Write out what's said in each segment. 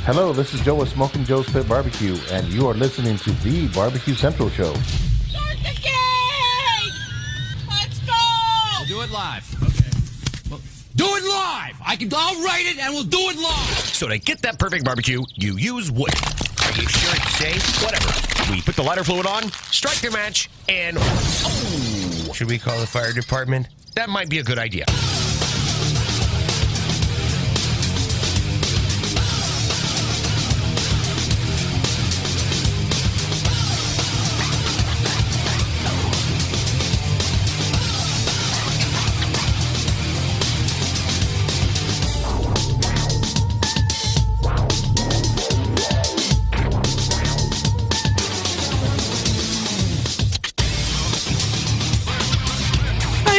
Hello, this is Joe with Smoking Joe's Pit Barbecue, and you are listening to the Barbecue Central Show. Start the game! Let's go! We'll do it live. Okay. Well, do it live! I'll write it and we'll do it live! So to get that perfect barbecue, you use wood. Are you sure it's safe? Whatever. We put the lighter fluid on, strike the match, and... Oh! Should we call the fire department? That might be a good idea.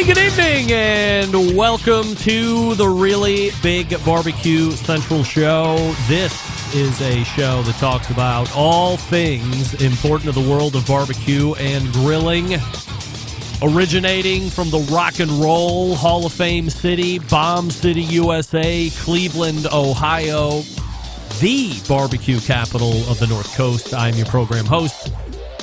Good evening and welcome to the Really Big Barbecue Central Show. This is a show that talks about all things important to the world of barbecue and grilling, originating from the Rock and Roll Hall of Fame city, Bomb City, USA, Cleveland, Ohio, the barbecue capital of the North Coast. I'm your program host,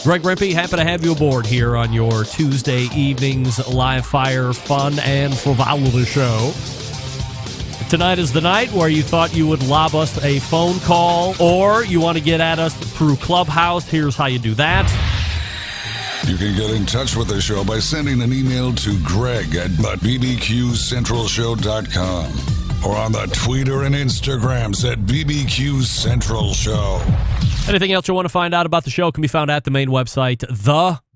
Greg Rempe. Happy to have you aboard here on your Tuesday evening's live fire fun and frivolity show. Tonight is the night where you thought you would lob us a phone call or you want to get at us through Clubhouse. Here's how you do that. You can get in touch with the show by sending an email to greg@bbqcentralshow.com or on the Twitter and Instagrams at BBQ Central Show. Anything else you want to find out about the show can be found at the main website,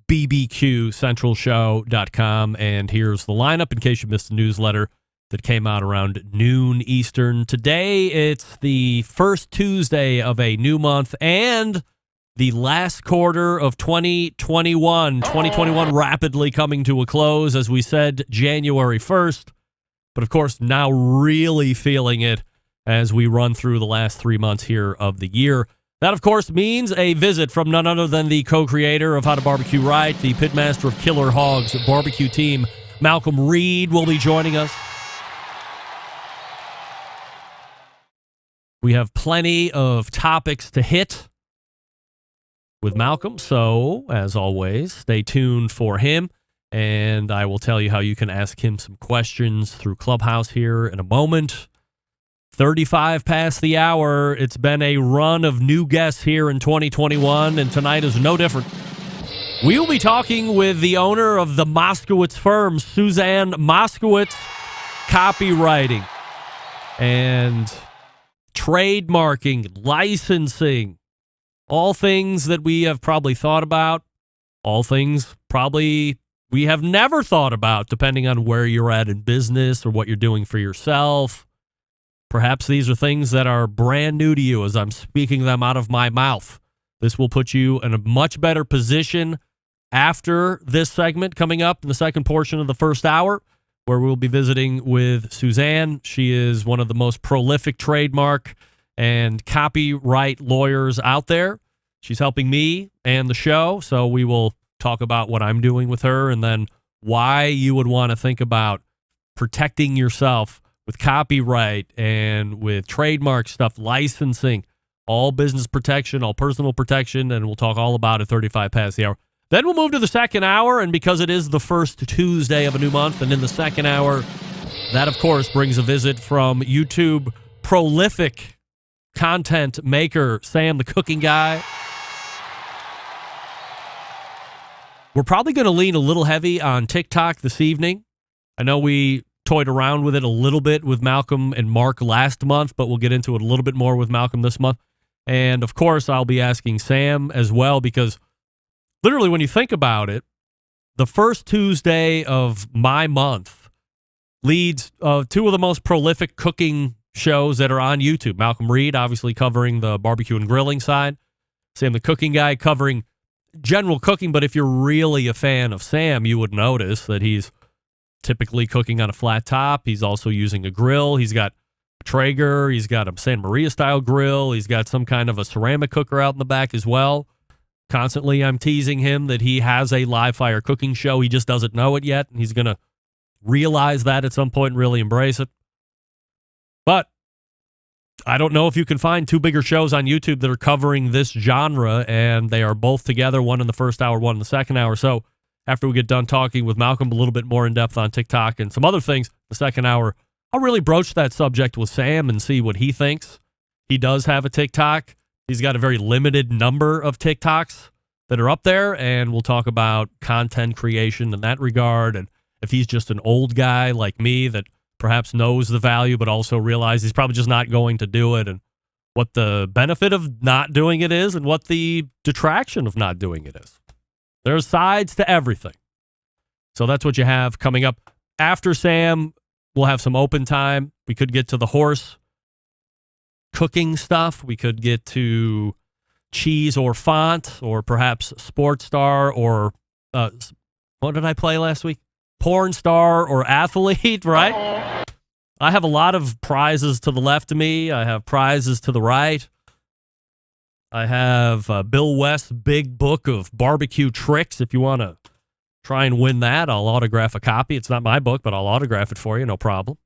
thebbqcentralshow.com. And here's the lineup in case you missed the newsletter that came out around noon Eastern. Today, it's the first Tuesday of a new month and the last quarter of 2021. 2021 rapidly coming to a close, as we said, January 1st. But of course, now really feeling it as we run through the last 3 months here of the year. That, of course, means a visit from none other than the co-creator of How to BBQ Right, the pitmaster of Killer Hogs barbecue team, Malcom Reed, will be joining us. We have plenty of topics to hit with Malcom, so, as always, stay tuned for him, and I will tell you how you can ask him some questions through Clubhouse here in a moment. 35 past the hour. It's been a run of new guests here in 2021, and tonight is no different. We will be talking with the owner of the Moskowitz Firm, Suzann Moskowitz, copywriting and trademarking, licensing, all things that we have probably thought about, all things probably we have never thought about, depending on where you're at in business or what you're doing for yourself. Perhaps these are things that are brand new to you as I'm speaking them out of my mouth. This will put you in a much better position after this segment coming up in the second portion of the first hour, where we'll be visiting with Suzann. She is one of the most prolific trademark and copyright lawyers out there. She's helping me and the show, so we will talk about what I'm doing with her and then why you would want to think about protecting yourself with copyright and with trademark stuff, licensing, all business protection, all personal protection, and we'll talk all about it 35 past the hour. Then we'll move to the second hour, and because it is the first Tuesday of a new month, and in the second hour, that, of course, brings a visit from YouTube prolific content maker, Sam the Cooking Guy. We're probably going to lean a little heavy on TikTok this evening. I know we toyed around with it a little bit with Malcom and Mark last month, but we'll get into it a little bit more with Malcom this month. And, of course, I'll be asking Sam as well, because literally when you think about it, the first Tuesday of my month leads two of the most prolific cooking shows that are on YouTube. Malcom Reed, obviously covering the barbecue and grilling side. Sam the Cooking Guy covering general cooking, but if you're really a fan of Sam, you would notice that he's typically cooking on a flat top. He's also using a grill. He's got a Traeger. He's got a Santa Maria style grill. He's got some kind of a ceramic cooker out in the back as well. Constantly, I'm teasing him that he has a live fire cooking show. He just doesn't know it yet. And he's going to realize that at some point and really embrace it. But I don't know if you can find two bigger shows on YouTube that are covering this genre, and they are both together, one in the first hour, one in the second hour. So after we get done talking with Malcom a little bit more in depth on TikTok and some other things, the second hour, I'll really broach that subject with Sam and see what he thinks. He does have a TikTok. He's got a very limited number of TikToks that are up there, and we'll talk about content creation in that regard, and if he's just an old guy like me that perhaps knows the value but also realizes he's probably just not going to do it, and what the benefit of not doing it is and what the detraction of not doing it is. There's sides to everything. So that's what you have coming up. After Sam, we'll have some open time. We could get to the horse cooking stuff. We could get to cheese or font, or perhaps sports star, or what did I play last week? Porn star or athlete, right? I have a lot of prizes to the left of me. I have prizes to the right. I have Bill West's big book of barbecue tricks. If you want to try and win that, I'll autograph a copy. It's not my book, but I'll autograph it for you, no problem.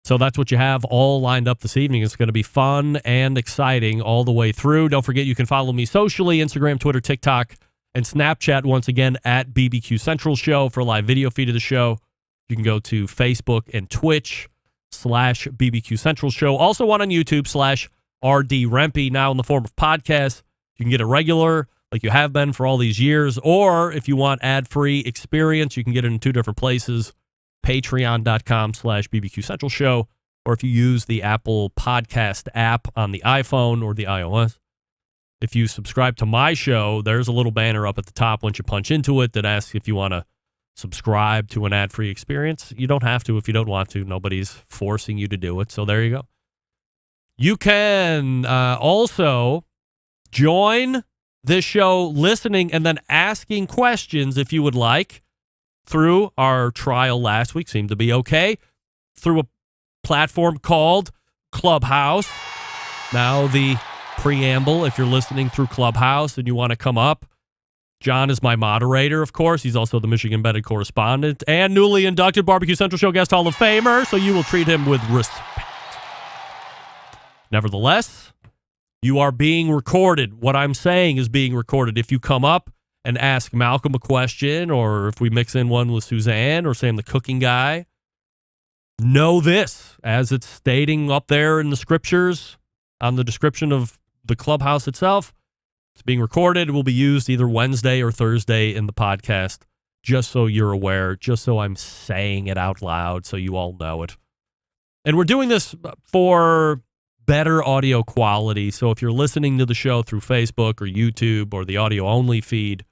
So that's what you have all lined up this evening. It's going to be fun and exciting all the way through. Don't forget, you can follow me socially, Instagram, Twitter, TikTok, and Snapchat, once again, at BBQ Central Show for a live video feed of the show. You can go to Facebook and Twitch /BBQ Central Show. Also one on YouTube /RD Rempe, now in the form of podcast. You can get a regular, like you have been for all these years, or if you want ad-free experience, you can get it in two different places, patreon.com /BBQ Central Show, or if you use the Apple Podcast app on the iPhone or the iOS. If you subscribe to my show, there's a little banner up at the top once you punch into it that asks if you want to subscribe to an ad-free experience. You don't have to if you don't want to. Nobody's forcing you to do it, so there you go. You can also join this show listening and then asking questions if you would like through our trial last week. Seemed to be okay. Through a platform called Clubhouse. Now the preamble, if you're listening through Clubhouse and you want to come up, John is my moderator, of course. He's also the Michigan Embedded correspondent and newly inducted Barbecue Central Show Guest Hall of Famer, so you will treat him with respect. Nevertheless, you are being recorded. What I'm saying is being recorded. If you come up and ask Malcom a question, or if we mix in one with Suzann or Sam the cooking guy, know this, as it's stating up there in the scriptures, on the description of the Clubhouse itself, it's being recorded. It will be used either Wednesday or Thursday in the podcast, just so you're aware, just so I'm saying it out loud so you all know it. And we're doing this for better audio quality. So if you're listening to the show through Facebook or YouTube or the audio only feed,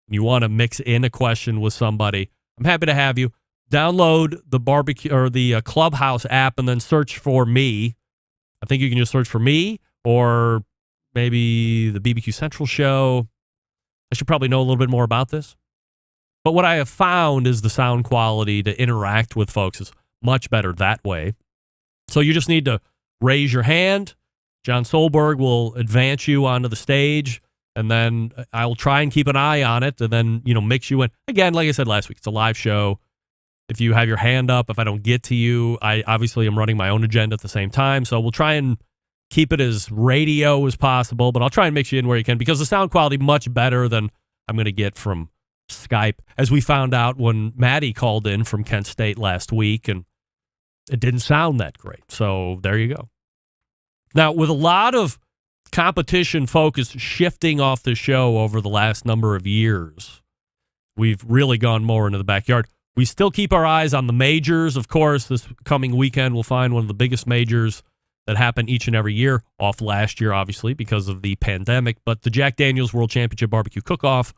and you want to mix in a question with somebody, I'm happy to have you. Download the barbecue or the Clubhouse app and then search for me. I think you can just search for me, or maybe the BBQ Central Show. I should probably know a little bit more about this. But what I have found is the sound quality to interact with folks is much better that way. So you just need to raise your hand. John Solberg will advance you onto the stage, and then I will try and keep an eye on it, and then, mix you in. Again, like I said last week, it's a live show. If you have your hand up, if I don't get to you, I obviously am running my own agenda at the same time. So we'll try and keep it as radio as possible, but I'll try and mix you in where you can, because the sound quality much better than I'm going to get from Skype, as we found out when Maddie called in from Kent State last week, and it didn't sound that great. So there you go. Now, with a lot of competition focus shifting off the show over the last number of years, we've really gone more into the backyard. We still keep our eyes on the majors. Of course, this coming weekend, we'll find one of the biggest majors that happen each and every year, off last year, obviously, because of the pandemic. But the Jack Daniel's World Championship Barbecue Cook-Off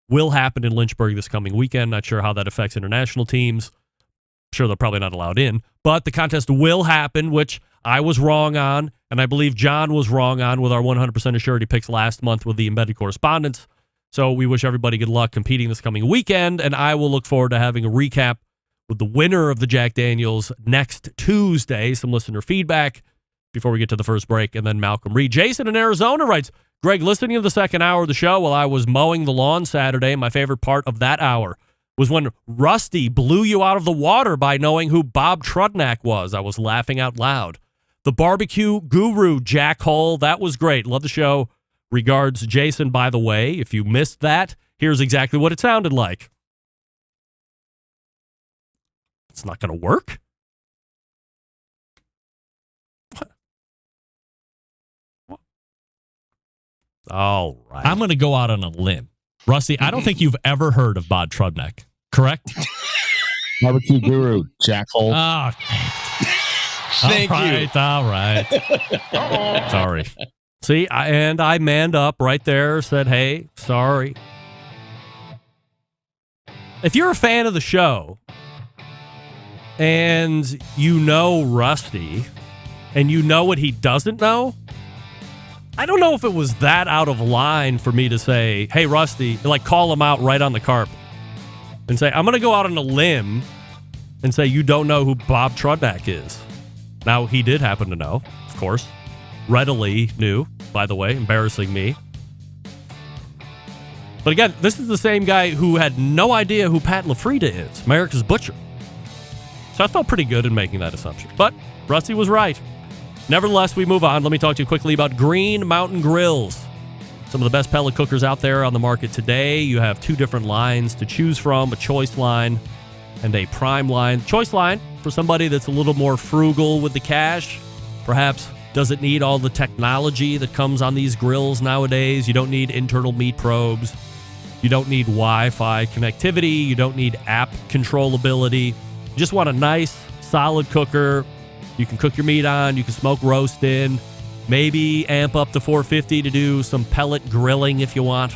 will happen in Lynchburg this coming weekend. Not sure how that affects international teams. I'm sure they're probably not allowed in. But the contest will happen, which I was wrong on, and I believe John was wrong on with our 100% assurity picks last month with the embedded correspondence. So we wish everybody good luck competing this coming weekend, and I will look forward to having a recap with the winner of the Jack Daniels next Tuesday. Some listener feedback before we get to the first break, and then Malcom Reed. Jason in Arizona writes, Greg, listening to the second hour of the show while I was mowing the lawn Saturday, my favorite part of that hour was when Rusty blew you out of the water by knowing who Bob Trudnak was. I was laughing out loud. The barbecue guru, Jack Hull. That was great. Love the show. Regards, Jason. By the way, if you missed that, here's exactly what it sounded like. It's not going to work. What? All right. I'm going to go out on a limb. Rusty, I don't think you've ever heard of Bob Trudneck, correct? Barbecue guru, Jack Hole. Oh, Thank you. All right. Sorry. See, I manned up right there, said, hey, sorry. If you're a fan of the show and you know Rusty and you know what he doesn't know, I don't know if it was that out of line for me to say, hey, Rusty, like call him out right on the carpet and say, I'm going to go out on a limb and say you don't know who Bob Trudneck is. Now, he did happen to know, of course. Readily knew, by the way, embarrassing me. But again, this is the same guy who had no idea who Pat LaFrieda is, America's Butcher. So I felt pretty good in making that assumption. But Rusty was right. Nevertheless, we move on. Let me talk to you quickly about Green Mountain Grills. Some of the best pellet cookers out there on the market today. You have two different lines to choose from, a choice line and a prime line. Choice line for somebody that's a little more frugal with the cash, perhaps doesn't need all the technology that comes on these grills nowadays. You don't need internal meat probes. You don't need Wi-Fi connectivity. You don't need app controllability. You just want a nice, solid cooker you can cook your meat on. You can smoke roast in. Maybe amp up to 450 to do some pellet grilling if you want.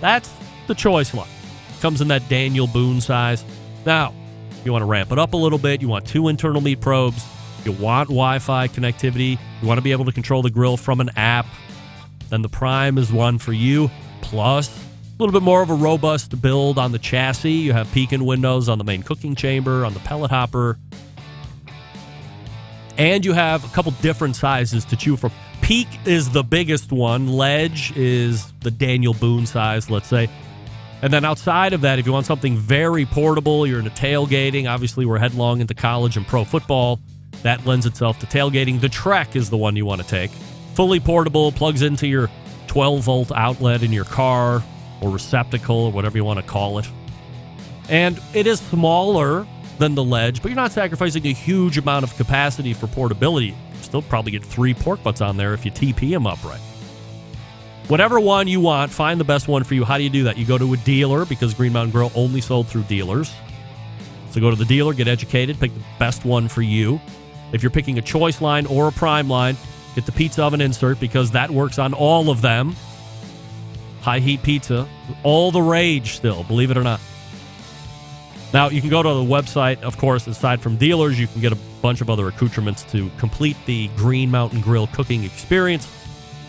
That's the choice line. Comes in that Daniel Boone size. Now, you want to ramp it up a little bit. You want two internal meat probes. You want Wi-Fi connectivity. You want to be able to control the grill from an app. Then the Prime is one for you. Plus, a little bit more of a robust build on the chassis. You have peek-in windows on the main cooking chamber, on the pellet hopper. And you have a couple different sizes to choose from. Peak is the biggest one. Ledge is the Daniel Boone size, let's say. And then outside of that, if you want something very portable, you're into tailgating. Obviously, we're headlong into college and pro football. That lends itself to tailgating. The Trek is the one you want to take. Fully portable, plugs into your 12-volt outlet in your car or receptacle or whatever you want to call it. And it is smaller than the Ledge, but you're not sacrificing a huge amount of capacity for portability. You still probably get 3 pork butts on there if you TP them up right. Whatever one you want, find the best one for you. How do you do that? You go to a dealer, because Green Mountain Grill only sold through dealers. So go to the dealer, get educated, pick the best one for you. If you're picking a choice line or a prime line, get the pizza oven insert, because that works on all of them. High heat pizza, all the rage still, believe it or not. Now, you can go to the website, of course. Aside from dealers, you can get a bunch of other accoutrements to complete the Green Mountain Grill cooking experience.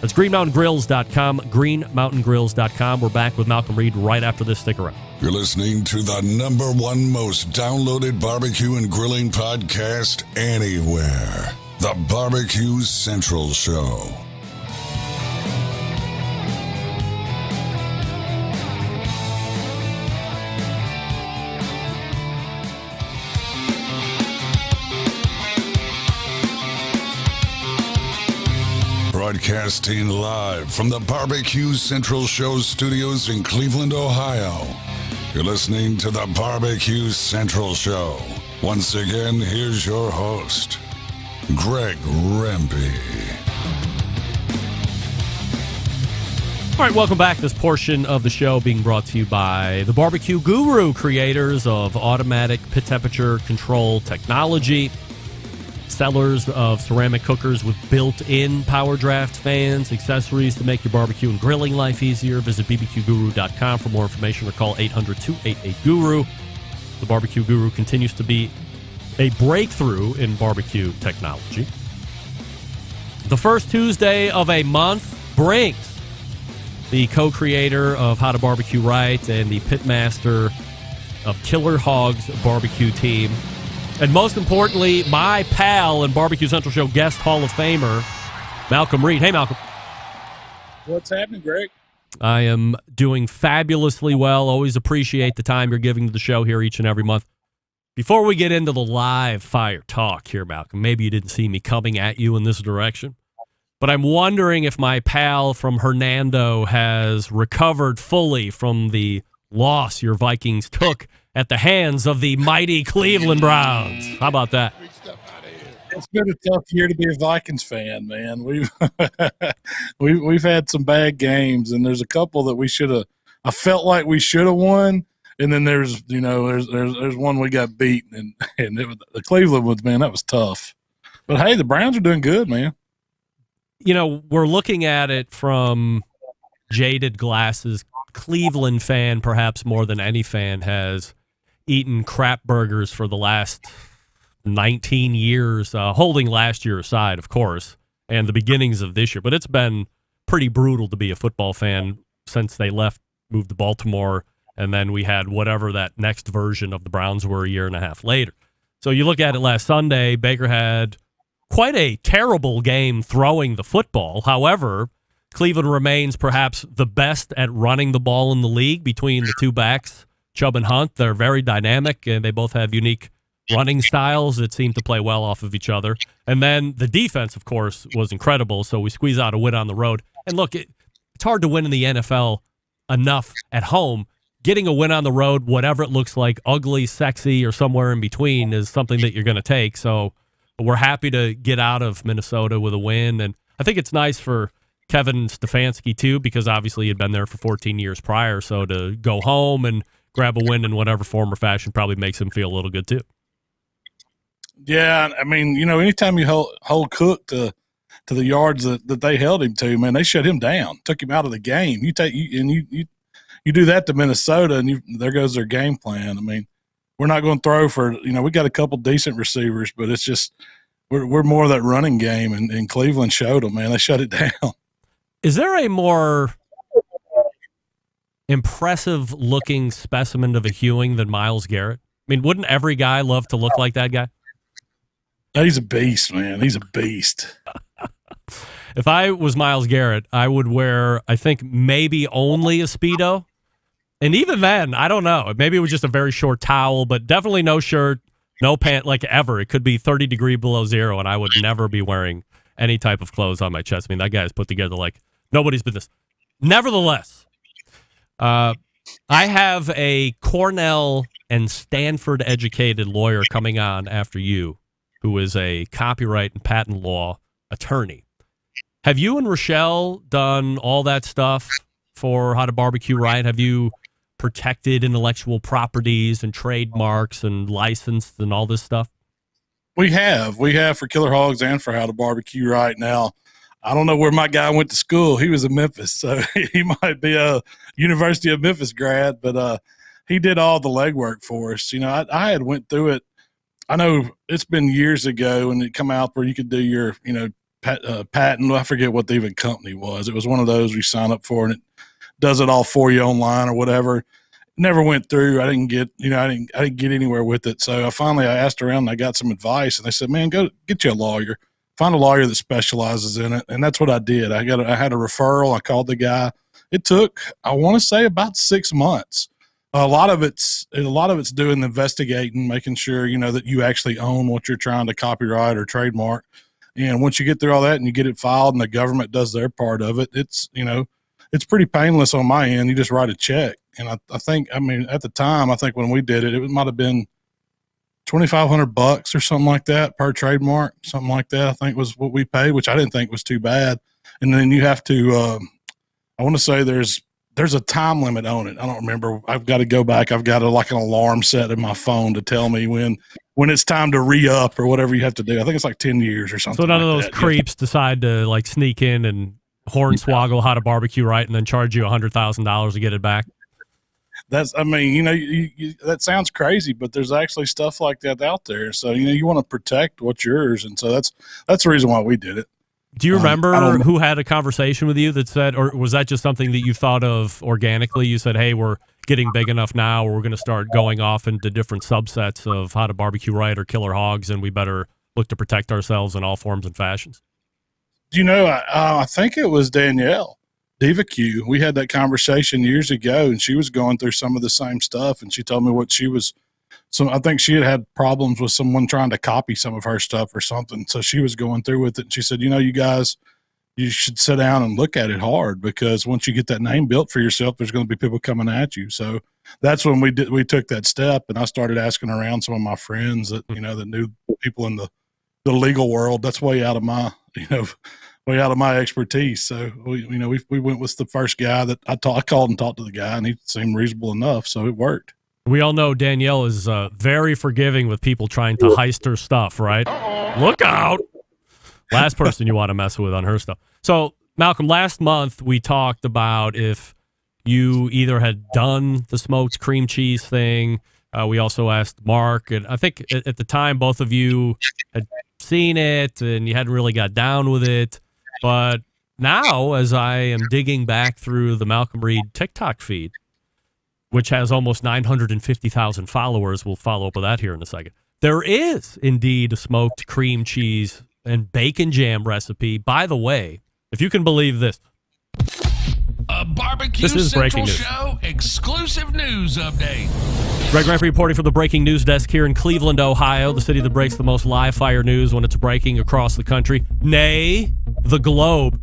That's greenmountaingrills.com, greenmountaingrills.com. We're back with Malcom Reed right after this. Stick around. You're listening to the #1 most downloaded barbecue and grilling podcast anywhere. The Barbecue Central Show. Broadcasting live from the Barbecue Central Show studios in Cleveland, Ohio. You're listening to the Barbecue Central Show. Once again, here's your host, Greg Rempe. All right, welcome back. This portion of the show being brought to you by the Barbecue Guru, creators of automatic pit temperature control technology, sellers of ceramic cookers with built-in power draft fans, accessories to make your barbecue and grilling life easier. Visit bbqguru.com for more information or call 800-288-GURU. The Barbecue Guru continues to be a breakthrough in barbecue technology. The first Tuesday of a month brings the co-creator of How to Barbecue Right and the pitmaster of Killer Hogs barbecue team, and most importantly, my pal and Barbecue Central Show guest Hall of Famer, Malcom Reed. Hey, Malcom. What's happening, Greg? I am doing fabulously well. Always appreciate the time you're giving to the show here each and every month. Before we get into the live fire talk here, Malcolm, maybe you didn't see me coming at you in this direction, but I'm wondering if my pal from Hernando has recovered fully from the loss your Vikings took at the hands of the mighty Cleveland Browns. How about that? It's been a tough year to be a Vikings fan, man. We've had some bad games, and there's a couple that we should have. I felt like we should have won, and then there's one we got beaten, and it was, the Cleveland ones, man, that was tough. But hey, the Browns are doing good, man. You know, we're looking at it from jaded glasses. Cleveland fan, perhaps more than any fan, has eaten crap burgers for the last 19 years, holding last year aside, of course, and the beginnings of this year. But it's been pretty brutal to be a football fan since they moved to Baltimore, and then we had whatever that next version of the Browns were a year and a half later. So you look at it last Sunday, Baker had quite a terrible game throwing the football. However, Cleveland remains perhaps the best at running the ball in the league between the two backs, Chubb and Hunt. They're very dynamic, and they both have unique running styles that seem to play well off of each other. And then the defense, of course, was incredible, so we squeeze out a win on the road. And look, it's hard to win in the NFL enough at home. Getting a win on the road, whatever it looks like, ugly, sexy, or somewhere in between, is something that you're going to take. So we're happy to get out of Minnesota with a win. And I think it's nice for Kevin Stefanski, too, because obviously he'd been there for 14 years prior. So to go home and grab a win in whatever form or fashion probably makes him feel a little good, too. Yeah, I mean, anytime you hold Cook to the yards that they held him to, man, they shut him down, took him out of the game. You do that to Minnesota, and there goes their game plan. I mean, we're not going to throw for we got a couple decent receivers, but it's just we're more of that running game, and Cleveland showed them, man. They shut it down. Is there a more impressive looking specimen of a hewing than Myles Garrett? I mean, wouldn't every guy love to look like that guy? He's a beast, man. He's a beast. If I was Myles Garrett, I would wear, I think, maybe only a Speedo. And even then, I don't know. Maybe it was just a very short towel, but definitely no shirt, no pant, like ever. It could be 30 degrees below zero, and I would never be wearing any type of clothes on my chest. I mean, that guy's put together like nobody's business. Nevertheless, I have a Cornell and Stanford-educated lawyer coming on after you, who is a copyright and patent law attorney. Have you and Rochelle done all that stuff for How to BBQ Right? Have you protected intellectual properties and trademarks and licensed and all this stuff? We have for Killer Hogs and for How to BBQ Right. Now, I don't know where my guy went to school. He was in Memphis, so he might be a University of Memphis grad, but he did all the legwork for us. I had went through it. I know it's been years ago when it come out where you could do your, patent. I forget what the even company was. It was one of those we sign up for, and it does it all for you online or whatever. Never went through. I didn't get, I didn't get anywhere with it. So I asked around and I got some advice, and they said, man, go get you a lawyer, find a lawyer that specializes in it. And that's what I did. I had a referral. I called the guy. It took, I want to say, about 6 months. A lot of it's doing investigating, making sure, that you actually own what you're trying to copyright or trademark. And once you get through all that and you get it filed and the government does their part of it, it's pretty painless on my end. You just write a check. And I think, at the time, I think when we did it, it might have been $2,500 or something like that per trademark, something like that. I think was what we paid, which I didn't think was too bad. And then you have to, I want to say there's a time limit on it. I don't remember. I've got to go back. I've got an alarm set in my phone to tell me when it's time to re-up or whatever you have to do. I think it's like 10 years or something. So none of those creeps decide to sneak in and hornswoggle How to BBQ Right and then charge you $100,000 to get it back. That sounds crazy, but there's actually stuff like that out there. So, you want to protect what's yours. And so that's the reason why we did it. Do you remember who had a conversation with you that said, or was that just something that you thought of organically? You said, hey, we're getting big enough now, or we're going to start going off into different subsets of How to BBQ Right or Killer Hogs, and we better look to protect ourselves in all forms and fashions? I think it was Danielle Diva Q. We had that conversation years ago, and she was going through some of the same stuff, and she told me what she was I think she had problems with someone trying to copy some of her stuff or something. So she was going through with it. And she said, you guys, you should sit down and look at it hard, because once you get that name built for yourself, there's going to be people coming at you. So that's when we took that step, and I started asking around some of my friends that, that knew people in the legal world. That's way out of my, way out of my expertise. So we went with the first guy that I called and talked to the guy, and he seemed reasonable enough. So it worked. We all know Danielle is very forgiving with people trying to heist her stuff, right? Look out. Last person you want to mess with on her stuff. So, Malcom, last month we talked about if you either had done the smoked cream cheese thing. We also asked Mark, and I think at the time both of you had seen it and you hadn't really got down with it. But now, as I am digging back through the Malcom Reed TikTok feed, which has almost 950,000 followers, we'll follow up with that here in a second, there is indeed a smoked cream cheese and bacon jam recipe. By the way, if you can believe this, a barbecue this is breaking news. Show exclusive news update. Greg Rampe reporting from the breaking news desk here in Cleveland, Ohio, the city that breaks the most live fire news when it's breaking across the country, nay, the globe.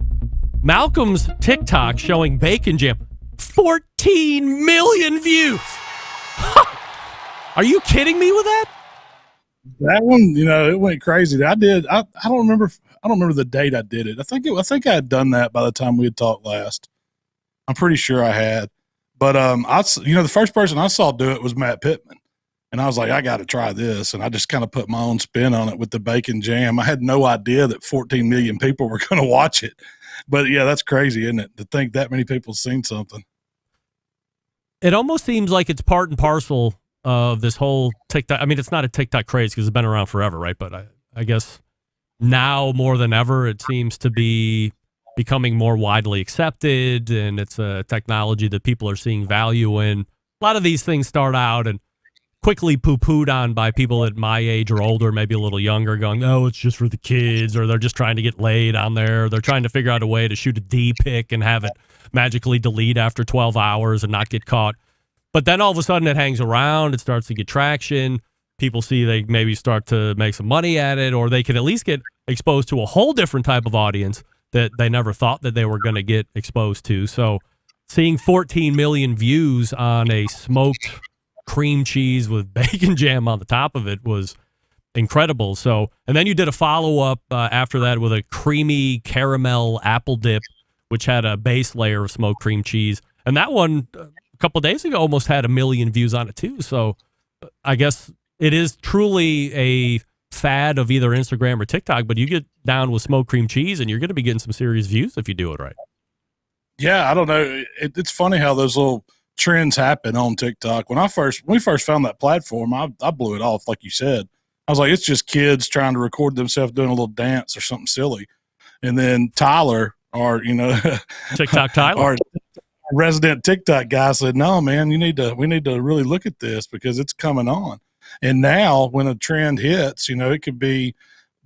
Malcolm's TikTok showing bacon jam, 14 million views. Are you kidding me with that? That one, it went crazy. I don't remember the date I did it. I think I had done that by the time we had talked last. I'm pretty sure I had. But the first person I saw do it was Matt Pittman. And I was like, I got to try this. And I just kind of put my own spin on it with the bacon jam. I had no idea that 14 million people were going to watch it. But yeah, that's crazy, isn't it? To think that many people seen something. It almost seems like it's part and parcel of this whole TikTok. I mean, it's not a TikTok craze because it's been around forever, right? But I guess now more than ever, it seems to be becoming more widely accepted, and it's a technology that people are seeing value in. A lot of these things start out and quickly poo-pooed on by people at my age or older, maybe a little younger, going, oh, it's just for the kids, or they're just trying to get laid on there. They're trying to figure out a way to shoot a D pic and have it magically delete after 12 hours and not get caught. But then all of a sudden it hangs around, it starts to get traction. People see they maybe start to make some money at it, or they can at least get exposed to a whole different type of audience that they never thought that they were going to get exposed to. So seeing 14 million views on a smoked cream cheese with bacon jam on the top of it was incredible. So, and then you did a follow-up after that with a creamy caramel apple dip, which had a base layer of smoked cream cheese. And that one, a couple of days ago, almost had 1 million views on it too. So I guess it is truly a fad of either Instagram or TikTok, but you get down with smoked cream cheese and you're going to be getting some serious views if you do it right. Yeah, I don't know. It's funny how those little trends happen on TikTok. When we first found that platform, I blew it off, like you said. I was like, it's just kids trying to record themselves doing a little dance or something silly. And then Tyler, our TikTok Tyler, our resident TikTok guy, said, no, man, we need to really look at this because it's coming on. And now when a trend hits, it could be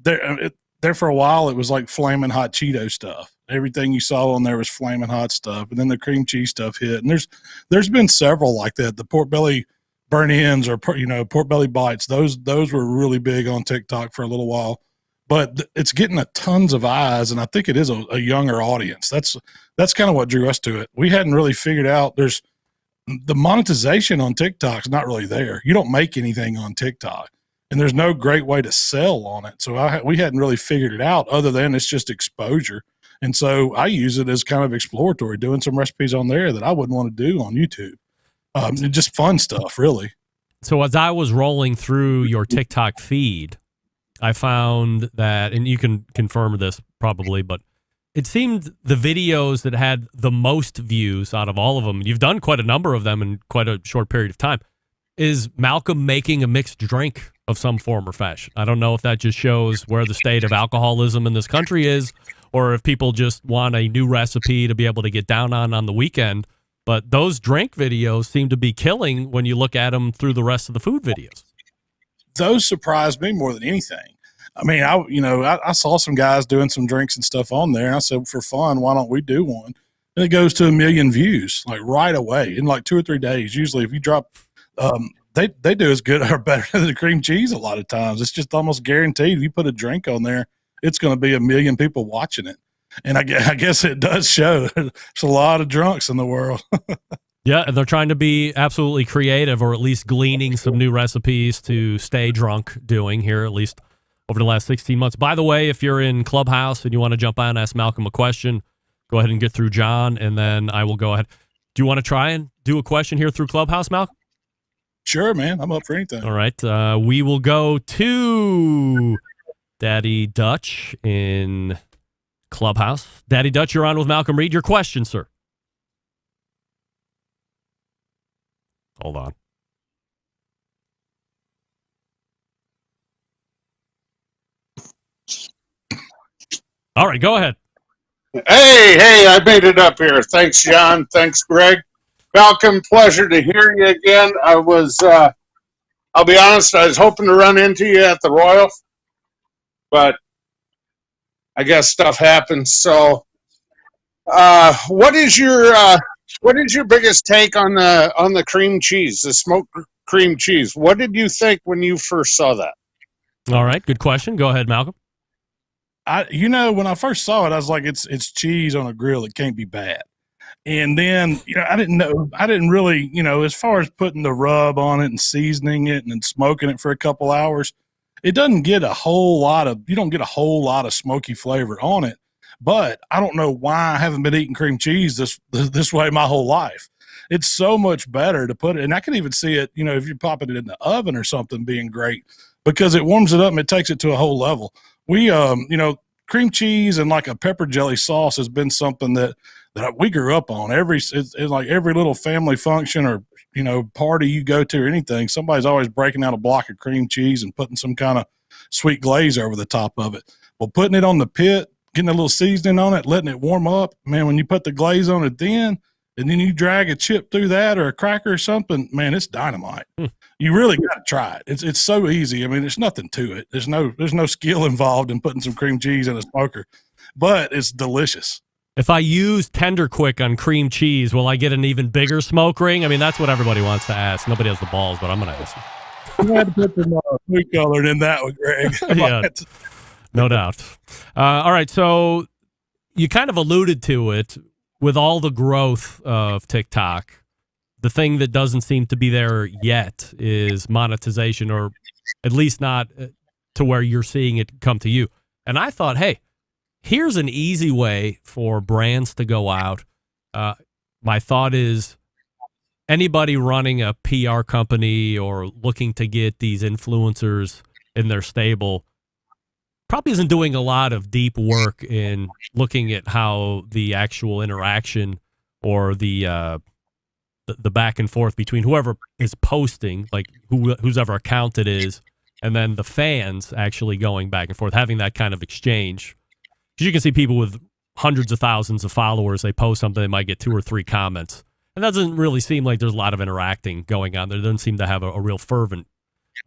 there for a while. It was like flaming hot Cheeto stuff. Everything you saw on there was flaming hot stuff. And then the cream cheese stuff hit. And there's been several like that. The pork belly burn ends or, pork belly bites. Those were really big on TikTok for a little while, but it's getting tons of eyes. And I think it is a younger audience. That's kind of what drew us to it. We hadn't really figured out the monetization on TikTok is not really there. You don't make anything on TikTok, and there's no great way to sell on it. So we hadn't really figured it out other than it's just exposure. And so I use it as kind of exploratory, doing some recipes on there that I wouldn't want to do on YouTube. Just fun stuff, really. So as I was rolling through your TikTok feed, I found that, and you can confirm this probably, but it seemed the videos that had the most views out of all of them, you've done quite a number of them in quite a short period of time, is Malcom making a mixed drink of some form or fashion. I don't know if that just shows where the state of alcoholism in this country is, or if people just want a new recipe to be able to get down on the weekend. But those drink videos seem to be killing when you look at them through the rest of the food videos. Those surprised me more than anything. I mean, I saw some guys doing some drinks and stuff on there, and I said, for fun, why don't we do one? And it goes to 1 million views, like right away in like 2 or 3 days. Usually if you drop they do as good or better than the cream cheese a lot of times. It's just almost guaranteed. If you put a drink on there, it's going to be 1 million people watching it. And I guess it does show. There's a lot of drunks in the world. Yeah, and they're trying to be absolutely creative, or at least gleaning some new recipes to stay drunk doing here, at least over the last 16 months. By the way, if you're in Clubhouse and you want to jump on and ask Malcom a question, go ahead and get through John, and then I will go ahead. Do you want to try and do a question here through Clubhouse, Malcom? Sure, man. I'm up for anything. All right. We will go to Daddy Dutch in Clubhouse. Daddy Dutch, you're on with Malcom Reed. Your question, sir. Hold on. All right, go ahead. Hey, I made it up here. Thanks, John. Thanks, Greg. Malcom, pleasure to hear you again. I'll be honest, I was hoping to run into you at the Royal, but I guess stuff happens. So, what is your biggest take on the cream cheese, the smoked cream cheese? What did you think when you first saw that? All right, good question. Go ahead, Malcom. When I first saw it, I was like, it's cheese on a grill. It can't be bad. And then, I didn't really, as far as putting the rub on it and seasoning it and then smoking it for a couple hours, it doesn't get you don't get a whole lot of smoky flavor on it. But I don't know why I haven't been eating cream cheese this way my whole life. It's so much better to put it, and I can even see it, if you're popping it in the oven or something, being great because it warms it up and it takes it to a whole level. We, cream cheese and like a pepper jelly sauce has been something that we grew up on. It's like every little family function or, party you go to or anything, somebody's always breaking out a block of cream cheese and putting some kind of sweet glaze over the top of it. Well, putting it on the pit, getting a little seasoning on it, letting it warm up, man, when you put the glaze on it then, and then you drag a chip through that or a cracker or something, man, it's dynamite. You really got to try it. It's so easy. I mean, there's nothing to it. There's no skill involved in putting some cream cheese in a smoker, but it's delicious. If I use Tender Quick on cream cheese, will I get an even bigger smoke ring? I mean, that's what everybody wants to ask. Nobody has the balls, but I'm going to ask you. You had to put some food colored in that one, Greg. Yeah, no doubt. All right, so you kind of alluded to it with all the growth of TikTok. The thing that doesn't seem to be there yet is monetization, or at least not to where you're seeing it come to you. And I thought, hey, here's an easy way for brands to go out. My thought is anybody running a PR company or looking to get these influencers in their stable probably isn't doing a lot of deep work in looking at how the actual interaction or the back and forth between whoever is posting, like whose ever account it is, and then the fans actually going back and forth, having that kind of exchange. Because you can see people with hundreds of thousands of followers, they post something, they might get 2 or 3 comments. And that doesn't really seem like there's a lot of interacting going on there. It doesn't seem to have a real fervent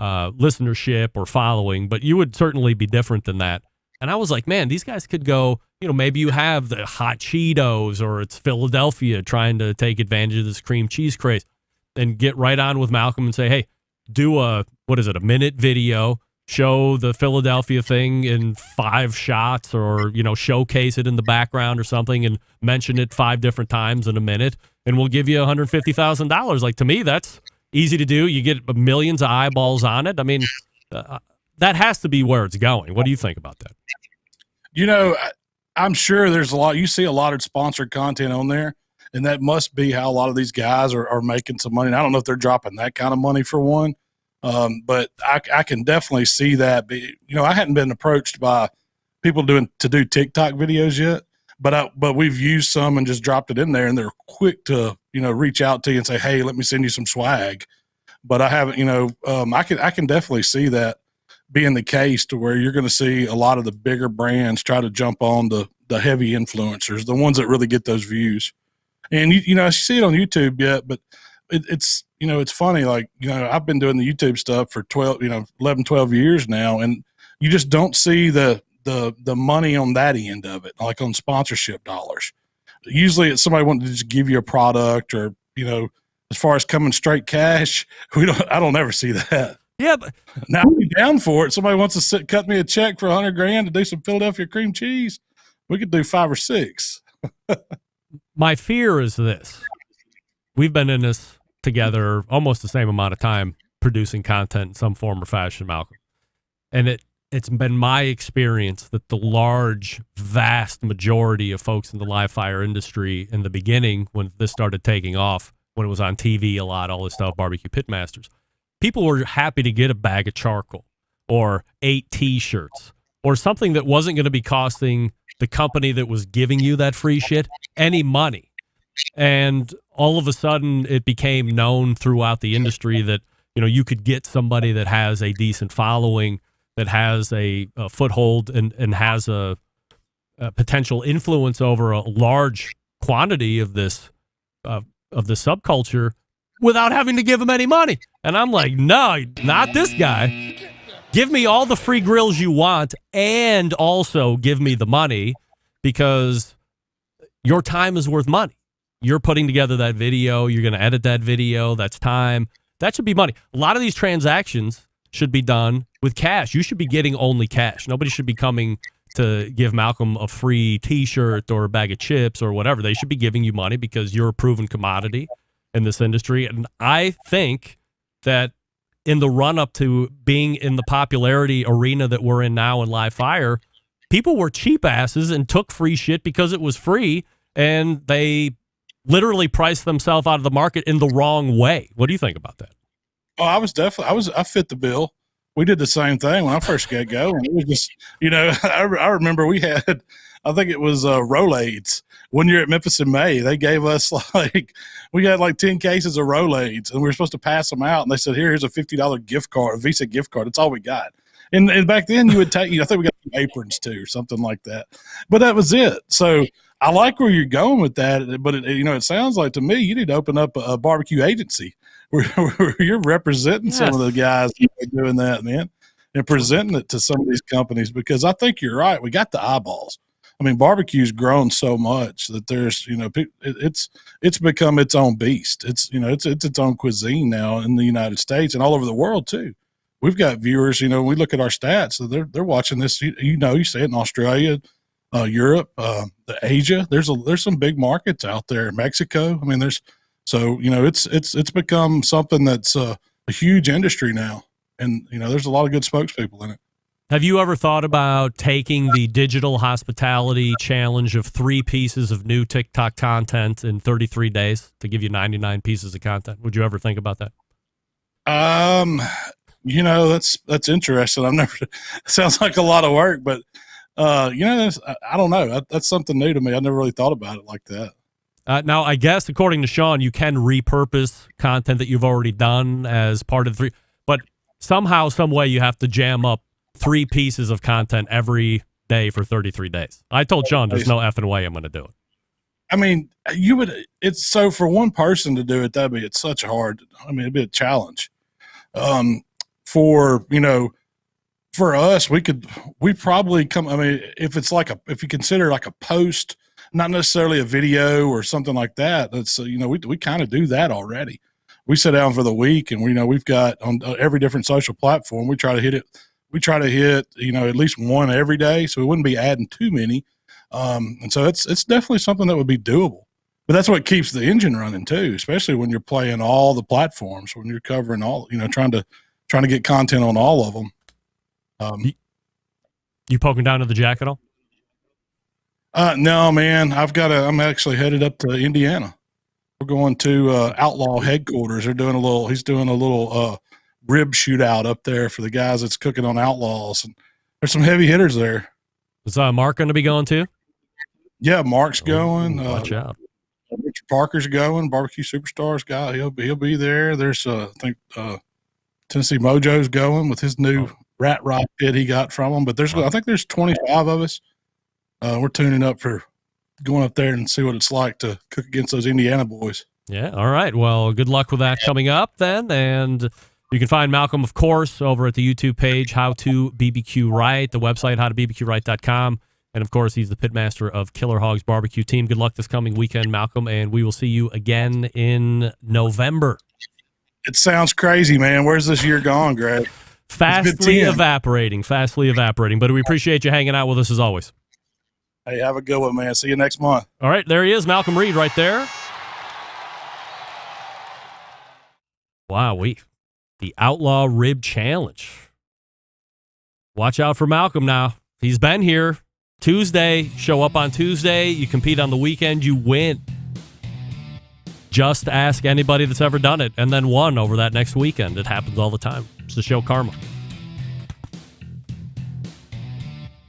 listenership or following, but you would certainly be different than that. And I was like, man, these guys could go, maybe you have the hot Cheetos or it's Philadelphia trying to take advantage of this cream cheese craze and get right on with Malcom and say, hey, do a minute video, show the Philadelphia thing in 5 shots or, showcase it in the background or something and mention it 5 different times in a minute. And we'll give you $150,000. Like, to me, that's easy to do. You get millions of eyeballs on it. I mean, that has to be where it's going. What do you think about that? I'm sure there's you see a lot of sponsored content on there, and that must be how a lot of these guys are making some money. And I don't know if they're dropping that kind of money for one, but I can definitely see that. I hadn't been approached by people to do TikTok videos yet, but we've used some and just dropped it in there, and they're quick to reach out to you and say, hey, let me send you some swag. But I haven't, I can definitely see that being the case to where you're going to see a lot of the bigger brands try to jump on the heavy influencers, the ones that really get those views. And I see it on YouTube yet, but it's funny. Like, I've been doing the YouTube stuff for 11, 12 years now. And you just don't see the money on that end of it, like on sponsorship dollars. Usually it's somebody wanting to just give you a product or, as far as coming straight cash, I don't ever see that. Yeah, but now I'd be down for it. Somebody wants to cut me a check for $100,000 to do some Philadelphia cream cheese. We could do 5 or 6. my fear is this. We've been in this together almost the same amount of time producing content in some form or fashion, Malcolm. And it's been my experience that the large, vast majority of folks in the live fire industry in the beginning, when this started taking off, when it was on TV a lot, all this stuff, barbecue pitmasters, people were happy to get a bag of charcoal or 8 T-shirts or something that wasn't going to be costing the company that was giving you that free shit any money. And all of a sudden it became known throughout the industry that, you could get somebody that has a decent following, that has a foothold and has a potential influence over a large quantity of this of the subculture without having to give them any money. And I'm like, no, not this guy. Give me all the free grills you want and also give me the money, because your time is worth money. You're putting together that video. You're going to edit that video. That's time. That should be money. A lot of these transactions should be done with cash. You should be getting only cash. Nobody should be coming to give Malcolm a free T-shirt or a bag of chips or whatever. They should be giving you money because you're a proven commodity in this industry. And I think that in the run-up to being in the popularity arena that we're in now in live fire, people were cheap asses and took free shit because it was free, and they literally priced themselves out of the market in the wrong way. What do you think about that? Oh, I fit the bill. We did the same thing when I first got going. It was just, I remember we had, I think it was Rolaids. 1 year at Memphis in May, they gave us we had 10 cases of Rolaids, and we were supposed to pass them out. And they said, here's a $50 gift card, a Visa gift card. That's all we got. And back then you would take, I think we got some aprons too, or something like that. But that was it. So I like where you're going with that. But it sounds like to me, you need to open up a barbecue agency where you're representing some of the guys doing that, man, and presenting it to some of these companies, because I think you're right. We got the eyeballs. I mean, barbecue's grown so much that there's, it's become its own beast. It's its own cuisine now in the United States and all over the world too. We've got viewers, we look at our stats, so they're watching this, you see it in Australia, Europe, Asia. There's some big markets out there, Mexico. I mean, it's become something that's a huge industry now. And, there's a lot of good spokespeople in it. Have you ever thought about taking the digital hospitality challenge of 3 pieces of new TikTok content in 33 days to give you 99 pieces of content? Would you ever think about that? That's interesting. I've never, it sounds like a lot of work, but, I don't know. That's something new to me. I never really thought about it like that. Now, I guess, according to Sean, you can repurpose content that you've already done as part of the 3, but somehow, some way you have to jam up 3 pieces of content every day for 33 days. I told Sean there's no effing way I'm going to do it. I mean, it's so for one person to do it, it's such a hard, it'd be a challenge. For us, we probably come, if you consider like a post, not necessarily a video or something like that, that's, we kind of do that already. We sit down for the week, and we've got on every different social platform, we try to hit, at least one every day. So we wouldn't be adding too many. And so it's definitely something that would be doable, but that's what keeps the engine running too, especially when you're playing all the platforms, when you're covering all, trying to get content on all of them. You poking down to the jack at all? No, man, I'm actually headed up to Indiana. We're going to Outlaw headquarters. He's doing a little rib shootout up there for the guys that's cooking on Outlaws. And there's some heavy hitters there. Is Mark going to be going too? Yeah, Mark's going. Watch out. Richard Parker's going. Barbecue Superstars guy. He'll be there. There's I think Tennessee Mojo's going with his new rat rod pit he got from him. But I think there's 25 of us. We're tuning up for going up there and see what it's like to cook against those Indiana boys. Yeah. All right. Well, good luck with that coming up then. And you can find Malcolm, of course, over at the YouTube page, How to BBQ Right, the website, howtobbqright.com. And, of course, he's the pitmaster of Killer Hogs Barbecue Team. Good luck this coming weekend, Malcolm, and we will see you again in November. It sounds crazy, man. Where's this year gone, Greg? Fastly evaporating. But we appreciate you hanging out with us as always. Hey, have a good one, man. See you next month. All right, there he is, Malcom Reed right there. Wow, the Outlaw Rib Challenge. Watch out for Malcolm now. He's been here. Tuesday, show up on Tuesday. You compete on the weekend, you win. Just ask anybody that's ever done it and then won over that next weekend. It happens all the time. It's the show karma.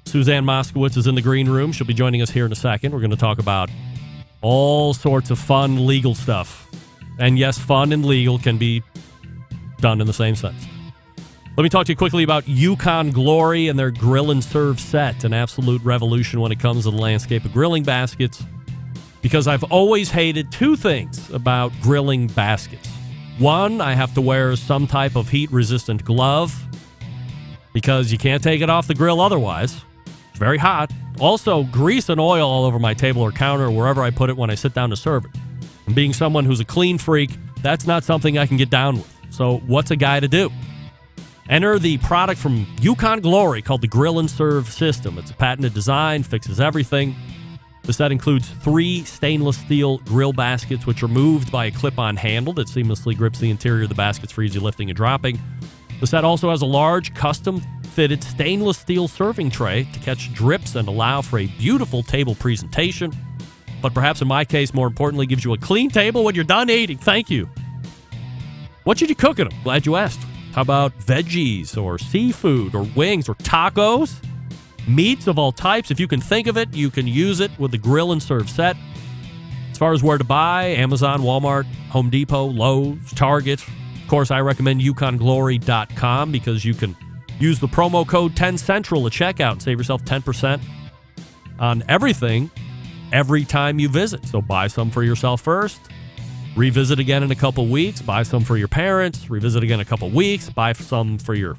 Suzann Moskowitz is in the green room. She'll be joining us here in a second. We're going to talk about all sorts of fun legal stuff. And yes, fun and legal can be done in the same sense. Let me talk to you quickly about Yukon Glory and their grill and serve set, an absolute revolution when it comes to the landscape of grilling baskets, because I've always hated two things about grilling baskets. One, I have to wear some type of heat-resistant glove because you can't take it off the grill otherwise. It's very hot. Also, grease and oil all over my table or counter or wherever I put it when I sit down to serve it. And being someone who's a clean freak, that's not something I can get down with. So what's a guy to do? Enter the product from Yukon Glory called the Grill and Serve System. It's a patented design, fixes everything. The set includes 3 stainless steel grill baskets, which are moved by a clip-on handle that seamlessly grips the interior of the baskets for easy lifting and dropping. The set also has a large, custom-fitted stainless steel serving tray to catch drips and allow for a beautiful table presentation. But perhaps in my case, more importantly, gives you a clean table when you're done eating. Thank you. What should you cook in them? Glad you asked. How about veggies or seafood or wings or tacos? Meats of all types. If you can think of it, you can use it with the grill and serve set. As far as where to buy, Amazon, Walmart, Home Depot, Lowe's, Target. Of course, I recommend UconGlory.com because you can use the promo code 10Central at checkout and save yourself 10% on everything every time you visit. So buy some for yourself first. Revisit again in a couple weeks. Buy some for your parents. Revisit again in a couple weeks. Buy some for your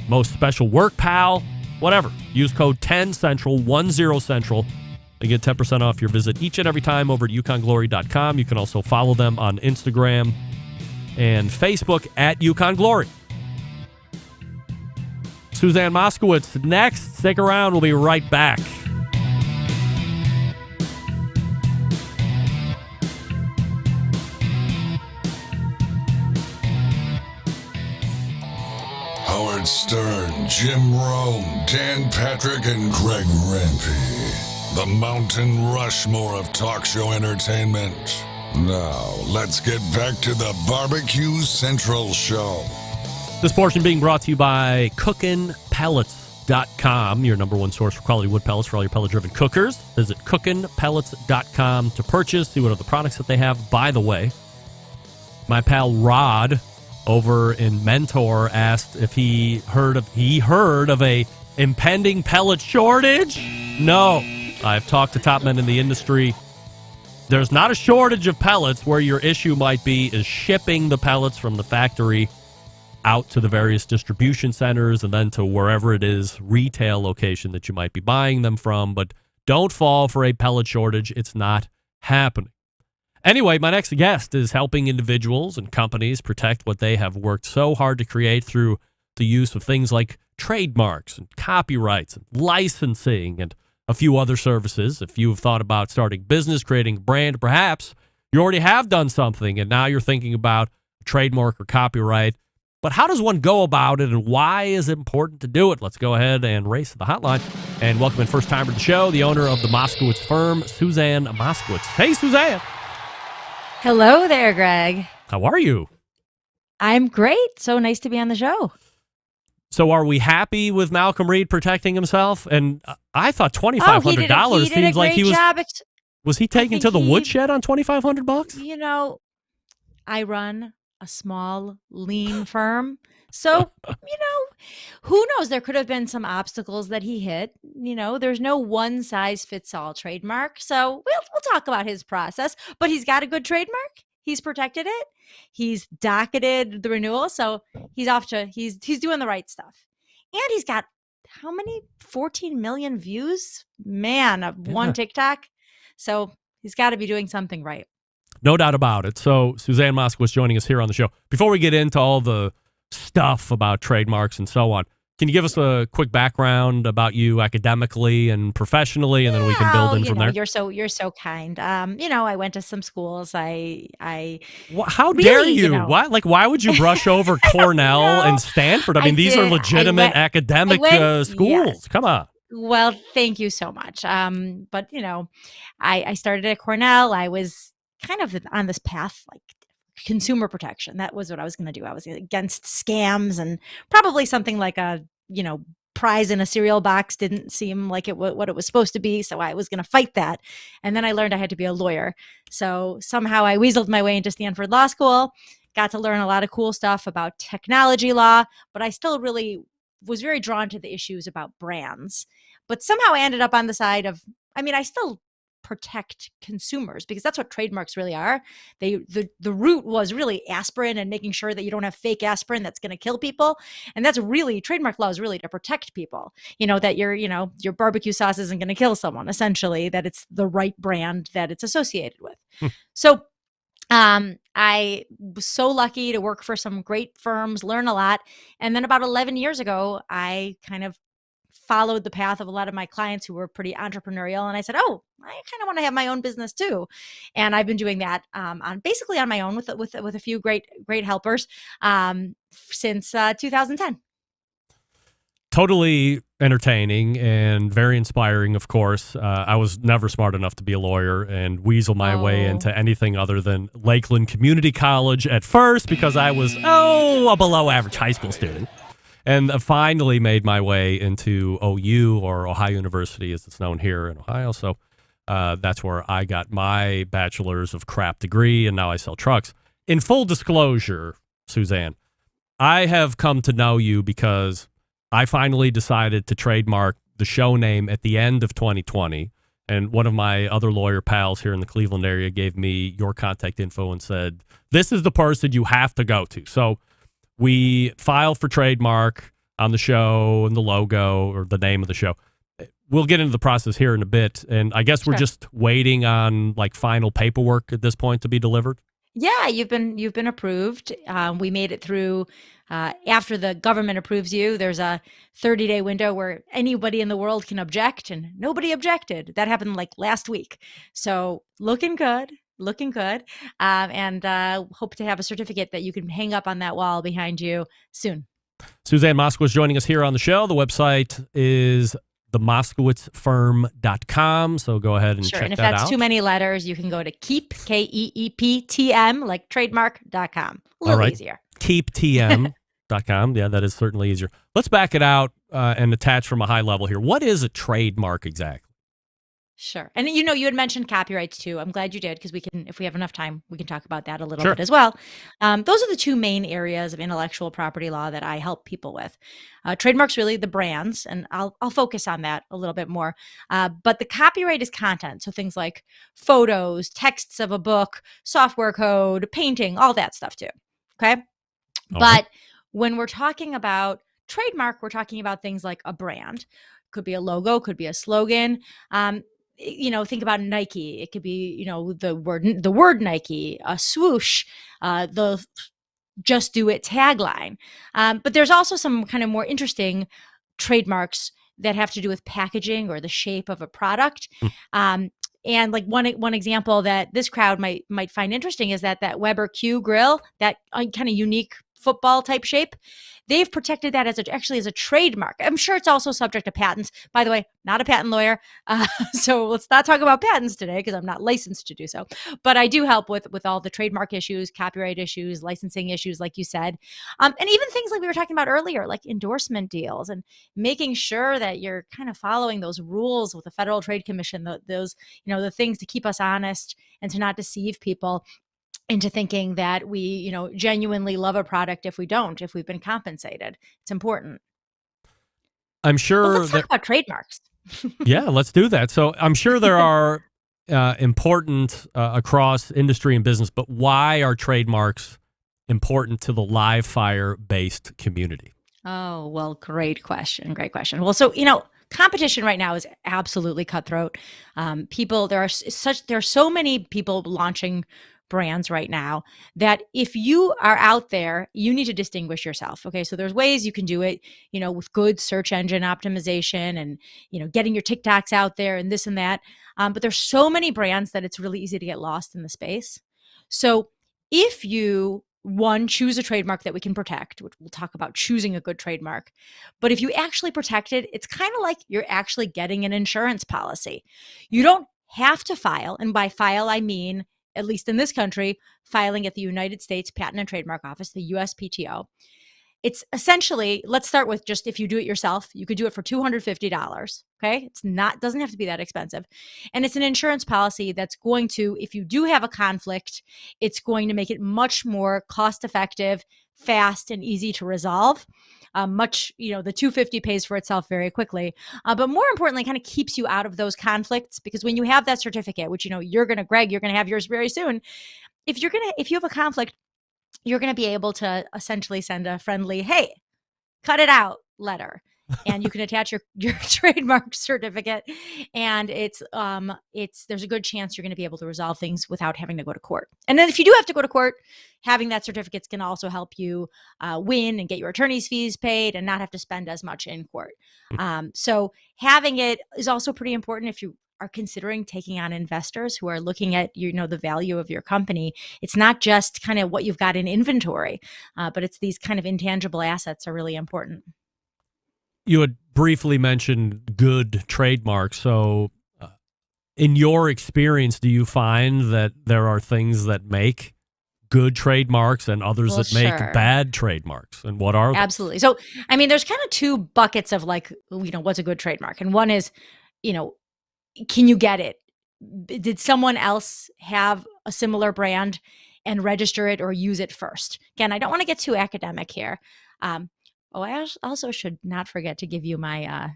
most special work pal. Whatever. Use code 10Central, 10Central, and get 10% off your visit each and every time over at UconGlory.com. You can also follow them on Instagram and Facebook at Yukon Glory. Suzann Moskowitz next. Stick around. We'll be right back. Howard Stern, Jim Rome, Dan Patrick, and Greg Rempe. The Mountain Rushmore of talk show entertainment. Now, let's get back to the Barbecue Central Show. This portion being brought to you by cookinpellets.com, your number one source for quality wood pellets for all your pellet-driven cookers. Visit cookinpellets.com to purchase, see what other products that they have. By the way, my pal Rod over in Mentor asked if he heard of a impending pellet shortage. No, I've talked to top men in the industry. There's not a shortage of pellets. Where your issue might be is shipping the pellets from the factory out to the various distribution centers and then to wherever it is, retail location that you might be buying them from. But don't fall for a pellet shortage. It's not happening. Anyway, my next guest is helping individuals and companies protect what they have worked so hard to create through the use of things like trademarks and copyrights and licensing and a few other services. If you have thought about starting business, creating a brand, perhaps you already have done something and now you're thinking about trademark or copyright. But how does one go about it and why is it important to do it? Let's go ahead and race to the hotline and welcome in first timer to the show, the owner of the Moskowitz Firm, Suzann Moskowitz. Hey, Suzann. Hello there, Greg. How are you? I'm great. So nice to be on the show. So are we happy with Malcom Reed protecting himself? And I thought $2,500 seems like he was. Was he taken to the woodshed on $2,500? You know, I run a small, lean firm. So, who knows? There could have been some obstacles that he hit. There's no one size fits all trademark. So we'll talk about his process, but he's got a good trademark. He's protected it. He's docketed the renewal. So he's doing the right stuff. And he's got how many 14 million views, man, of one TikTok. So he's got to be doing something right. No doubt about it. So Suzann Moskowitz joining us here on the show. Before we get into all the stuff about trademarks and so on, can you give us a quick background about you academically and professionally, and then we can build in from there? You're so kind. I went to some schools. How dare you? Why would you brush over Cornell and Stanford? I mean, these are legitimate academic schools. Yes. Come on. Well, thank you so much. But I started at Cornell. I was kind of on this path, like consumer protection. That was what I was going to do. I was against scams, and probably something like a, prize in a cereal box didn't seem like what it was supposed to be. So I was going to fight that. And then I learned I had to be a lawyer. So somehow I weaseled my way into Stanford Law School, got to learn a lot of cool stuff about technology law, but I still really was very drawn to the issues about brands. But somehow I ended up on the side of, I still protect consumers, because that's what trademarks really are. The root was really aspirin and making sure that you don't have fake aspirin that's going to kill people. And that's really, trademark law is really to protect people, that your barbecue sauce isn't going to kill someone, essentially, that it's the right brand that it's associated with. So I was so lucky to work for some great firms, learn a lot. And then about 11 years ago, I kind of followed the path of a lot of my clients who were pretty entrepreneurial. And I said, oh, I kind of want to have my own business too. And I've been doing that basically on my own with a few great helpers since 2010. Totally entertaining and very inspiring, of course. I was never smart enough to be a lawyer and weasel my way into anything other than Lakeland Community College at first, because I was, a below average high school student. And finally made my way into OU, or Ohio University as it's known here in Ohio. So that's where I got my bachelor's of crap degree, and now I sell trucks. In full disclosure, Suzann, I have come to know you because I finally decided to trademark the show name at the end of 2020. And one of my other lawyer pals here in the Cleveland area gave me your contact info and said, this is the person you have to go to. So we filed for trademark on the show and the logo, or the name of the show. We'll get into the process here in a bit. And I guess we're just waiting on final paperwork at this point to be delivered. Yeah, you've been approved. We made it through. After the government approves you, there's a 30-day window where anybody in the world can object, and nobody objected. That happened last week. So looking good. And hope to have a certificate that you can hang up on that wall behind you soon. Suzann Moskowitz joining us here on the show. The website is themoskowitzfirm.com. So go ahead and check that out. And if that's too many letters, you can go to keep, KEEPTM, like trademark.com. A little easier. KeepTM.com. Yeah, that is certainly easier. Let's back it out and attach from a high level here. What is a trademark exactly? Sure. And you had mentioned copyrights too. I'm glad you did, because we can, if we have enough time, we can talk about that a little bit as well. Those are the two main areas of intellectual property law that I help people with. Trademarks, really the brands, and I'll focus on that a little bit more. But the copyright is content. So things like photos, texts of a book, software code, painting, all that stuff too. Okay. But when we're talking about trademark, we're talking about things like a brand. Could be a logo, could be a slogan. Think about Nike. It could be, the word Nike, a swoosh, the just do it tagline. But there's also some kind of more interesting trademarks that have to do with packaging or the shape of a product. And one example that this crowd might find interesting is that Weber Q grill, that kind of unique football type shape, they've protected that as a trademark. I'm sure it's also subject to patents. By the way, not a patent lawyer, so let's not talk about patents today, because I'm not licensed to do so. But I do help with all the trademark issues, copyright issues, licensing issues, like you said, and even things like we were talking about earlier, like endorsement deals, and making sure that you're kind of following those rules with the Federal Trade Commission, the things to keep us honest and to not deceive people into thinking that we, genuinely love a product if we've been compensated. It's important. I'm sure. Well, let's talk about trademarks. Yeah, let's do that. So I'm sure there are important across industry and business, but why are trademarks important to the live fire based community? Oh, well, great question. Great question. Well, so, competition right now is absolutely cutthroat. There are so many people launching brands right now that if you are out there, you need to distinguish yourself. Okay. So there's ways you can do it, with good search engine optimization and, getting your TikToks out there and this and that. But there's so many brands that it's really easy to get lost in the space. So if you choose a trademark that we can protect, which we'll talk about choosing a good trademark. But if you actually protect it, it's kind of like you're actually getting an insurance policy. You don't have to file. And by file, I mean, at least in this country, filing at the United States Patent and Trademark Office, the USPTO. It's essentially, let's start with just if you do it yourself, you could do it for $250. Okay. Doesn't have to be that expensive. And it's an insurance policy that's going to, if you do have a conflict, it's going to make it much more cost effective, fast, and easy to resolve. The $250 pays for itself very quickly. But more importantly, kind of keeps you out of those conflicts, because when you have that certificate, which, you're going to have yours very soon. If you have a conflict, you're going to be able to essentially send a friendly, hey, cut it out letter. And you can attach your trademark certificate. And there's a good chance you're going to be able to resolve things without having to go to court. And then if you do have to go to court, having that certificate can also help you win and get your attorney's fees paid and not have to spend as much in court. So having it is also pretty important if you are considering taking on investors who are looking at, the value of your company. It's not just kind of what you've got in inventory, but it's these kind of intangible assets are really important. You had briefly mentioned good trademarks. So in your experience, do you find that there are things that make good trademarks and others that make bad trademarks? And what are they? Absolutely. So, there's kind of two buckets of what's a good trademark. And one is, can you get it? Did someone else have a similar brand and register it or use it first? Again, I don't want to get too academic here. I also should not forget to give you my,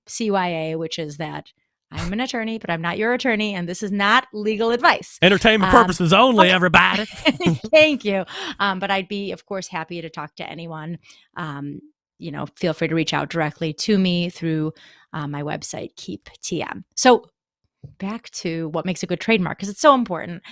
CYA, which is that I'm an attorney, but I'm not your attorney, and this is not legal advice. Entertainment purposes only, everybody. Thank you. But I'd be, of course, happy to talk to anyone. Feel free to reach out directly to me through my website, Keep TM. So back to what makes a good trademark, because it's so important.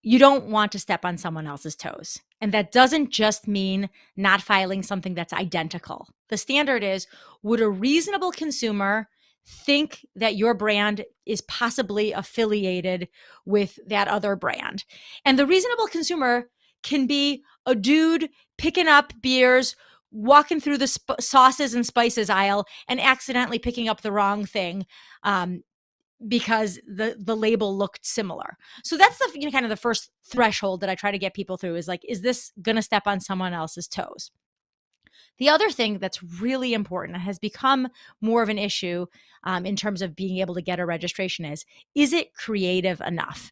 You don't want to step on someone else's toes. And that doesn't just mean not filing something that's identical. The standard is, would a reasonable consumer think that your brand is possibly affiliated with that other brand? And the reasonable consumer can be a dude picking up beers, walking through the sauces and spices aisle and accidentally picking up the wrong thing because the label looked similar. So that's the kind of the first threshold that I try to get people through is like, is this going to step on someone else's toes? The other thing that's really important and has become more of an issue in terms of being able to get a registration is it creative enough?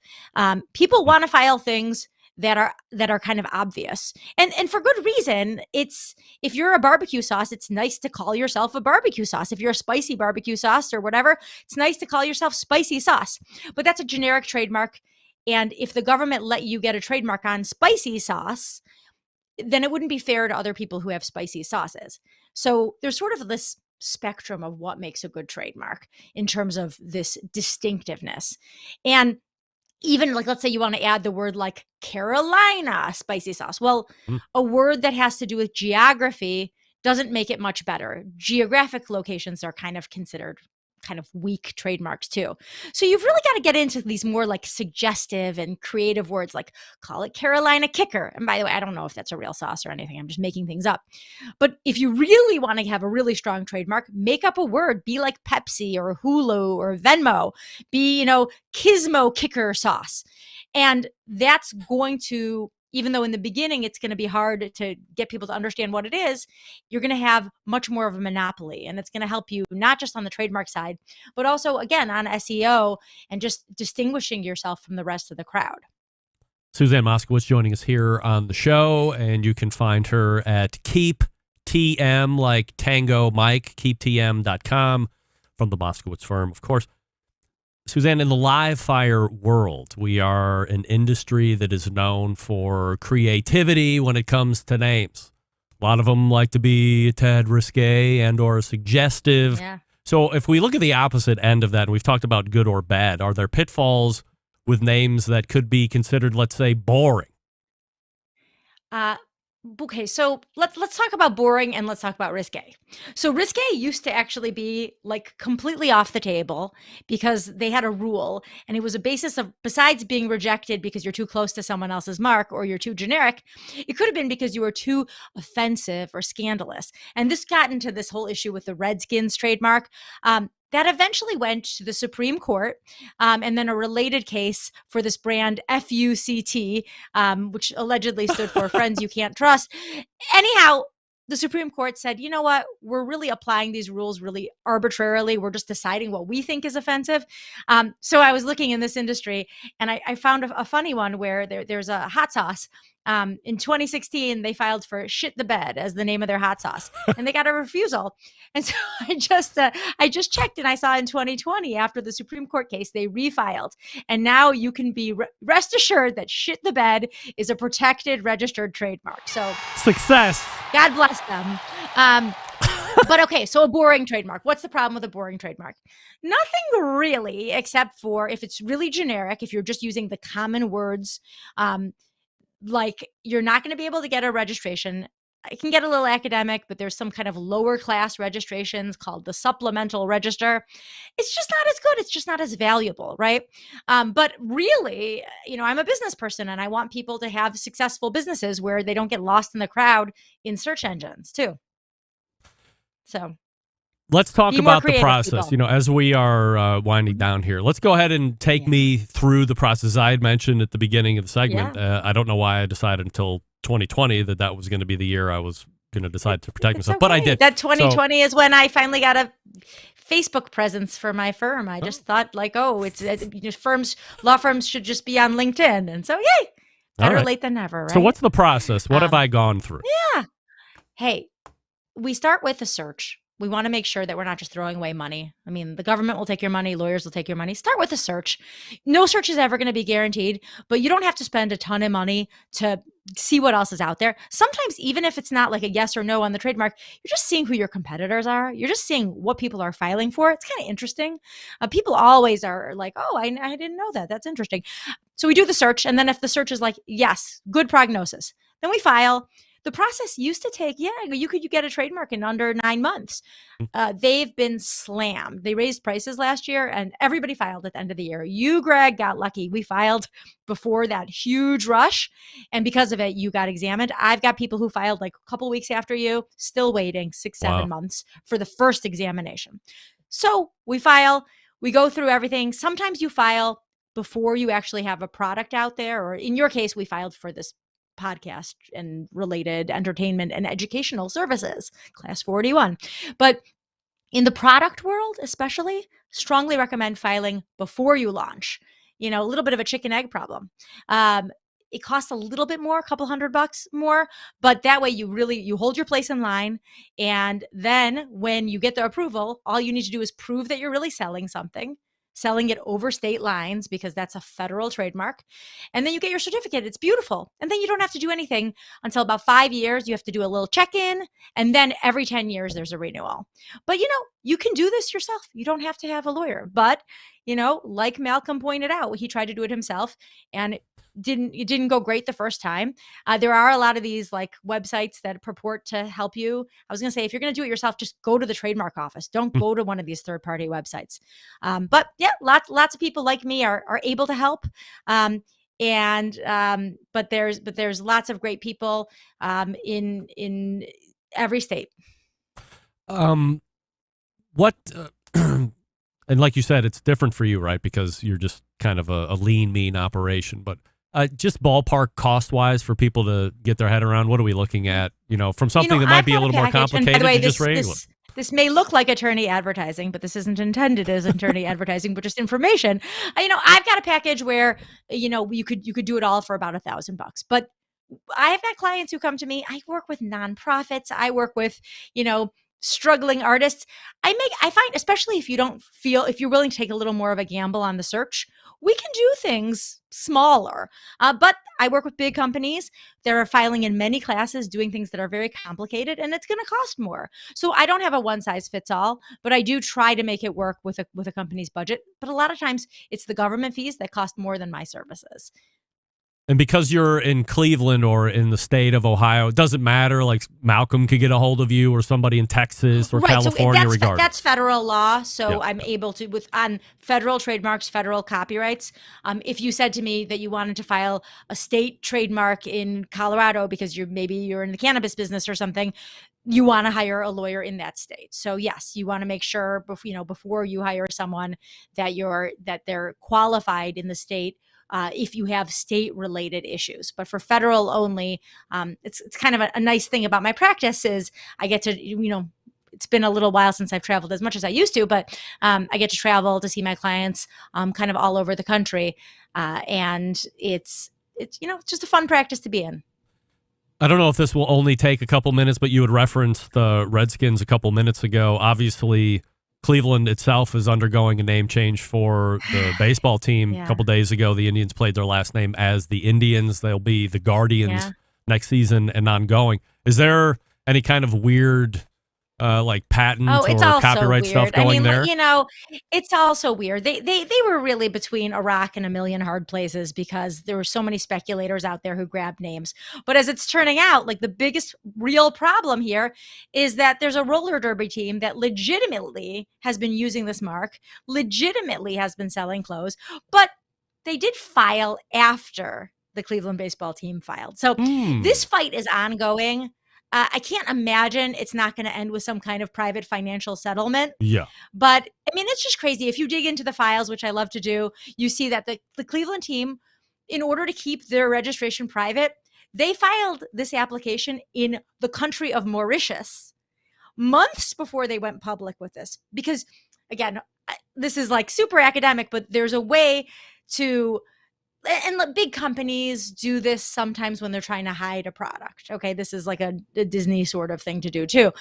People want to file things that are kind of obvious and for good reason. If you're a barbecue sauce, it's nice to call yourself a barbecue sauce. If you're a spicy barbecue sauce or whatever, it's nice to call yourself spicy sauce, but that's a generic trademark. And if the government let you get a trademark on spicy sauce, then it wouldn't be fair to other people who have spicy sauces. So there's sort of this spectrum of what makes a good trademark in terms of this distinctiveness. And even like, let's say you want to add the word like Carolina spicy sauce. Well, a word that has to do with geography doesn't make it much better. Geographic locations are kind of considered kind of weak trademarks too. So you've really got to get into these more like suggestive and creative words, like call it Carolina Kicker. And by the way, I don't know if that's a real sauce or anything. I'm just making things up. But if you really want to have a really strong trademark, make up a word. Be like Pepsi or Hulu or Venmo. Be, Gizmo Kicker sauce. And that's going to, even though in the beginning it's going to be hard to get people to understand what it is, you're going to have much more of a monopoly. And it's going to help you not just on the trademark side, but also, again, on SEO and just distinguishing yourself from the rest of the crowd. Suzann Moskowitz joining us here on the show, and you can find her at Keep TM, like Tango Mike, keeptm.com, from the Moskowitz Firm, of course. Suzann, in the live fire world, we are an industry that is known for creativity when it comes to names. A lot of them like to be a tad risque and or suggestive. Yeah. So if we look at the opposite end of that, and we've talked about good or bad, are there pitfalls with names that could be considered, let's say, boring? Okay, so let's talk about boring and let's talk about risque. So risque used to actually be like completely off the table because they had a rule, and it was a basis of, besides being rejected because you're too close to someone else's mark or you're too generic, it could have been because you were too offensive or scandalous. And this got into this whole issue with the Redskins trademark. That eventually went to the Supreme Court, and then a related case for this brand FUCT, which allegedly stood for Friends You Can't Trust. Anyhow, the Supreme Court said, you know what? We're really applying these rules really arbitrarily. We're just deciding what we think is offensive. So I was looking in this industry, and I found a funny one where there's a hot sauce. In 2016, they filed for Shit the Bed as the name of their hot sauce, and they got a refusal. And so I just checked, and I saw in 2020, after the Supreme Court case, they refiled. And now you can be rest assured that Shit the Bed is a protected, registered trademark. So success. God bless them. But okay, so a boring trademark. What's the problem with a boring trademark? Nothing really, except for if it's really generic, if you're just using the common words, like you're not going to be able to get a registration. It can get a little academic, but there's some kind of lower class registrations called the supplemental register. It's just not as good. It's just not as valuable, right? But really, I'm a business person, and I want people to have successful businesses where they don't get lost in the crowd in search engines too. So let's talk about the process. People. As we are winding down here, let's go ahead and take me through the process. I had mentioned at the beginning of the segment. I don't know why I decided until 2020 that was going to be the year I was going to decide to protect myself, but I did. That 2020 is when I finally got a Facebook presence for my firm. I just thought like, law firms should just be on LinkedIn, and so yay, better late than never. Right? So what's the process? What have I gone through? Yeah. Hey, we start with a search. We want to make sure that we're not just throwing away money. I mean, the government will take your money. Lawyers will take your money. Start with a search. No search is ever going to be guaranteed, but you don't have to spend a ton of money to see what else is out there. Sometimes, even if it's not like a yes or no on the trademark, you're just seeing who your competitors are. You're just seeing what people are filing for. It's kind of interesting. People always are like, oh, I didn't know that. That's interesting. So we do the search. And then if the search is like, yes, good prognosis, then we file. The process used to take, you get a trademark in under 9 months. They've been slammed. They raised prices last year, and everybody filed at the end of the year. You, Greg, got lucky. We filed before that huge rush, and because of it, you got examined. I've got people who filed like a couple weeks after you, still waiting 6-7 months for the first examination. So we file, we go through everything. Sometimes you file before you actually have a product out there, or in your case, we filed for this podcast and related entertainment and educational services, class 41. But in the product world, especially, strongly recommend filing before you launch. A little bit of a chicken egg problem. It costs a little bit more, a couple $100 more, but that way you hold your place in line. And then when you get the approval, all you need to do is prove that you're really selling it over state lines, because that's a federal trademark. And then you get your certificate. It's beautiful. And then you don't have to do anything until about 5 years. You have to do a little check-in. And then every 10 years, there's a renewal. But, you can do this yourself. You don't have to have a lawyer. But, like Malcom pointed out, he tried to do it himself, and it didn't go great the first time. There are a lot of these like websites that purport to help you. I was going to say, if you're going to do it yourself, just go to the trademark office. Don't go to one of these third-party websites. But yeah, lots of people like me are able to help. But there's lots of great people in every state. And like you said, it's different for you, right? Because you're just kind of a lean, mean operation. But just ballpark cost-wise for people to get their head around, what are we looking at? From something that might be a little more complicated to just regular. This may look like attorney advertising, but this isn't intended as attorney advertising, but just information. I've got a package where, you could do it all for about $1,000. But I've got clients who come to me. I work with nonprofits. I work with, struggling artists. I find, especially if you're willing to take a little more of a gamble on the search, we can do things smaller. But I work with big companies that are filing in many classes, doing things that are very complicated, and it's going to cost more. So I don't have a one size fits all, but I do try to make it work with a company's budget. But a lot of times it's the government fees that cost more than my services. And because you're in Cleveland or in the state of Ohio, it doesn't matter. Like Malcom could get a hold of you or somebody in Texas or California, regardless. That's federal law. So I'm able to, on federal trademarks, federal copyrights. If you said to me that you wanted to file a state trademark in Colorado because you're in the cannabis business or something, you want to hire a lawyer in that state. So yes, you want to make sure before you hire someone that they're qualified in the state. If you have state-related issues. But for federal only, it's kind of a nice thing about my practice is I get to, it's been a little while since I've traveled as much as I used to, but I get to travel to see my clients kind of all over the country. And it's just a fun practice to be in. I don't know if this will only take a couple minutes, but you had referenced the Redskins a couple minutes ago. Obviously, Cleveland itself is undergoing a name change for the baseball team. A couple days ago, the Indians played their last name as the Indians. They'll be the Guardians next season and ongoing. Is there any kind of weird patent or copyright stuff going there? It's also weird. They were really between a rock and a million hard places because there were so many speculators out there who grabbed names. But as it's turning out, the biggest real problem here is that there's a roller derby team that legitimately has been using this mark, legitimately has been selling clothes, but they did file after the Cleveland baseball team filed. So this fight is ongoing. I can't imagine it's not going to end with some kind of private financial settlement. Yeah. But it's just crazy. If you dig into the files, which I love to do, you see that the Cleveland team, in order to keep their registration private, they filed this application in the country of Mauritius months before they went public with this. Because again, this is super academic, but there's a way to, and big companies do this sometimes when they're trying to hide a product. Okay, this is like a Disney sort of thing to do too.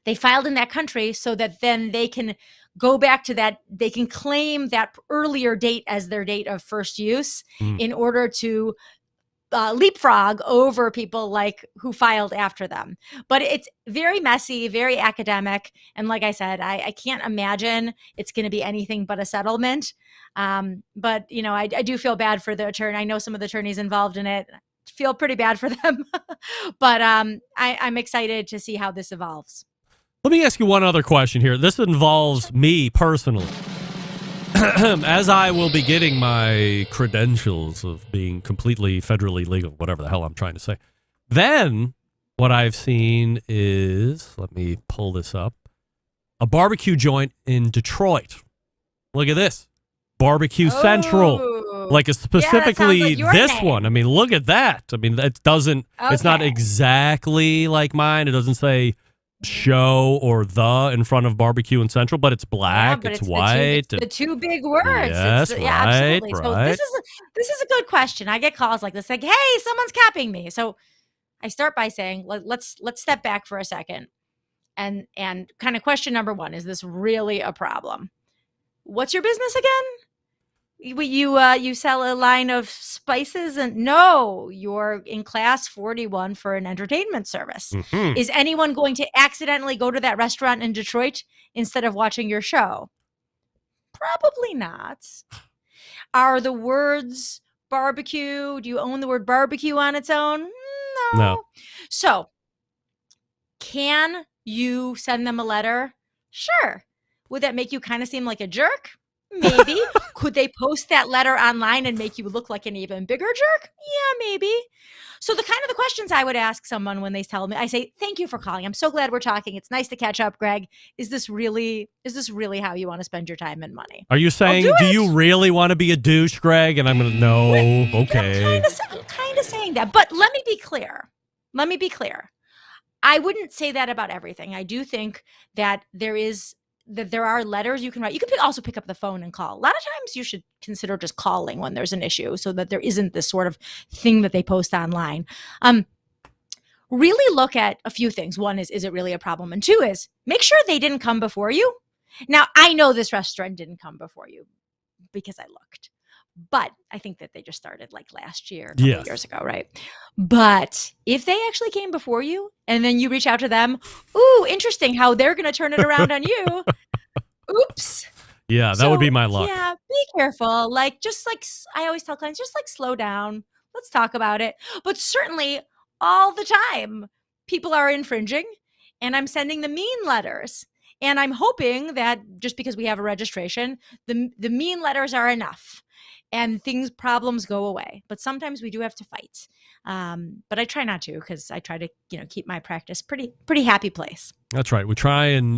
They filed in that country so that then they can go back to that. They can claim that earlier date as their date of first use in order to leapfrog over people who filed after them. But it's very messy, very academic. And like I said, I can't imagine it's going to be anything but a settlement. But, I do feel bad for the attorney. I know some of the attorneys involved in it. Feel pretty bad for them. But I'm excited to see how this evolves. Let me ask you one other question here. This involves me personally. As I will be getting my credentials of being completely federally legal, whatever the hell I'm trying to say, then what I've seen is, let me pull this up, a barbecue joint in Detroit. Look at this. Barbecue Central. Specifically this name. One. Look at that. It doesn't, it's not exactly like mine. It doesn't say show or the in front of barbecue and Central, but it's black, but it's white. The two big words. Yes, absolutely. Right. So this is a good question. I get calls like this, hey, someone's capping me. So I start by saying, let's step back for a second and kind of question number one, is this really a problem? What's your business again? You sell a line of spices and no, you're in class 41 for an entertainment service. Mm-hmm. Is anyone going to accidentally go to that restaurant in Detroit instead of watching your show? Probably not. Are the words barbecue, do you own the word barbecue on its own? No. So can you send them a letter? Sure. Would that make you kind of seem like a jerk? Maybe. Could they post that letter online and make you look like an even bigger jerk? Yeah, maybe. So the questions I would ask someone when they tell me, I say, thank you for calling. I'm so glad we're talking. It's nice to catch up, Greg. Is this really how you want to spend your time and money? Are you saying, do you really want to be a douche, Greg? And I'm going to, no, okay. I'm kind of saying that, but let me be clear. I wouldn't say that about everything. I do think that there are letters you can write. You can also pick up the phone and call. A lot of times you should consider just calling when there's an issue so that there isn't this sort of thing that they post online. Really look at a few things. One is it really a problem? And two is make sure they didn't come before you. Now, I know this restaurant didn't come before you. because I looked. But I think that they just started like last year, a couple Yes. of years ago, right? But if they actually came before you and then you reach out to them, ooh, interesting how they're going to turn it around on you. Oops. Yeah, that would be my luck. Yeah, be careful. Like, just like I always tell clients, just like slow down. Let's talk about it. But certainly all the time, people are infringing and I'm sending them mean letters. And I'm hoping that just because we have a registration, the mean letters are enough and problems go away. But sometimes we do have to fight. But I try not to because I try to, keep my practice pretty happy place. That's right. We try and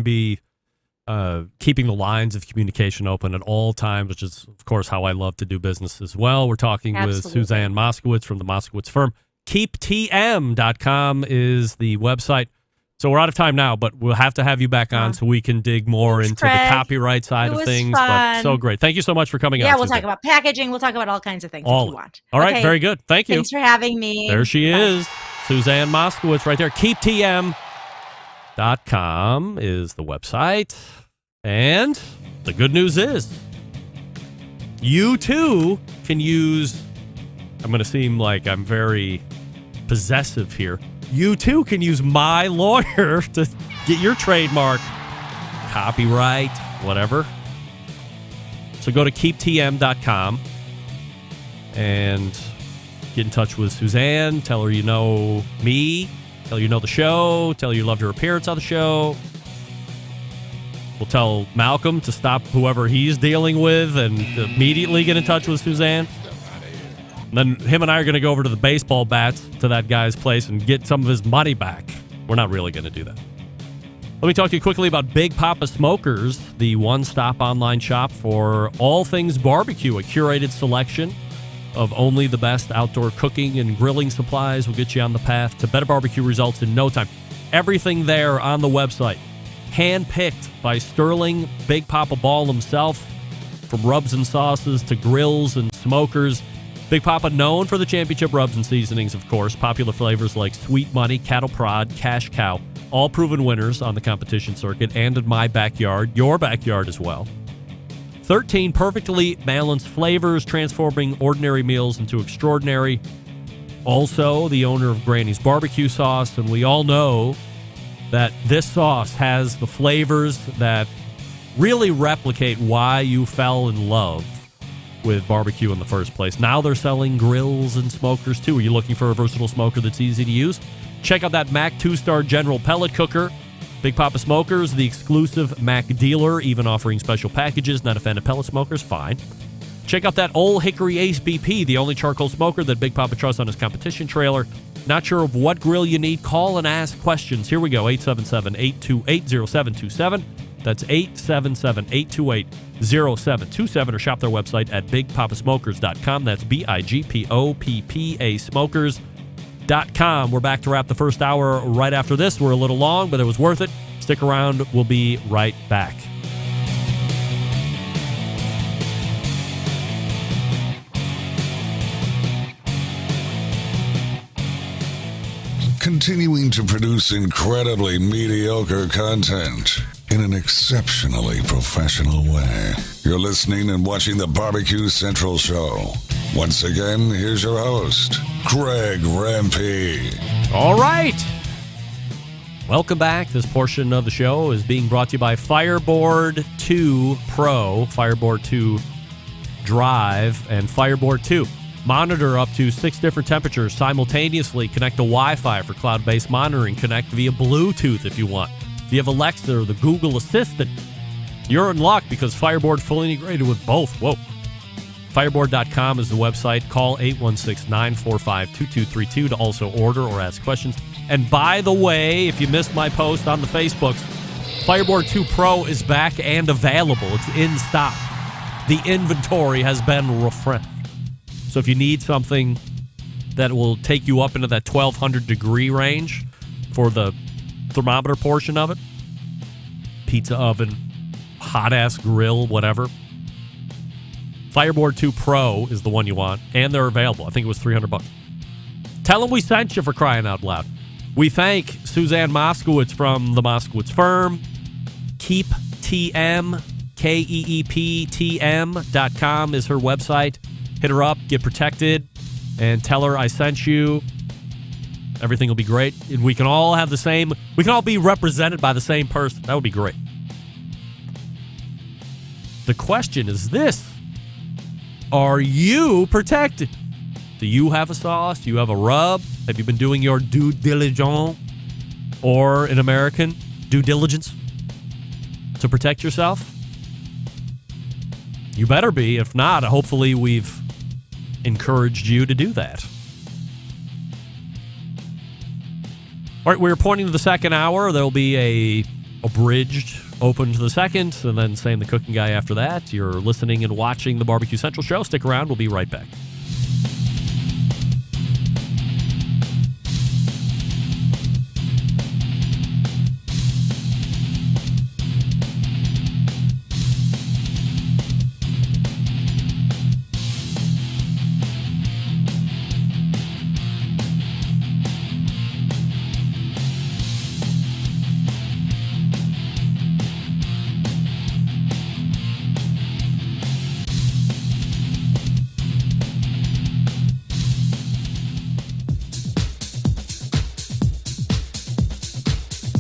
be keeping the lines of communication open at all times, which is, of course, how I love to do business as well. We're talking with Suzann Moskowitz from the Moskowitz Firm. KeepTM.com is the website. So we're out of time now, but we'll have to have you back on so we can dig more into the copyright side of things. Fun. But so great. Thank you so much for coming on. Yeah, we'll Suzann. talk about packaging. We'll talk about all kinds of things if you want. All right, very good. Thank you. Thanks for having me. There she is. Suzann Moskowitz right there. KeepTM.com is the website. And the good news is you too can use, I'm going to seem like I'm very possessive here. You too can use my lawyer to get your trademark, copyright, whatever. So go to keeptm.com and get in touch with Suzann. Tell her you know me. Tell her you know the show. Tell her you loved her appearance on the show. We'll tell Malcolm to stop whoever he's dealing with and immediately get in touch with Suzann. And then him and I are going to go over to the baseball bats to that guy's place and get some of his money back. We're not really going to do that. Let me talk to you quickly about Big Papa Smokers, the one-stop online shop for all things barbecue. A curated selection of only the best outdoor cooking and grilling supplies will get you on the path to better barbecue results in no time. Everything there on the website, hand-picked by Sterling Big Papa Ball himself, from rubs and sauces to grills and smokers. Big Papa known for the championship rubs and seasonings, of course. Popular flavors like Sweet Money, Cattle Prod, Cash Cow, all proven winners on the competition circuit and in my backyard, your backyard as well. 13 perfectly balanced flavors, transforming ordinary meals into extraordinary. Also, the owner of Granny's Barbecue Sauce, and we all know that this sauce has the flavors that really replicate why you fell in love with barbecue in the first place. Now they're selling grills and smokers too. Are you looking for a versatile smoker that's easy to use? Check out that Mac 2-star General Pellet Cooker. Big Papa Smokers, the exclusive Mac dealer, even offering special packages. Not a fan of pellet smokers? Fine. Check out that Old Hickory Ace BP, the only charcoal smoker that Big Papa trusts on his competition trailer. Not sure of what grill you need? Call and ask questions. Here we go, 877-828-0727. That's 877-828-0727, or shop their website at bigpapasmokers.com. That's BIGPOPPA smokers.com. We're back to wrap the first hour right after this. We're a little long, but it was worth it. Stick around. We'll be right back. Continuing to produce incredibly mediocre content in an exceptionally professional way. You're listening and watching the Barbecue Central Show. Once again, here's your host, Greg Rempe. All right. Welcome back. This portion of the show is being brought to you by Fireboard 2 Pro, Fireboard 2 Drive, and Fireboard 2. Monitor up to 6 different temperatures simultaneously. Connect to Wi-Fi for cloud-based monitoring. Connect via Bluetooth if you want. If you have Alexa or the Google Assistant, you're in luck because Fireboard fully integrated with both. Whoa. Fireboard.com is the website. Call 816-945-2232 to also order or ask questions. And by the way, if you missed my post on the Facebooks, Fireboard 2 Pro is back and available. It's in stock. The inventory has been refreshed. So if you need something that will take you up into that 1200 degree range for the thermometer portion of it, pizza oven, hot-ass grill, whatever, Fireboard 2 Pro is the one you want, and they're available. I think it was $300. Tell them we sent you, for crying out loud. We thank Suzann Moskowitz from the Moskowitz Firm, KeepTM, KEEPTM.com is her website. Hit her up, get protected, and tell her I sent you. Everything will be great. And we can all be represented by the same person. That would be great. The question is this: are you protected? Do you have a sauce? Do you have a rub? Have you been doing your due diligence, or in American, due diligence, to protect yourself? You better be. If not, hopefully we've encouraged you to do that. All right, we're pointing to the second hour. There'll be a abridged open to the second, and then Sam the Cooking Guy after that. You're listening and watching the Barbecue Central Show. Stick around. We'll be right back.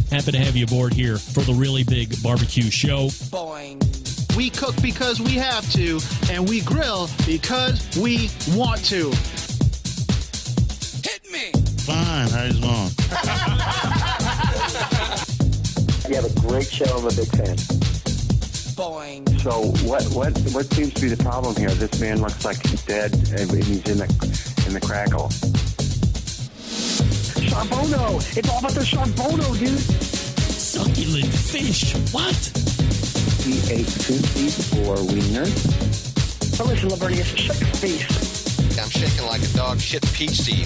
Happy to have you aboard here for the really big barbecue show. Boing. We cook because we have to, and we grill because we want to. Hit me. Fine, how's it going? You have a great show. I'm a big fan. Boing. So what seems to be the problem here? This man looks like he's dead, and he's in the crackle. Charbono! It's all about the charbono, dude! Succulent fish! What? He ate sushi or wiener. But listen, Lavernius, shut your face. I'm shaking like a dog shit peach seed.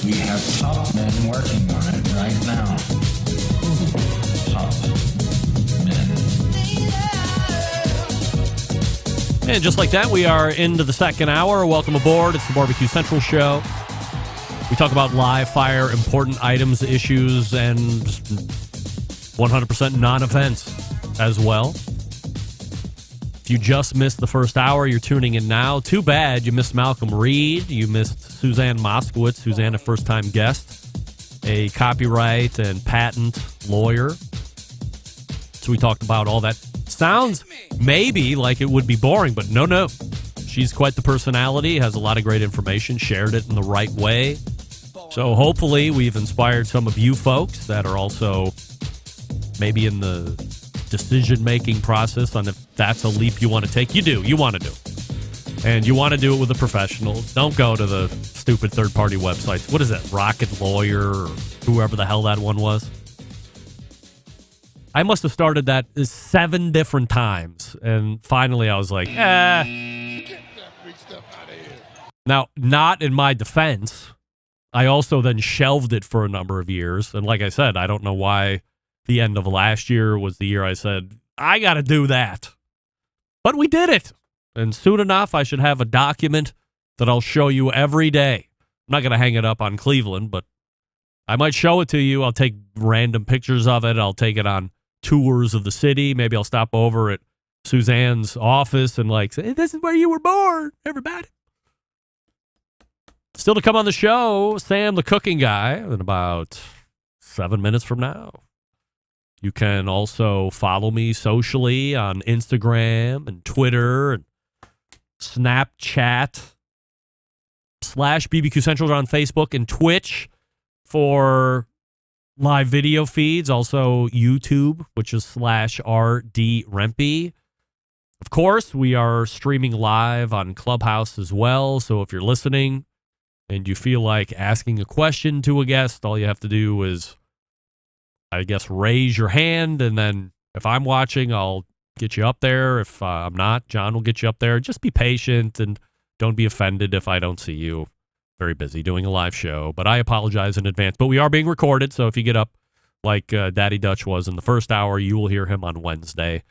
We have top men working on it right now. Top men. And just like that, we are into the second hour. Welcome aboard. It's the Barbecue Central Show. We talk about live fire, important items, issues, and 100% non-offense as well. If you just missed the first hour, you're tuning in now. Too bad you missed Malcom Reed. You missed Suzann Moskowitz. Suzann, a first-time guest, a copyright and patent lawyer. So we talked about all that. Sounds maybe like it would be boring, but no. She's quite the personality, has a lot of great information, shared it in the right way. So hopefully we've inspired some of you folks that are also maybe in the decision-making process on if that's a leap you want to take. You do. You want to do. And you want to do it with a professional. Don't go to the stupid third-party websites. What is that? Rocket Lawyer or whoever the hell that one was? I must have started that 7 different times. And finally I was like, Now, not in my defense. I also then shelved it for a number of years. And like I said, I don't know why the end of last year was the year I said, I got to do that. But we did it. And soon enough, I should have a document that I'll show you every day. I'm not going to hang it up on Cleveland, but I might show it to you. I'll take random pictures of it. I'll take it on tours of the city. Maybe I'll stop over at Suzann's office and like say, hey, this is where you were born, everybody. Still to come on the show, Sam the Cooking Guy in about 7 minutes from now. You can also follow me socially on Instagram and Twitter and Snapchat /BBQ Central on Facebook and Twitch for live video feeds. Also YouTube, which is /RD Of course, we are streaming live on Clubhouse as well. So if you're listening and you feel like asking a question to a guest, all you have to do is, I guess, raise your hand. And then if I'm watching, I'll get you up there. If I'm not, John will get you up there. Just be patient and don't be offended if I don't see you. Very busy doing a live show, but I apologize in advance. But we are being recorded, so if you get up like Daddy Dutch was in the first hour, you will hear him on Wednesday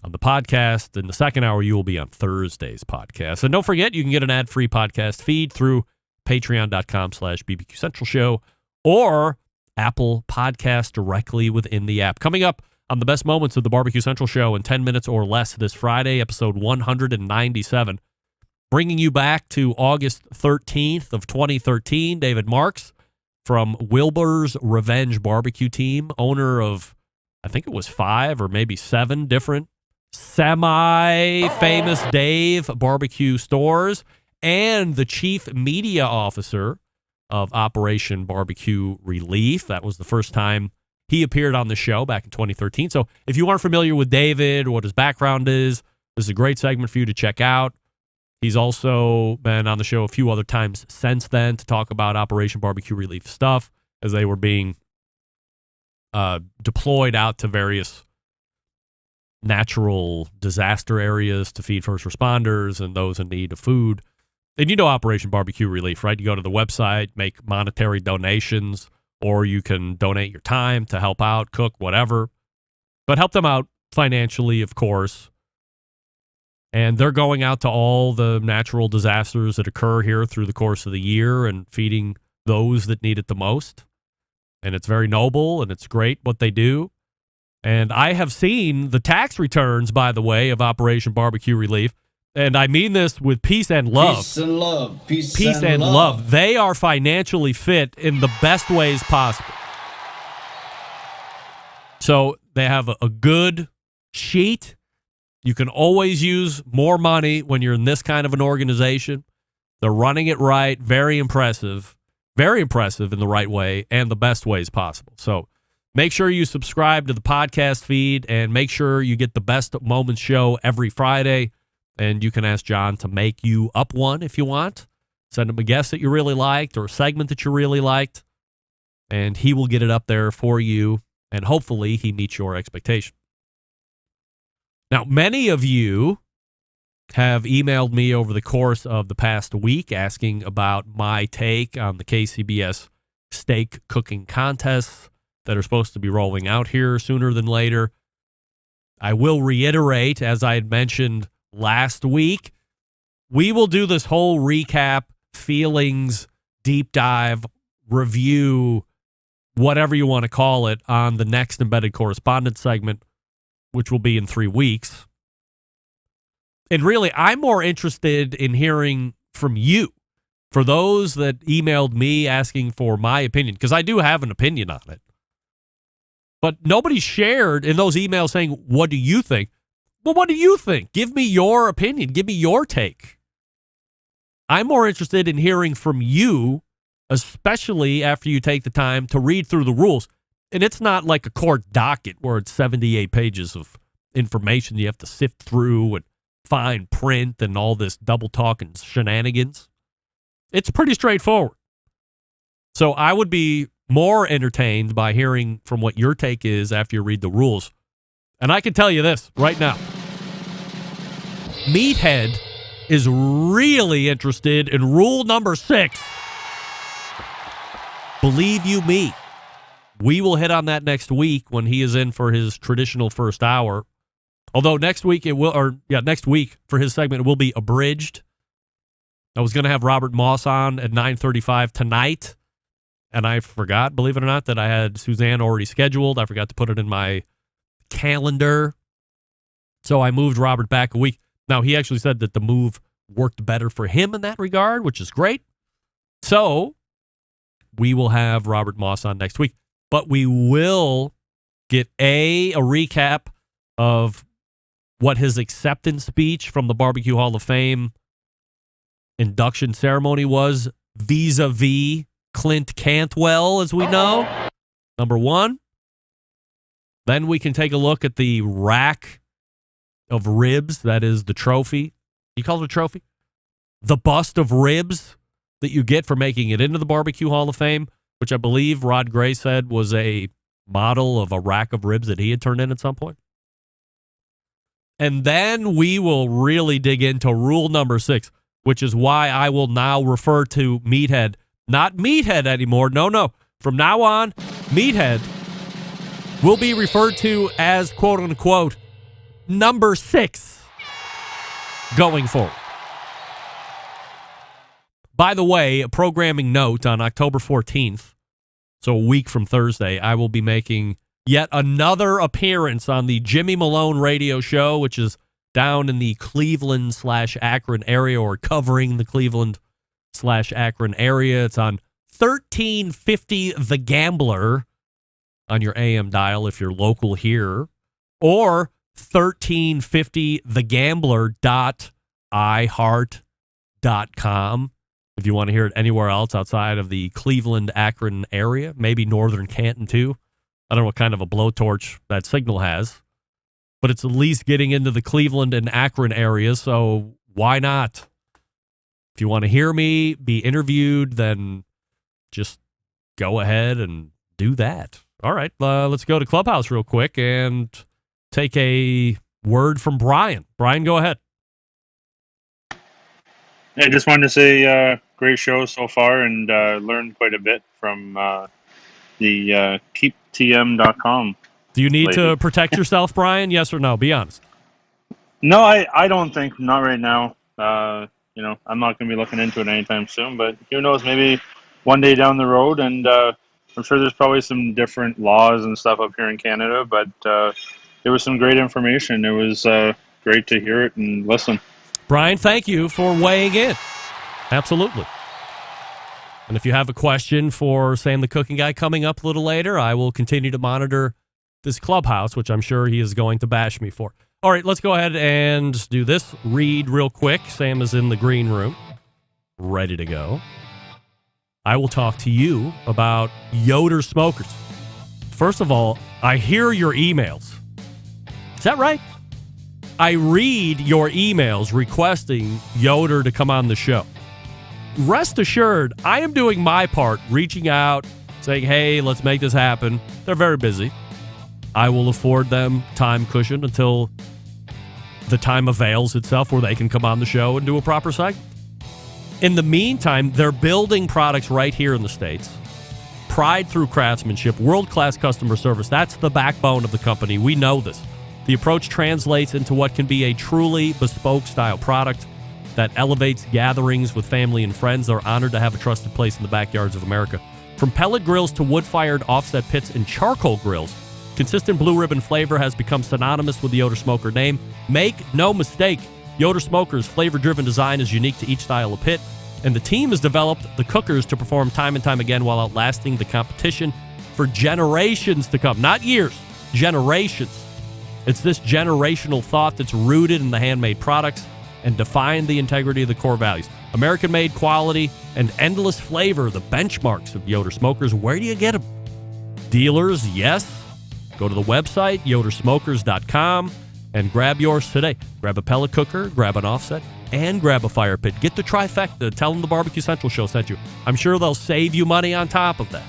on the podcast. In the second hour, you will be on Thursday's podcast. And don't forget, you can get an ad-free podcast feed through patreon.com/BBQ Central Show or Apple Podcast directly within the app. Coming up on the best moments of the Barbecue Central Show in 10 minutes or less this Friday, episode 197. Bringing you back to August 13th of 2013, David Marks from Wilbur's Revenge Barbecue Team, owner of, I think it was 5 or maybe 7 different semi-famous Dave barbecue stores, and the chief media officer of Operation Barbecue Relief. That was the first time he appeared on the show back in 2013. So if you aren't familiar with David or what his background is, this is a great segment for you to check out. He's also been on the show a few other times since then to talk about Operation Barbecue Relief stuff as they were being deployed out to various natural disaster areas to feed first responders and those in need of food. And you know Operation Barbecue Relief, right? You go to the website, make monetary donations, or you can donate your time to help out, cook, whatever. But help them out financially, of course. And they're going out to all the natural disasters that occur here through the course of the year and feeding those that need it the most. And it's very noble, and it's great what they do. And I have seen the tax returns, by the way, of Operation Barbecue Relief. And I mean this with peace and love. Peace and love. Peace and love. They are financially fit in the best ways possible. So they have a good sheet. You can always use more money when you're in this kind of an organization. They're running it right. Very impressive in the right way and the best ways possible. So make sure you subscribe to the podcast feed and make sure you get the Best Moments show every Friday. And you can ask John to make you up one if you want. Send him a guest that you really liked or a segment that you really liked. And he will get it up there for you. And hopefully he meets your expectation. Now, many of you have emailed me over the course of the past week asking about my take on the KCBS steak cooking contests that are supposed to be rolling out here sooner than later. I will reiterate, as I had mentioned last week, we will do this whole recap, feelings, deep dive, review, whatever you want to call it, on the next Embedded Correspondent segment, which will be in 3 weeks. And really, I'm more interested in hearing from you, for those that emailed me asking for my opinion, because I do have an opinion on it. But nobody shared in those emails saying, what do you think? Well, what do you think? Give me your opinion. Give me your take. I'm more interested in hearing from you, especially after you take the time to read through the rules. And it's not like a court docket where it's 78 pages of information you have to sift through and fine print and all this double talk and shenanigans. It's pretty straightforward. So I would be more entertained by hearing from what your take is after you read the rules. And I can tell you this right now. Meathead is really interested in rule number 6. Believe you me. We will hit on that next week when he is in for his traditional first hour. Although next week next week for his segment it will be abridged. I was going to have Robert Moss on at 9:35 tonight, and I forgot, believe it or not, that I had Suzann already scheduled. I forgot to put it in my calendar. So I moved Robert back a week. Now, he actually said that the move worked better for him in that regard, which is great. So we will have Robert Moss on next week. But we will get a recap of what his acceptance speech from the Barbecue Hall of Fame induction ceremony was vis-a-vis Clint Cantwell, as we know, number 1. Then we can take a look at the rack of ribs, that is the trophy. You call it a trophy? The bust of ribs that you get for making it into the Barbecue Hall of Fame, which I believe Rod Gray said was a model of a rack of ribs that he had turned in at some point. And then we will really dig into rule number 6, which is why I will now refer to Meathead. Not Meathead anymore. No. From now on, Meathead will be referred to as, quote unquote, number 6 going forward. By the way, a programming note, on October 14th, so a week from Thursday, I will be making yet another appearance on the Jimmy Malone radio show, which is down in the Cleveland/Akron area, or covering the Cleveland/Akron area. It's on 1350 The Gambler on your AM dial if you're local here, or 1350thegambler.iheart.com if you want to hear it anywhere else outside of the Cleveland-Akron area, maybe northern Canton too. I don't know what kind of a blowtorch that signal has, but it's at least getting into the Cleveland and Akron area, so why not? If you want to hear me be interviewed, then just go ahead and do that. All right, let's go to Clubhouse real quick and take a word from Brian. Brian, go ahead. I just wanted to say great show so far, and learned quite a bit from the keeptm.com. Do you need to protect yourself, Brian? Yes or no? Be honest. No, I don't think, not right now. I'm not going to be looking into it anytime soon, but who knows, maybe one day down the road, and I'm sure there's probably some different laws and stuff up here in Canada, but there was some great information. It was great to hear it and listen. Brian, thank you for weighing in. Absolutely. And if you have a question for Sam the Cooking Guy coming up a little later, I will continue to monitor this Clubhouse, which I'm sure he is going to bash me for. All right, let's go ahead and do this. Read real quick. Sam is in the green room, ready to go. I will talk to you about Yoder smokers. First of all, I hear your emails. Is that right? I read your emails requesting Yoder to come on the show. Rest assured, I am doing my part, reaching out, saying, hey, let's make this happen. They're very busy. I will afford them time cushion until the time avails itself where they can come on the show and do a proper segment. In the meantime, they're building products right here in the States. Pride through craftsmanship, world-class customer service. That's the backbone of the company. We know this. The approach translates into what can be a truly bespoke style product that elevates gatherings with family and friends. They're honored to have a trusted place in the backyards of America. From pellet grills to wood-fired offset pits and charcoal grills, consistent blue ribbon flavor has become synonymous with the Yoder Smoker name. Make no mistake, Yoder Smoker's flavor-driven design is unique to each style of pit, and the team has developed the cookers to perform time and time again while outlasting the competition for generations to come. Not years, generations. It's this generational thought that's rooted in the handmade products and define the integrity of the core values. American-made quality and endless flavor, the benchmarks of Yoder Smokers. Where do you get them? Dealers, yes. Go to the website, yodersmokers.com, and grab yours today. Grab a pellet cooker, grab an offset, and grab a fire pit. Get the trifecta. Tell them the Barbecue Central show sent you. I'm sure they'll save you money on top of that.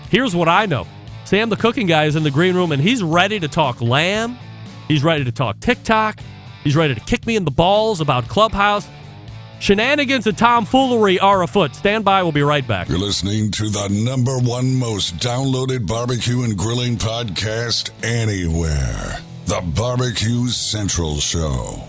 Here's what I know. Sam the Cooking Guy is in the green room, and he's ready to talk lamb. He's ready to talk TikTok. He's ready to kick me in the balls about Clubhouse. Shenanigans and tomfoolery are afoot. Stand by. We'll be right back. You're listening to the #1 most downloaded barbecue and grilling podcast anywhere. The Barbecue Central Show.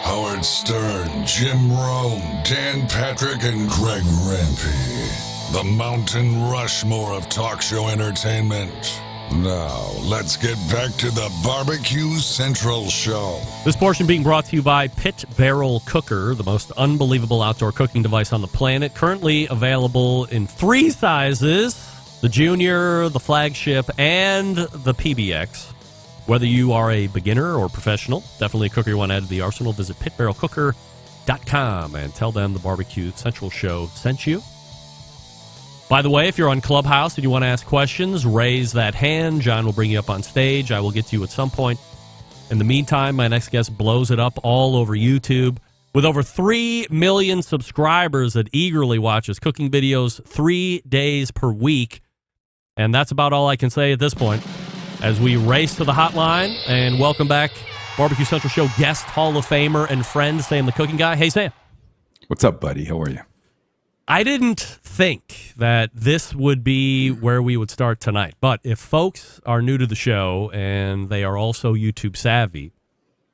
Howard Stern, Jim Rome, Dan Patrick, and Greg Rempe. The Mountain Rushmore of talk show entertainment. Now, let's get back to the Barbecue Central Show. This portion being brought to you by Pit Barrel Cooker, the most unbelievable outdoor cooking device on the planet. Currently available in 3 sizes, the Junior, the Flagship, and the PBX. Whether you are a beginner or professional, definitely a cooker you want to add to the arsenal, visit pitbarrelcooker.com and tell them the Barbecue Central Show sent you. By the way, if you're on Clubhouse and you want to ask questions, raise that hand. John will bring you up on stage. I will get to you at some point. In the meantime, my next guest blows it up all over YouTube. With over 3 million subscribers that eagerly watches cooking videos 3 days per week. And that's about all I can say at this point. As we race to the hotline and welcome back Barbecue Central Show guest, Hall of Famer, and friend, Sam the Cooking Guy. Hey, Sam. What's up, buddy? How are you? I didn't think that this would be where we would start tonight. But if folks are new to the show and they are also YouTube savvy,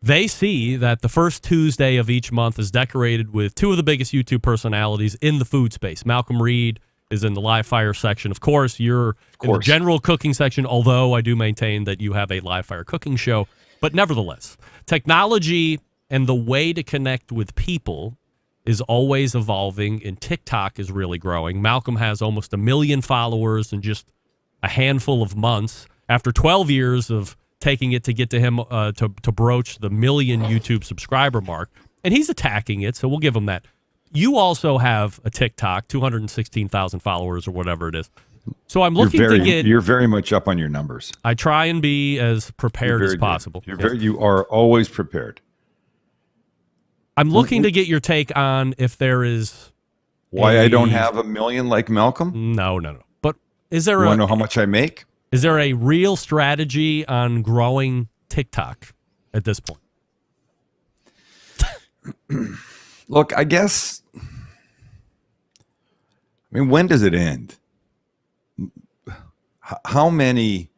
they see that the first Tuesday of each month is decorated with two of the biggest YouTube personalities in the food space. Malcom Reed is in the live fire section. Of course, you're in the general cooking section, although I do maintain that you have a live fire cooking show. But nevertheless, technology and the way to connect with people is always evolving, and TikTok is really growing. Malcom has almost 1 million followers in just a handful of months after 12 years of taking it to get to him to broach the 1 million YouTube subscriber mark. And he's attacking it, so we'll give him that. You also have a TikTok, 216,000 followers or whatever it is. So I'm looking to get... You're very much up on your numbers. I try and be as prepared as possible. You are always prepared. I'm looking to get your take on if there is... Why I don't have 1 million like Malcom? No. But is there you want to know how much I make? Is there a real strategy on growing TikTok at this point? Look, I guess... I mean, when does it end? How many...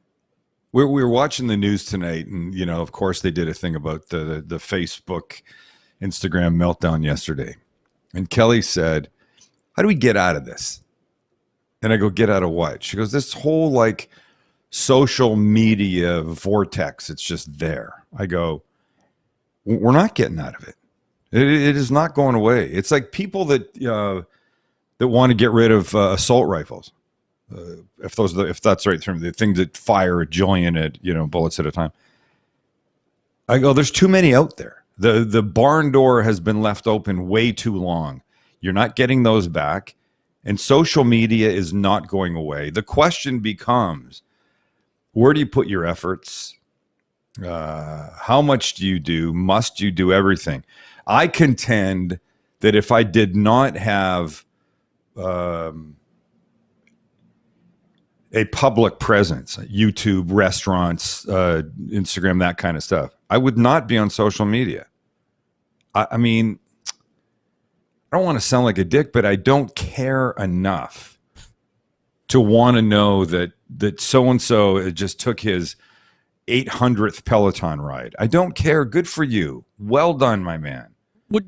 We were watching the news tonight, and, you know, of course, they did a thing about the Facebook, Instagram meltdown yesterday. And Kelly said, how do we get out of this? And I go, get out of what? She goes, this whole, like, social media vortex, it's just there. I go, we're not getting out of it. It is not going away. It's like people that want to get rid of assault rifles. If that's the right term, the things that fire a jillion bullets at a time. I go, there's too many out there. The barn door has been left open way too long. You're not getting those back, and social media is not going away. The question becomes, where do you put your efforts? How much do you do? Must you do everything? I contend that if I did not have a public presence, YouTube, restaurants, Instagram, that kind of stuff, I would not be on social media. I mean, I don't want to sound like a dick, but I don't care enough to want to know that so-and-so just took his 800th Peloton ride. I don't care. Good for you. Well done, my man.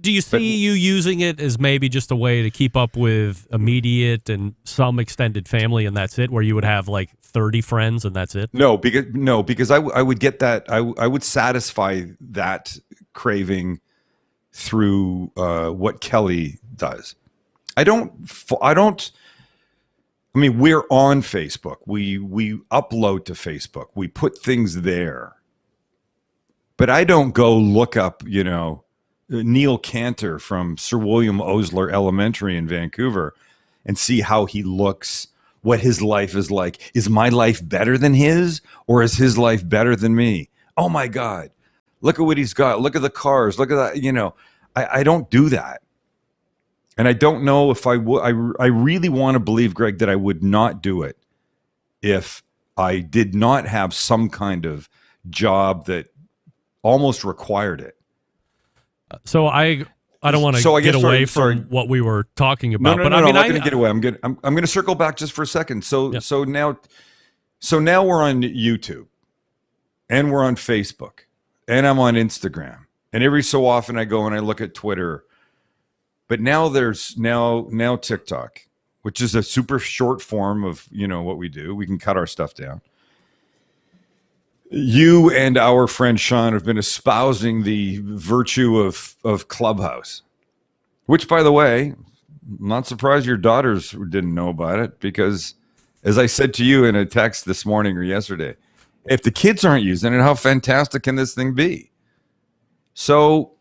Do you see you using it as maybe just a way to keep up with immediate and some extended family, and that's it, where you would have like 30 friends and that's it? No, because I would get that. I would satisfy that craving through what Kelly does. I mean, we're on Facebook. We upload to Facebook. We put things there. But I don't go look up, Neil Cantor from Sir William Osler Elementary in Vancouver and see how he looks, what his life is like. Is my life better than his, or is his life better than me? Oh my God. Look at what he's got. Look at the cars. Look at that. I don't do that. And I don't know if I would. I really want to believe, Greg, that I would not do it if I did not have some kind of job that almost required it. So I don't want to get away from what we were talking about. No, I'm not going to get away. I'm going to circle back just for a second. So now we're on YouTube, and we're on Facebook, and I'm on Instagram, and every so often I go and I look at Twitter. But now there's now TikTok, which is a super short form of what we do. We can cut our stuff down. You and our friend Sean have been espousing the virtue of Clubhouse, which, by the way, I'm not surprised your daughters didn't know about it, because, as I said to you in a text this morning or yesterday, if the kids aren't using it, how fantastic can this thing be? So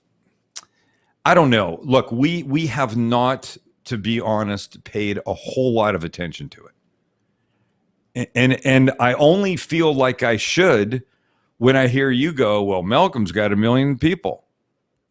I don't know. Look, we have not, to be honest, paid a whole lot of attention to it. And I only feel like I should when I hear you go, well, Malcolm's got 1 million people.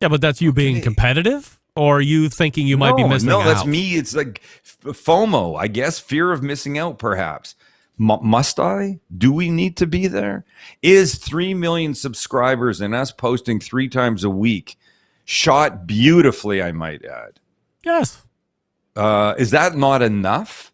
Yeah, but that's you being competitive, or are you thinking you might be missing out? No, that's me. It's like FOMO, I guess, fear of missing out, perhaps. Must I? Do we need to be there? Is 3 million subscribers and us posting 3 times a week, shot beautifully, I might add? Yes. Is that not enough?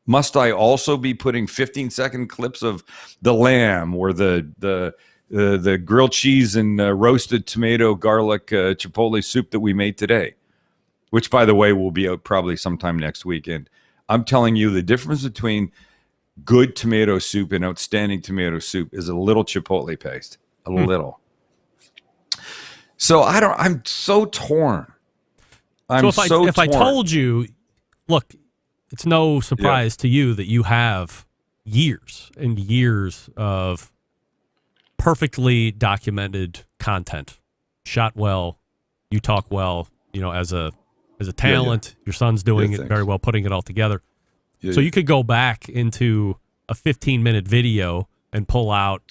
Must I also be putting 15-second clips of the lamb or the the grilled cheese and roasted tomato garlic chipotle soup that we made today, which, by the way, will be out probably sometime next weekend. I'm telling you, the difference between good tomato soup and outstanding tomato soup is a little chipotle paste, a little. So I'm so torn. If I told you, look, it's no surprise to you that you have years and years of perfectly documented content, shot well, you talk well, as a talent. Your son's doing it very well, putting it all together. So you could go back into a 15-minute video and pull out,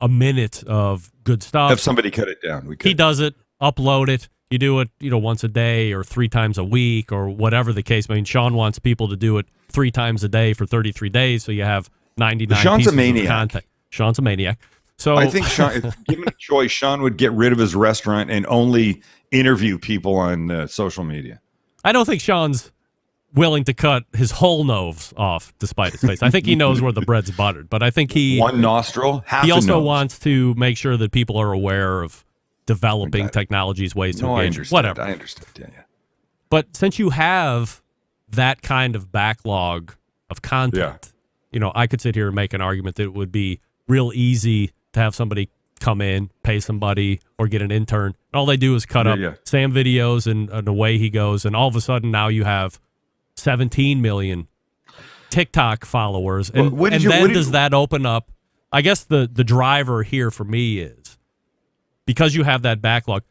a minute of good stuff. Have somebody cut it down. He does it, upload it. You do it, once a day or 3 times a week or whatever the case. I mean, Sean wants people to do it 3 times a day for 33 days, so you have 99 Sean's pieces a maniac. of content. Sean's a maniac. So I think Sean, if given a choice, Sean would get rid of his restaurant and only interview people on social media. I don't think Sean's willing to cut his whole nose off despite his face. I think he knows where the bread's buttered, but I think one nostril, half he a also nose. wants to make sure that people are aware of developing technologies, ways to engage, whatever. I understand. Yeah. But since you have that kind of backlog of content, I could sit here and make an argument that it would be real easy to have somebody come in, pay somebody, or get an intern. And all they do is cut up Sam videos and away he goes. And all of a sudden now you have 17 million TikTok followers. And, does that open up? I guess the driver here for me is because you have that backlog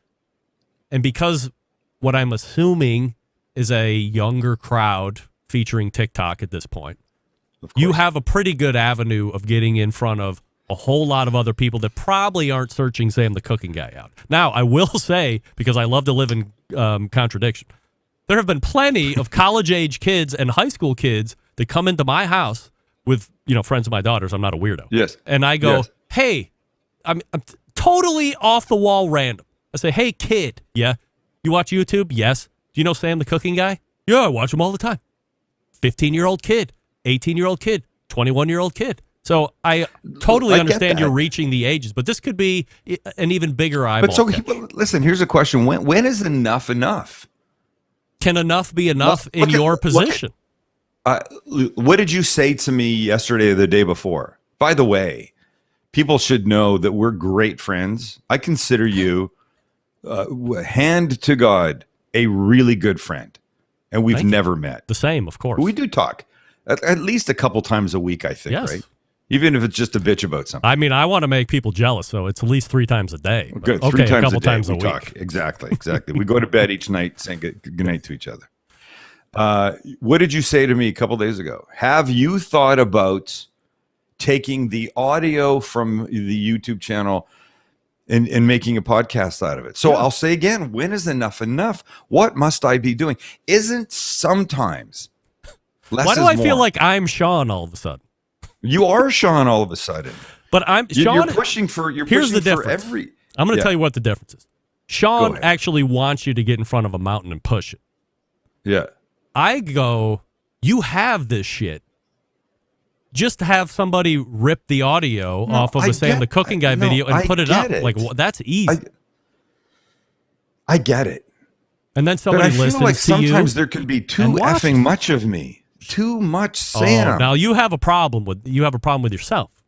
and because what I'm assuming is a younger crowd featuring TikTok at this point, you have a pretty good avenue of getting in front of a whole lot of other people that probably aren't searching Sam the Cooking Guy out. Now, I will say, because I love to live in contradiction, there have been plenty of college-age kids and high school kids that come into my house with, friends of my daughters. I'm not a weirdo. Yes. And I go, hey, I'm totally off-the-wall random. I say, hey, kid, you watch YouTube? Yes. Do you know Sam the Cooking Guy? Yeah, I watch him all the time. 15-year-old kid, 18-year-old kid, 21-year-old kid. So I totally understand you're reaching the ages, but this could be an even bigger eyeball. But listen, here's a question. When is enough enough? Can enough be enough in your position? What did you say to me yesterday or the day before? By the way, people should know that we're great friends. I consider you, hand to God, a really good friend. And we've never met. The same, of course. We do talk at least a couple times a week, I think, right? Even if it's just a bitch about something. I mean, I want to make people jealous, so it's at least 3 times a day. Good. Okay, 3 times a couple a day times a we week. Talk. Exactly. We go to bed each night saying good night to each other. What did you say to me a couple days ago? Have you thought about taking the audio from the YouTube channel and making a podcast out of it? So I'll say again, when is enough enough? What must I be doing? Isn't sometimes less Why do is I feel more? like I'm Sean all of a sudden? You are Sean all of a sudden. But Sean. You're pushing for. Here's the difference. I'm going to tell you what the difference is. Sean actually wants you to get in front of a mountain and push it. Yeah. I go, you have this shit. Just have somebody rip the audio off of a Sam the Cooking Guy video and put it up. Like, that's easy. I get it. And then somebody listens feel like to you. Sometimes there can be too effing much of me. Too much Sam. Now you have a problem with yourself.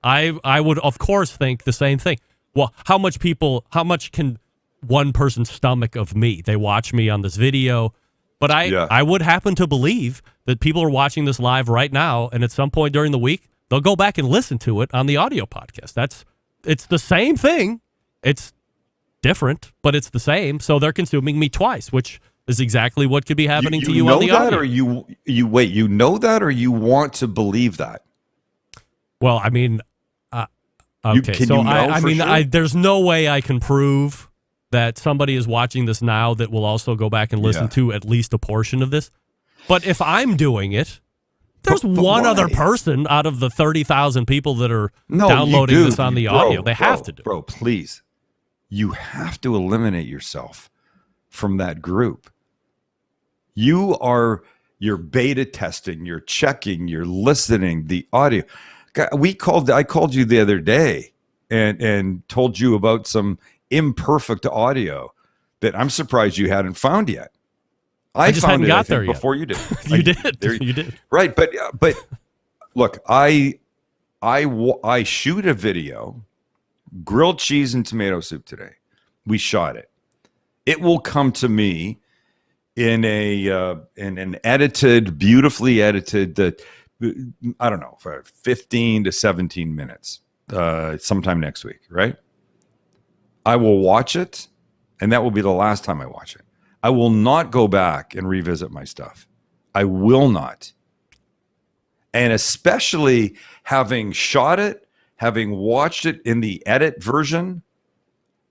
I would of course think the same thing. Well, how much can one person stomach of me? They watch me on this video, but I would happen to believe that people are watching this live right now, and at some point during the week they'll go back and listen to it on the audio podcast. It's the same thing. It's different, but it's the same. So they're consuming me twice, which is exactly what could be happening to you on the audio. Or you wait, you know that, or you want to believe that? Well, I mean, okay. There's no way I can prove that somebody is watching this now that will also go back and listen to at least a portion of this. But if I'm doing it, there's one other person out of the 30,000 people that are downloading this on the audio. They have to do. Bro, please. You have to eliminate yourself from that group. You're beta testing, you're checking, you're listening, the audio. I called you the other day and told you about some imperfect audio that I'm surprised you hadn't found yet. I just found hadn't it, got I think, there yet. before you did. You did. You did. Right, but look, I shoot a video, grilled cheese and tomato soup today. We shot it. It will come to me in an edited, beautifully edited, I don't know, for 15 to 17 minutes, sometime next week, right? I will watch it, and that will be the last time I watch it. I will not go back and revisit my stuff. I will not. And especially having shot it, having watched it in the edit version,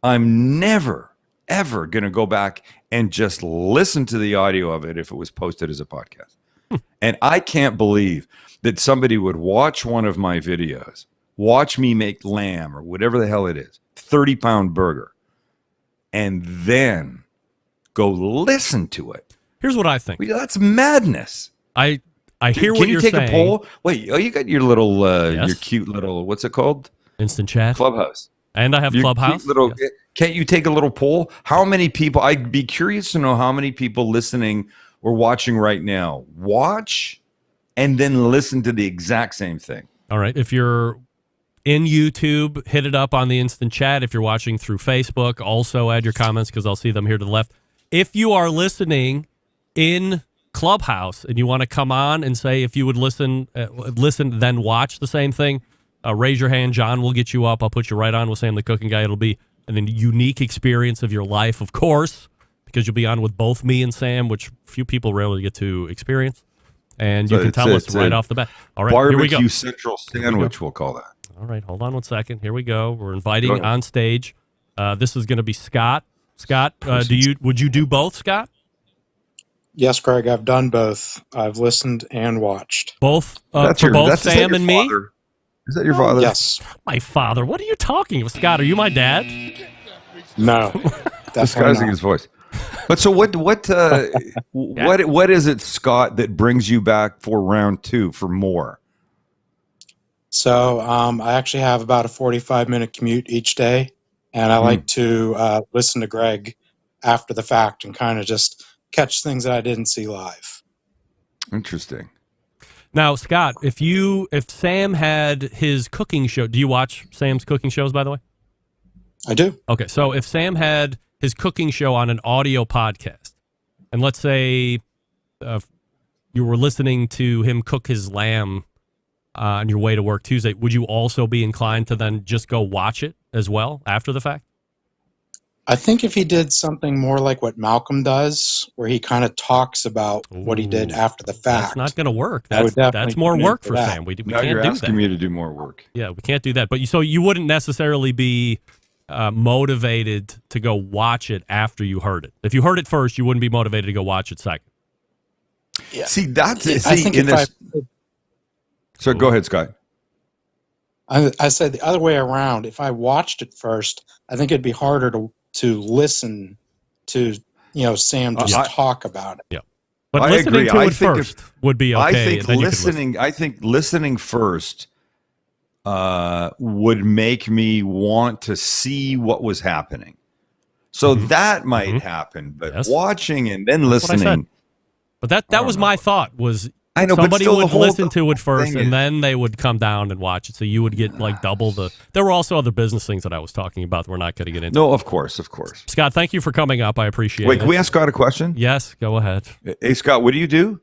I'm never, ever going to go back and just listen to the audio of it if it was posted as a podcast. And I can't believe that somebody would watch one of my videos, watch me make lamb or whatever the hell it is, 30-pound burger, and then go listen to it. Here's what I think. That's madness. I hear what you're saying. Can you take a poll? Wait, you got your little, your cute little, what's it called? Instant chat? Clubhouse. And I have Your Clubhouse. cute little, Can't you take a little poll? How many people, I'd be curious to know how many people listening or watching right now watch and then listen to the exact same thing. All right. If you're in YouTube, hit it up on the instant chat. If you're watching through Facebook, also add your comments because I'll see them here to the left. If you are listening in Clubhouse and you want to come on and say if you would listen, then watch the same thing, raise your hand. John will get you up. I'll put you right on with Sam the Cooking Guy. It'll be an unique experience of your life, of course, because you'll be on with both me and Sam, which few people rarely get to experience. And you can tell us right off the bat. All right, here we go. Barbecue Central Sandwich, we'll call that. All right, hold on one second. Here we go. We're inviting on stage. This is going to be Scott. Scott, would you do both, Scott? Yes, Greg, I've done both. I've listened and watched. Both for both Sam and me? Is that your father? Yes. My father. What are you talking about? Scott, are you my dad? No. Disguising his voice. But so what is it, Scott, that brings you back for round two for more? So I actually have about a 45-minute commute each day, and I like to listen to Greg after the fact and kind of just catch things that I didn't see live. Interesting. Now, Scott, if Sam had his cooking show, do you watch Sam's cooking shows, by the way? I do. Okay, so if Sam had his cooking show on an audio podcast, and let's say you were listening to him cook his lamb on your way to work Tuesday, would you also be inclined to then just go watch it as well after the fact? I think if he did something more like what Malcom does, where he kind of talks about what he did after the fact. That's not going to work. That's more work for Sam. We now can't you're do asking that. me to do more work. Yeah, we can't do that. But so you wouldn't necessarily be motivated to go watch it after you heard it. If you heard it first, you wouldn't be motivated to go watch it second. Yeah. See, that's it. I think So go ahead, Scott. I said the other way around. If I watched it first, I think it'd be harder to listen to Sam just talk about it. Yeah, but listening to it first would be okay. I think listening first would make me want to see what was happening. So that might happen, but watching and then listening. But that was my thought. Was I know, somebody but still would listen to it first, and then they would come down and watch it. So you would get like double the. There were also other business things that I was talking about that we're not going to get into. No, of course. Scott, thank you for coming up. I appreciate it. Wait, can we ask Scott a question? Yes, go ahead. Hey, Scott, what do you do?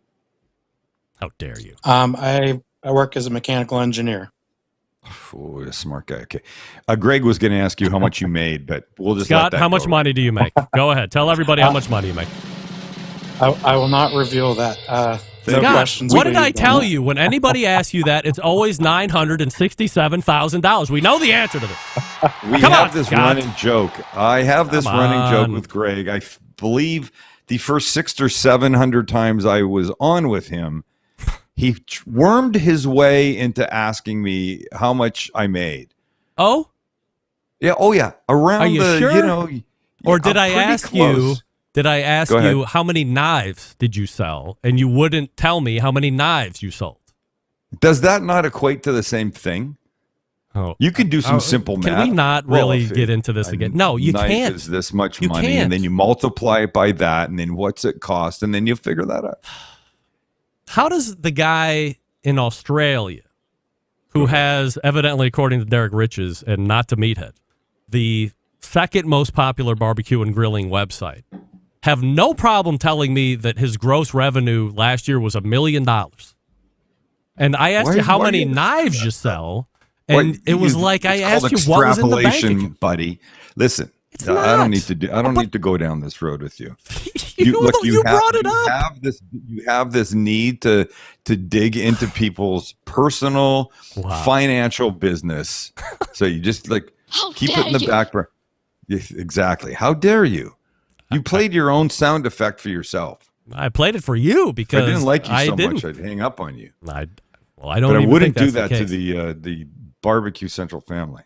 How dare you? I work as a mechanical engineer. Oh, a smart guy. Okay. Greg was going to ask you how much you made, but we'll just Scott, let that how much money do you make? Go ahead. Tell everybody how much money you make. I will not reveal that. No Scott, questions. what did I tell you? When anybody asks you that, it's always $967,000. We know the answer to this. We have this running joke. I have this running joke with Greg. I believe the first 600 or 700 times I was on with him, he wormed his way into asking me how much I made. Oh? Yeah. Oh, yeah. Around Are you sure? Or did I ask you? Did I ask you how many knives did you sell, and you wouldn't tell me how many knives you sold? Does that not equate to the same thing? Oh, You can do some simple math. Can we not really get into this again? No, you knife can't. Is this much You money, can't. and then you multiply it by that, and then what's it cost, and then you figure that out. How does the guy in Australia, who has evidently, according to Derek Riches and not to Meathead, the second most popular barbecue and grilling website, have no problem telling me that his gross revenue last year was $1 million? And I asked you how many knives you sell, and it was like I asked you what was in the bank extrapolation, account. buddy. Listen, I not. don't need to go down this road with you. You brought it up. You have this need to dig into people's personal financial business. So you just keep it in the back burner. Yes, exactly. How dare you? You played your own sound effect for yourself. I played it for you because I didn't like you so didn't. much. I'd hang up on you. I don't. But I even wouldn't think do that's that the to case. the Barbecue Central family.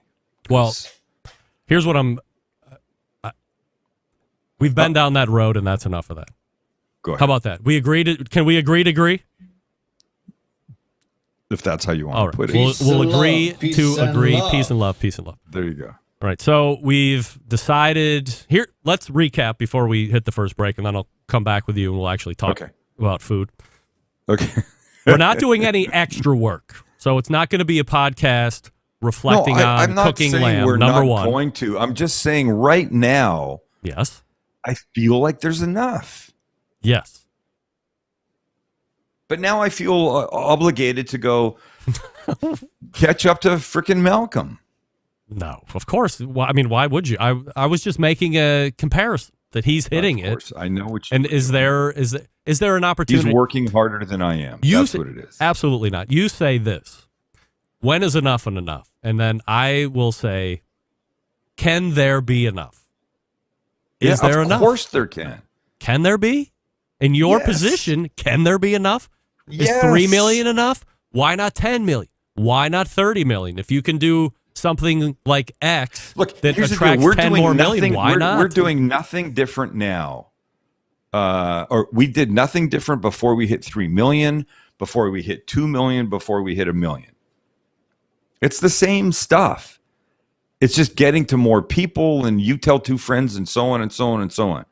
Well, here's what I'm. We've been down that road, and that's enough of that. Go ahead. How about that? Can we agree to agree? If that's how you want All to right. put it. We'll agree to agree. Peace and love. Peace and love. There you go. All right. So we've decided here. Let's recap before we hit the first break, and then I'll come back with you, and we'll actually talk about food. Okay. We're not doing any extra work, so it's not going to be a podcast reflecting on I'm not cooking saying lamb. We're Number not one. going to. I'm just saying right now. Yes. I feel like there's enough. Yes. But now I feel obligated to go catch up to frickin' Malcom. No, of course. Well, I mean, why would you? I was just making a comparison that he's hitting it. I know what you. And is there an opportunity? He's working harder than I am. That's what it is. Absolutely not. You say this. When is enough and enough? And then I will say, can there be enough? Is there enough? Of course there can. Can there be? In your position, can there be enough? Yes. Is 3 million enough? Why not 10 million? Why not 30 million? If you can do something like X that Here's attracts the deal. 10 more million, why not? We're doing nothing different now. Or we did nothing different before we hit 3 million, before we hit 2 million, before we hit 1 million. It's the same stuff. It's just getting to more people, and you tell two friends, and so on and so on and so on.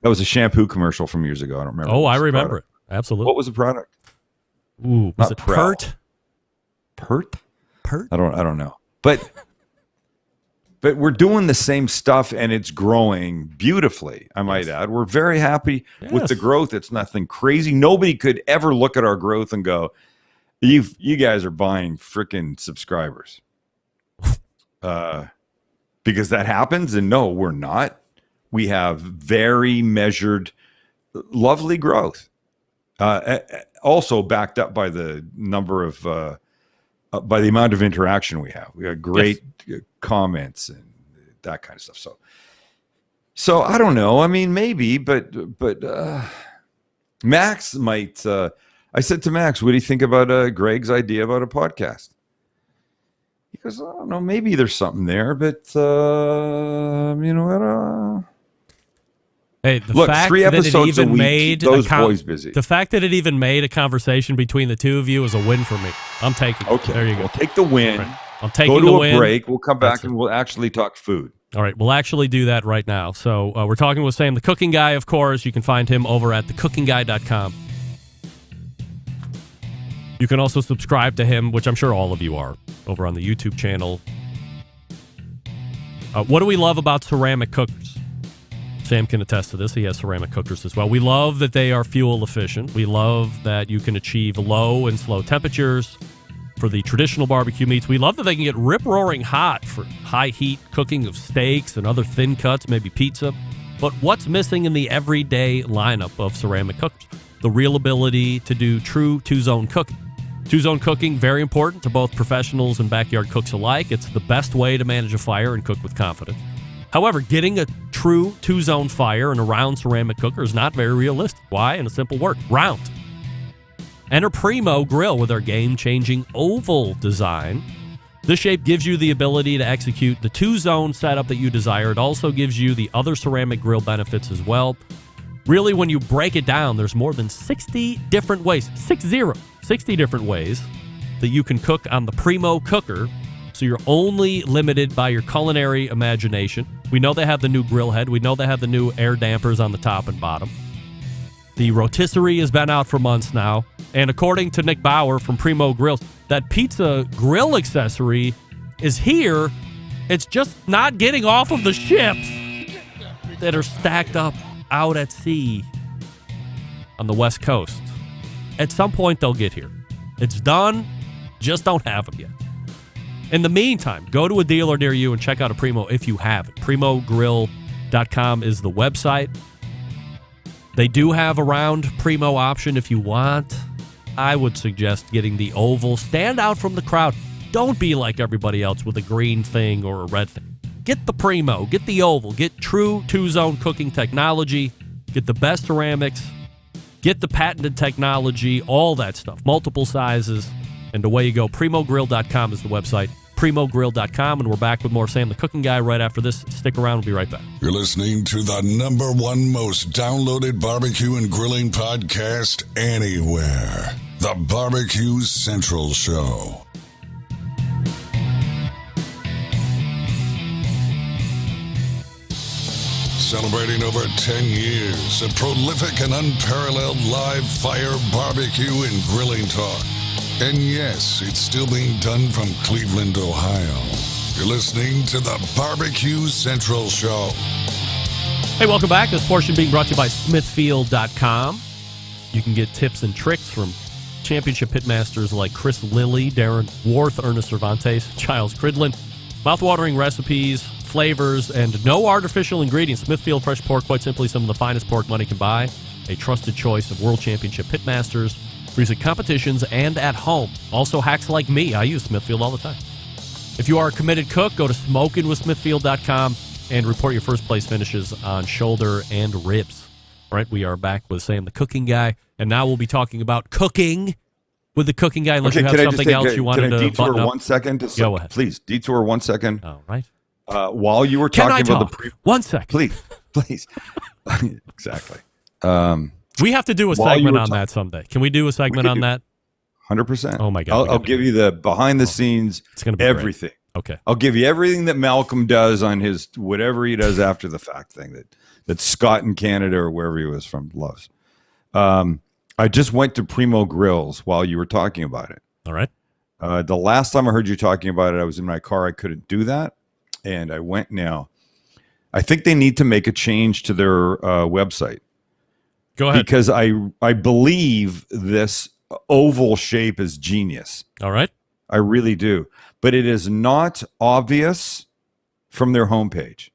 That was a shampoo commercial from years ago. I don't remember. Oh, I remember it. Absolutely. What was the product? Ooh, was it Pert? Pert? Pert? I don't know. But we're doing the same stuff, and it's growing beautifully, I might add. We're very happy with the growth. It's nothing crazy. Nobody could ever look at our growth and go, you guys are buying freaking subscribers. Because that happens, and no, we're not. We have very measured, lovely growth. Also backed up by the number of, by the amount of interaction we have. We have great comments and that kind of stuff. So I don't know. I mean, maybe, but Max might. I said to Max, "What do you think about Greg's idea about a podcast?" He goes, "I don't know. Maybe there's something there, but you know what?" Hey, the Look, fact 3 that episodes it even a week, made those boys busy. The fact that it even made a conversation between the two of you is a win for me. I'm taking it. Okay, There you go. We'll take the win. Right. I'm taking Go to the a win. break. We'll come back That's and we'll actually talk food. All right, we'll actually do that right now. So we're talking with Sam, the cooking guy, of course. You can find him over at thecookingguy.com. You can also subscribe to him, which I'm sure all of you are, over on the YouTube channel. What do we love about ceramic cookers? Sam can attest to this. He has ceramic cookers as well. We love that they are fuel efficient. We love that you can achieve low and slow temperatures for the traditional barbecue meats. We love that they can get rip-roaring hot for high heat cooking of steaks and other thin cuts, maybe pizza. But what's missing in the everyday lineup of ceramic cookers? The real ability to do true two-zone cooking. Two-zone cooking, very important to both professionals and backyard cooks alike. It's the best way to manage a fire and cook with confidence. However, getting a true two-zone fire in a round ceramic cooker is not very realistic. Why? In a simple word, round. Enter Primo Grill with our game-changing oval design. This shape gives you the ability to execute the two-zone setup that you desire. It also gives you the other ceramic grill benefits as well. Really, when you break it down, there's more than 60 different ways, 60 different ways that you can cook on the Primo cooker. So you're only limited by your culinary imagination. We know they have the new grill head. We know they have the new air dampers on the top and bottom. The rotisserie has been out for months now. And according to Nick Bauer from Primo Grills, that pizza grill accessory is here. It's just not getting off of the ships that are stacked up out at sea on the West Coast. At some point, they'll get here. It's done. Just don't have them yet. In the meantime, go to a dealer near you and check out a Primo if you haven't. PrimoGrill.com is the website. They do have a round Primo option if you want. I would suggest getting the oval. Stand out from the crowd. Don't be like everybody else with a green thing or a red thing. Get the Primo. Get the oval. Get true two-zone cooking technology. Get the best ceramics. Get the patented technology. All that stuff. Multiple sizes. And away you go. PrimoGrill.com is the website. PrimoGrill.com. And we're back with more Sam the Cooking Guy right after this. Stick around. We'll be right back. You're listening to the #1 most downloaded barbecue and grilling podcast anywhere. The Barbecue Central Show. Celebrating over 10 years of prolific and unparalleled live fire barbecue and grilling talk. And yes, it's still being done from Cleveland, Ohio. You're listening to the Barbecue Central Show. Hey, welcome back. This portion being brought to you by Smithfield.com. You can get tips and tricks from championship pitmasters like Chris Lilly, Darren Worth, Ernest Cervantes, Giles Cridlin. Mouthwatering recipes, flavors, and no artificial ingredients. Smithfield Fresh Pork, quite simply some of the finest pork money can buy. A trusted choice of world championship pitmasters, recent competitions, and at home. Also hacks like me. I use Smithfield all the time. If you are a committed cook, go to smokingwithsmithfield.com and report your first place finishes on shoulder and ribs. All right, we are back with Sam the Cooking Guy, and now we'll be talking about cooking with the Cooking Guy. Unless you have something else you wanted to detour button up. 1 second? Go ahead. Please, detour 1 second. All right. While you were Can talking I about talk? the 1 second. Please. Exactly. We have to do a While you segment were on that someday. Can we do a segment on that? 100%. Oh my God. I'll give you the behind the scenes. It's going to be everything. Great. Okay. I'll give you everything that Malcolm does on his whatever he does after the fact thing that Scott in Canada or wherever he was from loves. I just went to Primo Grills while you were talking about it. All right. The last time I heard you talking about it, I was in my car. I couldn't do that. And I went now. I think they need to make a change to their website. Go ahead. Because I believe this oval shape is genius. All right. I really do. But it is not obvious from their homepage.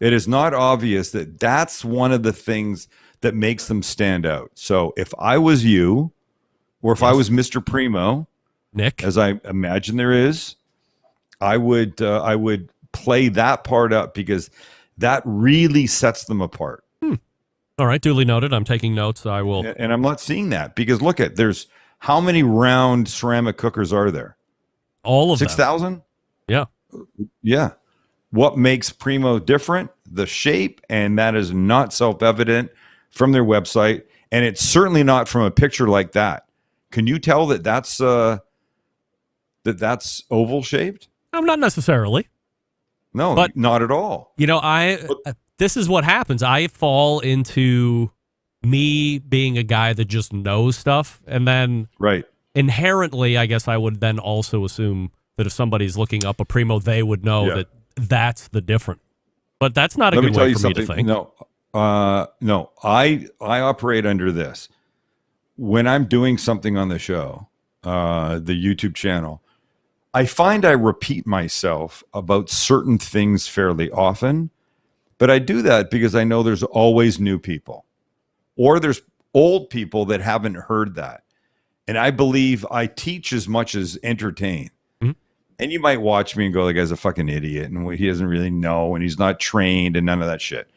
It is not obvious that that's one of the things that makes them stand out. So if I was you, or if I was Mr. Primo, Nick, as I imagine there is, I would play that part up because that really sets them apart. All right, duly noted. I'm taking notes. I will. And I'm not seeing that because look at there's how many round ceramic cookers are there? All of 6,000? Yeah. Yeah. What makes Primo different? The shape, and that is not self-evident from their website, and it's certainly not from a picture like that. Can you tell that that's oval shaped? I'm not necessarily. No, but not at all. You know, this is what happens. I fall into me being a guy that just knows stuff, and then inherently, I guess I would then also assume that if somebody's looking up a Primo, they would know that that's the difference. But that's not a good way for me to think. No, I operate under this. When I'm doing something on the show, the YouTube channel, I find I repeat myself about certain things fairly often, but I do that because I know there's always new people or there's old people that haven't heard that. And I believe I teach as much as entertain. Mm-hmm. And you might watch me and go, the guy's a fucking idiot and he doesn't really know and he's not trained and none of that shit.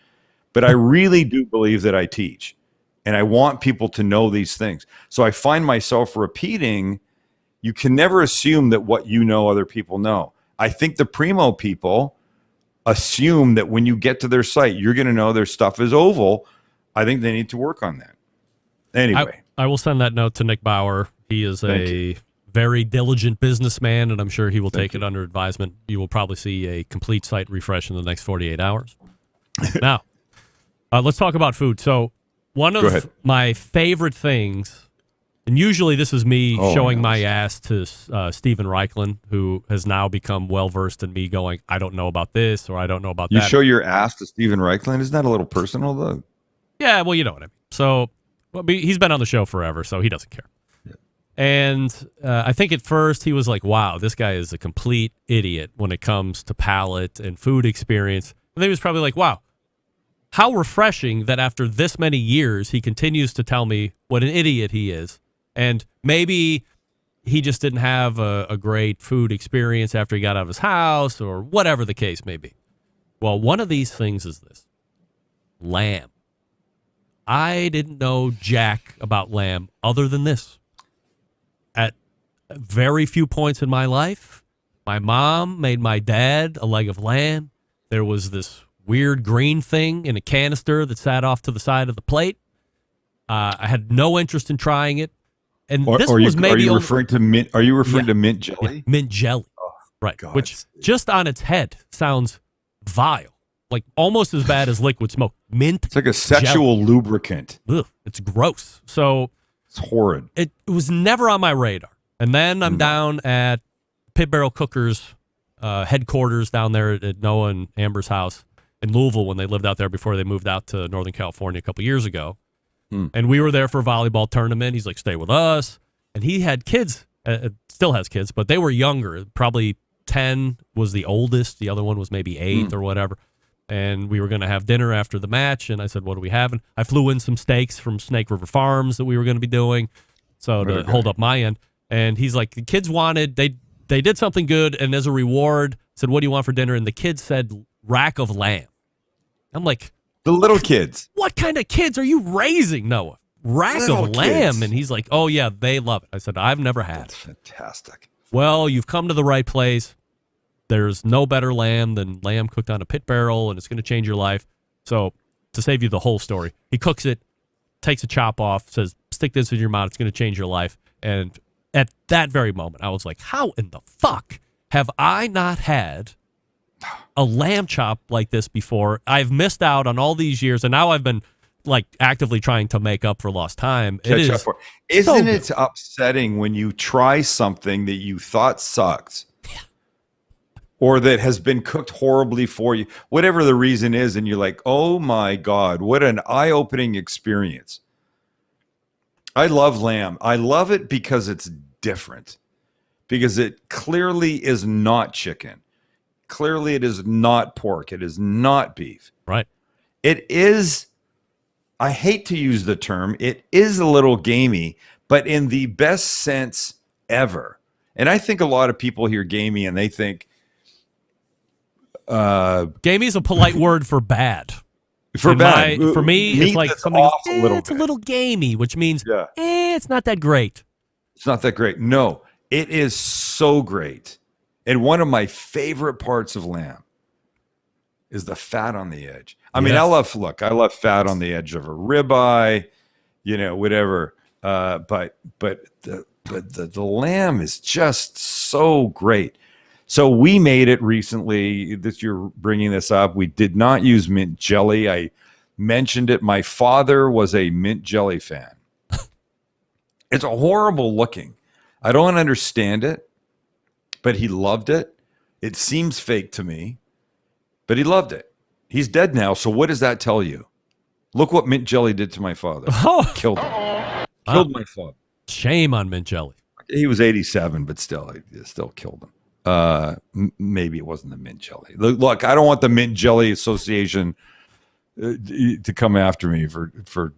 But I really do believe that I teach and I want people to know these things. So I find myself repeating. You can never assume that what you know other people know. I think the Primo people assume that when you get to their site, you're going to know their stuff is oval. I think they need to work on that. Anyway. I will send that note to Nick Bauer. He is a very diligent businessman, and I'm sure he will take it under advisement. You will probably see a complete site refresh in the next 48 hours. Now, let's talk about food. So one of my favorite things, and usually this is me showing my ass to Stephen Reichlin, who has now become well-versed in me going, I don't know about this or I don't know about that. You show your ass to Stephen Reichlin? Isn't that a little personal, though? Yeah, well, you know what I mean. So he's been on the show forever, so he doesn't care. And I think at first he was like, wow, this guy is a complete idiot when it comes to palate and food experience. And then he was probably like, wow, how refreshing that after this many years he continues to tell me what an idiot he is. And maybe he just didn't have a great food experience after he got out of his house or whatever the case may be. Well, one of these things is this. Lamb. I didn't know jack about lamb other than this. At very few points in my life, my mom made my dad a leg of lamb. There was this weird green thing in a canister that sat off to the side of the plate. I had no interest in trying it. And this was maybe... Are you referring to mint? Are you referring to mint jelly? Yeah, mint jelly. Oh, right. God. Which just on its head sounds vile. Like almost as bad as liquid smoke. Mint. It's like a sexual lubricant. Ugh, it's gross. So... It's horrid. It was never on my radar. And then I'm down at Pit Barrel Cookers headquarters down there at Noah and Amber's house in Louisville when they lived out there before they moved out to Northern California a couple years ago. And we were there for a volleyball tournament. He's like, stay with us. And he had kids, still has kids, but they were younger. Probably 10 was the oldest. The other one was maybe 8 or whatever. And we were going to have dinner after the match. And I said, what are we having? I flew in some steaks from Snake River Farms that we were going to be doing. So to hold up my end. And he's like, the kids wanted, they did something good. And as a reward, said, what do you want for dinner? And the kids said, rack of lamb. I'm like, the little kids. What kind of kids are you raising, Noah? Rack little of lamb. Kids. And he's like, oh, yeah, they love it. I said, I've never had it. Fantastic. Well, you've come to the right place. There's no better lamb than lamb cooked on a pit barrel, and it's going to change your life. So to save you the whole story, he cooks it, takes a chop off, says, stick this in your mouth. It's going to change your life. And at that very moment, I was like, how in the fuck have I not had a lamb chop like this before? I've missed out on all these years, and now I've been like actively trying to make up for lost time. Isn't it upsetting when you try something that you thought sucked? Or that has been cooked horribly for you, whatever the reason is, and you're like, oh my God, what an eye-opening experience. I love lamb. I love it because it's different. Because it clearly is not chicken. Clearly it is not pork. It is not beef. Right. It is, I hate to use the term, it is a little gamey, but in the best sense ever. And I think a lot of people hear gamey and they think, gamey is a polite word for bad. For me, it's like something. It's a little gamey, which means it's not that great. It's not that great. No, it is so great. And one of my favorite parts of lamb is the fat on the edge. I mean, I love fat on the edge of a ribeye, whatever. But the lamb is just so great. So we made it recently. You're bringing this up. We did not use mint jelly. I mentioned it. My father was a mint jelly fan. It's horrible looking. I don't understand it, but he loved it. It seems fake to me, but he loved it. He's dead now, so what does that tell you? Look what mint jelly did to my father. Killed him. Killed my father. Shame on mint jelly. He was 87, but still killed him. Maybe it wasn't the mint jelly. Look, I don't want the Mint Jelly Association to come after me for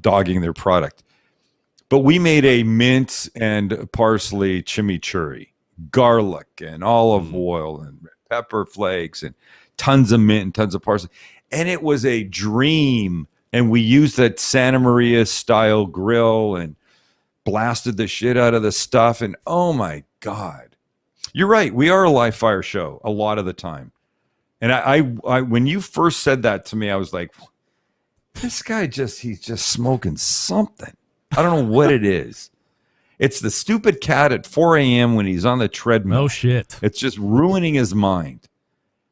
dogging their product. But we made a mint and parsley chimichurri, garlic and olive oil and pepper flakes and tons of mint and tons of parsley. And it was a dream. And we used that Santa Maria style grill and blasted the shit out of the stuff. And oh my God. You're right. We are a live fire show a lot of the time. And I when you first said that to me, I was like, this guy he's just smoking something. I don't know what it is. It's the stupid cat at 4 a.m. when he's on the treadmill. Oh, shit. It's just ruining his mind.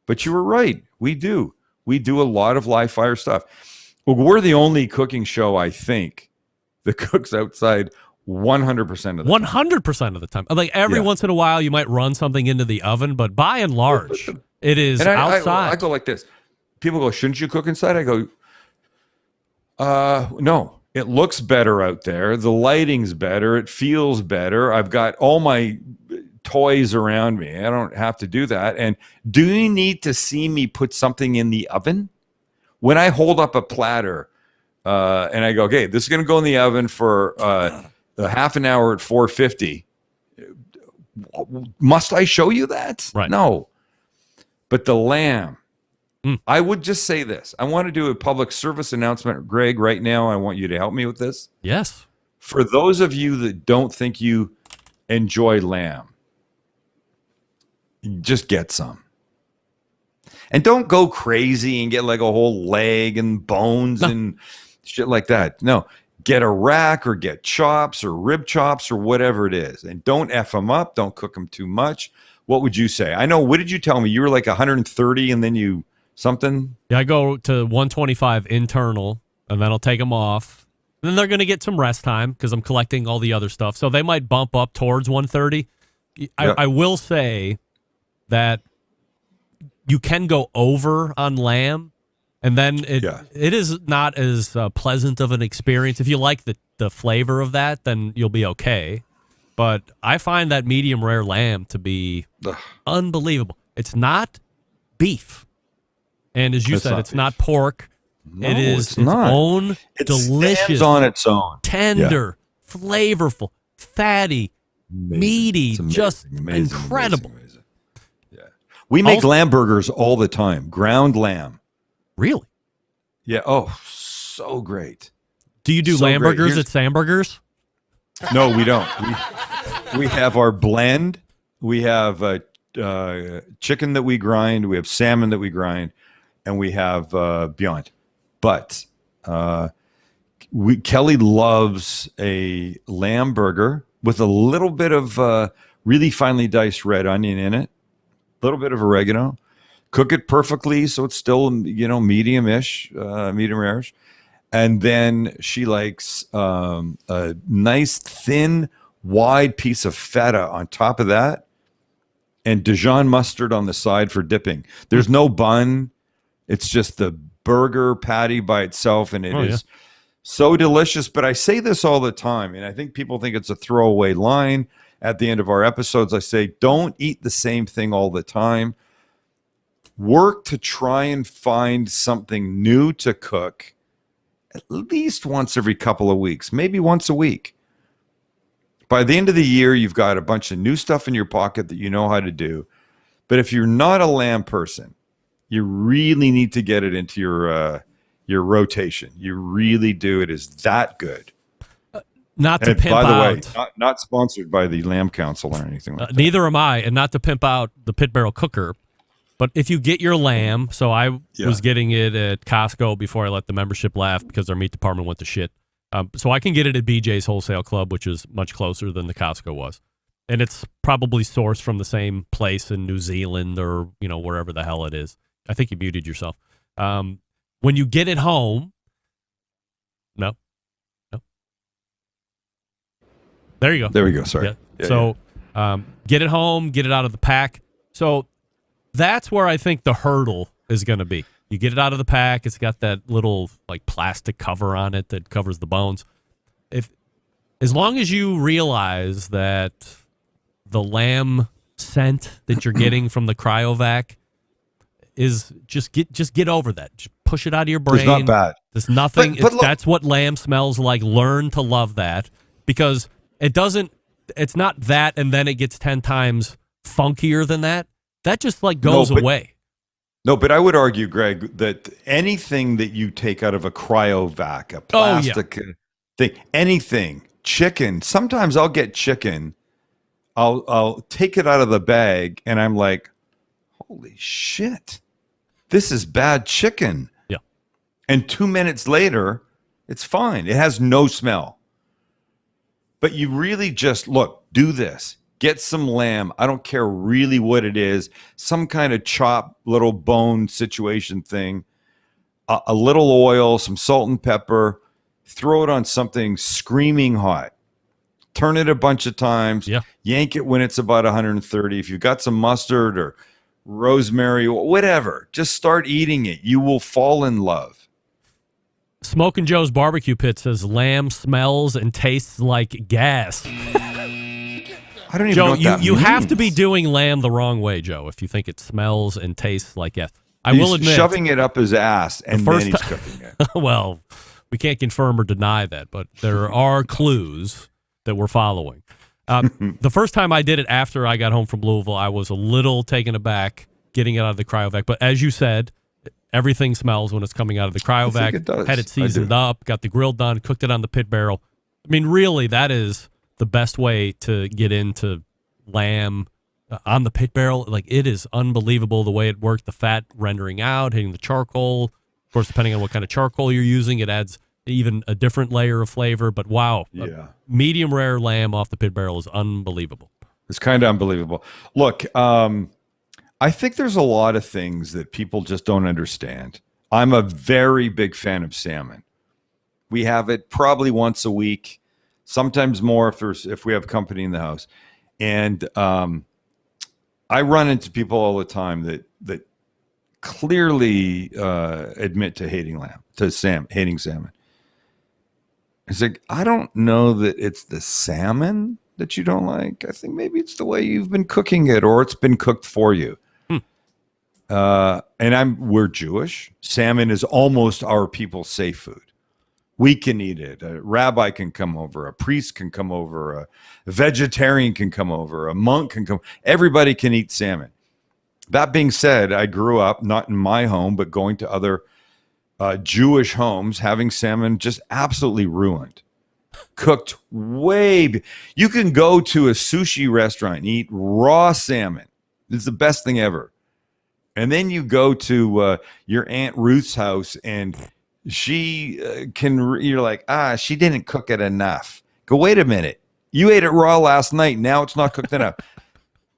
But you were right. We do. We do a lot of live fire stuff. Well, we're the only cooking show, I think, that cooks outside 100% of the time. 100% of the time. Like every once in a while, you might run something into the oven, but by and large, it is outside. I go like this. People go, shouldn't you cook inside? I go, no. It looks better out there. The lighting's better. It feels better. I've got all my toys around me. I don't have to do that. And do you need to see me put something in the oven? When I hold up a platter and I go, okay, this is going to go in the oven for half an hour at 450. Must I show you that? Right. No. But the lamb, I would just say this. I want to do a public service announcement, Greg, right now. I want you to help me with this. Yes. For those of you that don't think you enjoy lamb, just get some. And don't go crazy and get like a whole leg and bones and shit like that. No, get a rack or get chops or rib chops or whatever it is. And don't F them up. Don't cook them too much. What would you say? I know. What did you tell me? You were like 130 and then you something? Yeah, I go to 125 internal and then I'll take them off. Then they're going to get some rest time because I'm collecting all the other stuff. So they might bump up towards 130. I will say that you can go over on lamb, and then it is not as pleasant of an experience. If you like the flavor of that, then you'll be okay. But I find that medium rare lamb to be unbelievable. It's not beef. And as you said, it's not pork. No, it is it's not. own It delicious, stands on its own. tender, flavorful, fatty, meaty, just incredible. We make lamb burgers all the time. Ground lamb. Really? Yeah. Oh, so great. Do you do lamb burgers at Samburgers? No, we don't. We have our blend. We have chicken that we grind. We have salmon that we grind. And we have Beyond. But Kelly loves a lamb burger with a little bit of really finely diced red onion in it. A little bit of oregano, cook it perfectly so it's still, medium-ish, medium-rare-ish. And then she likes a nice, thin, wide piece of feta on top of that and Dijon mustard on the side for dipping. There's no bun. It's just the burger patty by itself, and it is so delicious. But I say this all the time, and I think people think it's a throwaway line. At the end of our episodes, I say, don't eat the same thing all the time. Work to try and find something new to cook at least once every couple of weeks, maybe once a week. By the end of the year, you've got a bunch of new stuff in your pocket that you know how to do. But if you're not a lamb person, you really need to get it into your rotation. You really do. It is that good. Not to pimp out. By the way, not sponsored by the Lamb Council or anything like that. Neither am I, and not to pimp out the pit barrel cooker. But if you get your lamb, so I was getting it at Costco before I let the membership laugh because our meat department went to shit. So I can get it at BJ's Wholesale Club, which is much closer than the Costco was. And it's probably sourced from the same place in New Zealand or, wherever the hell it is. I think you muted yourself. When you get it home, no. There you go. There we go. Sorry. Yeah. So get it home, get it out of the pack. So that's where I think the hurdle is going to be. You get it out of the pack. It's got that little like plastic cover on it that covers the bones. As long as you realize that the lamb scent that you're getting from the cryovac is just get over that. Just push it out of your brain. It's not bad. There's nothing. But look, that's what lamb smells like. Learn to love that because it's not that and then it gets 10 times funkier than that. That just like goes away. No, but I would argue, Greg, that anything that you take out of a cryovac, a plastic thing, anything, chicken, sometimes I'll get chicken, I'll take it out of the bag and I'm like, holy shit, this is bad chicken. Yeah. And 2 minutes later, it's fine. It has no smell. But you really just do this. Get some lamb. I don't care really what it is. Some kind of chop, little bone situation thing. A little oil, some salt and pepper. Throw it on something screaming hot. Turn it a bunch of times. Yeah. Yank it when it's about 130. If you've got some mustard or rosemary, whatever, just start eating it. You will fall in love. Smoking Joe's Barbecue Pit says lamb smells and tastes like gas. I don't even Joe, know what that you means. have to be doing lamb the wrong way, Joe, if you think it smells and tastes like gas. I He's will admit, shoving it up his ass and then he's cooking it. Well, we can't confirm or deny that, but there are clues that we're following. The first time I did it after I got home from Louisville, I was a little taken aback getting it out of the cryovac. But as you said, everything smells when it's coming out of the cryovac. it does. Had it seasoned up, got the grill done, cooked it on the pit barrel. I mean, really, that is the best way to get into lamb on the pit barrel. Like, it is unbelievable the way it worked, the fat rendering out, hitting the charcoal. Of course, depending on what kind of charcoal you're using, it adds even a different layer of flavor. But wow, medium rare lamb off the pit barrel is unbelievable. It's kind of unbelievable. Look, I think there's a lot of things that people just don't understand. I'm a very big fan of salmon. We have it probably once a week, sometimes more if we have company in the house. And I run into people all the time that clearly admit to hating hating salmon. It's like, I don't know that it's the salmon that you don't like. I think maybe it's the way you've been cooking it, or it's been cooked for you. And we're Jewish. Salmon is almost our people's safe food. We can eat it. A rabbi can come over. A priest can come over. A vegetarian can come over. A monk can come. Everybody can eat salmon. That being said, I grew up not in my home, but going to other Jewish homes, having salmon just absolutely ruined. Cooked you can go to a sushi restaurant and eat raw salmon. It's the best thing ever. And then you go to your Aunt Ruth's house and she you're like, she didn't cook it enough. Go, wait a minute. You ate it raw last night. Now it's not cooked enough.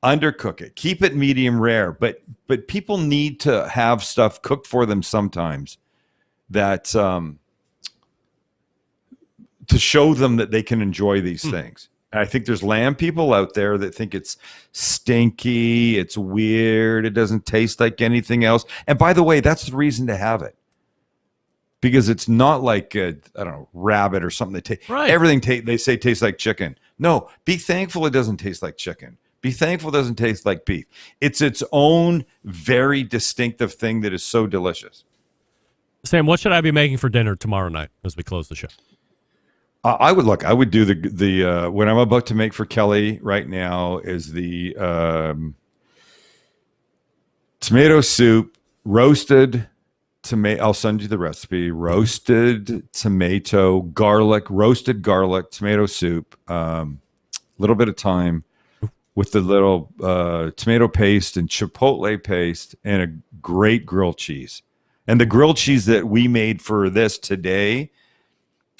Undercook it. Keep it medium rare. But people need to have stuff cooked for them sometimes that to show them that they can enjoy these things. And I think there's lamb people out there that think it's stinky, it's weird, it doesn't taste like anything else. And by the way, that's the reason to have it. Because it's not like rabbit or something that tastes. Right. Everything they say tastes like chicken. No, be thankful it doesn't taste like chicken. Be thankful it doesn't taste like beef. It's its own very distinctive thing that is so delicious. Sam, what should I be making for dinner tomorrow night as we close the show? I would do the what I'm about to make for Kelly right now is the tomato soup, roasted tomato. I'll send you the recipe. Roasted tomato, roasted garlic, tomato soup, little bit of thyme with the little tomato paste and chipotle paste and a great grilled cheese. And the grilled cheese that we made for this today,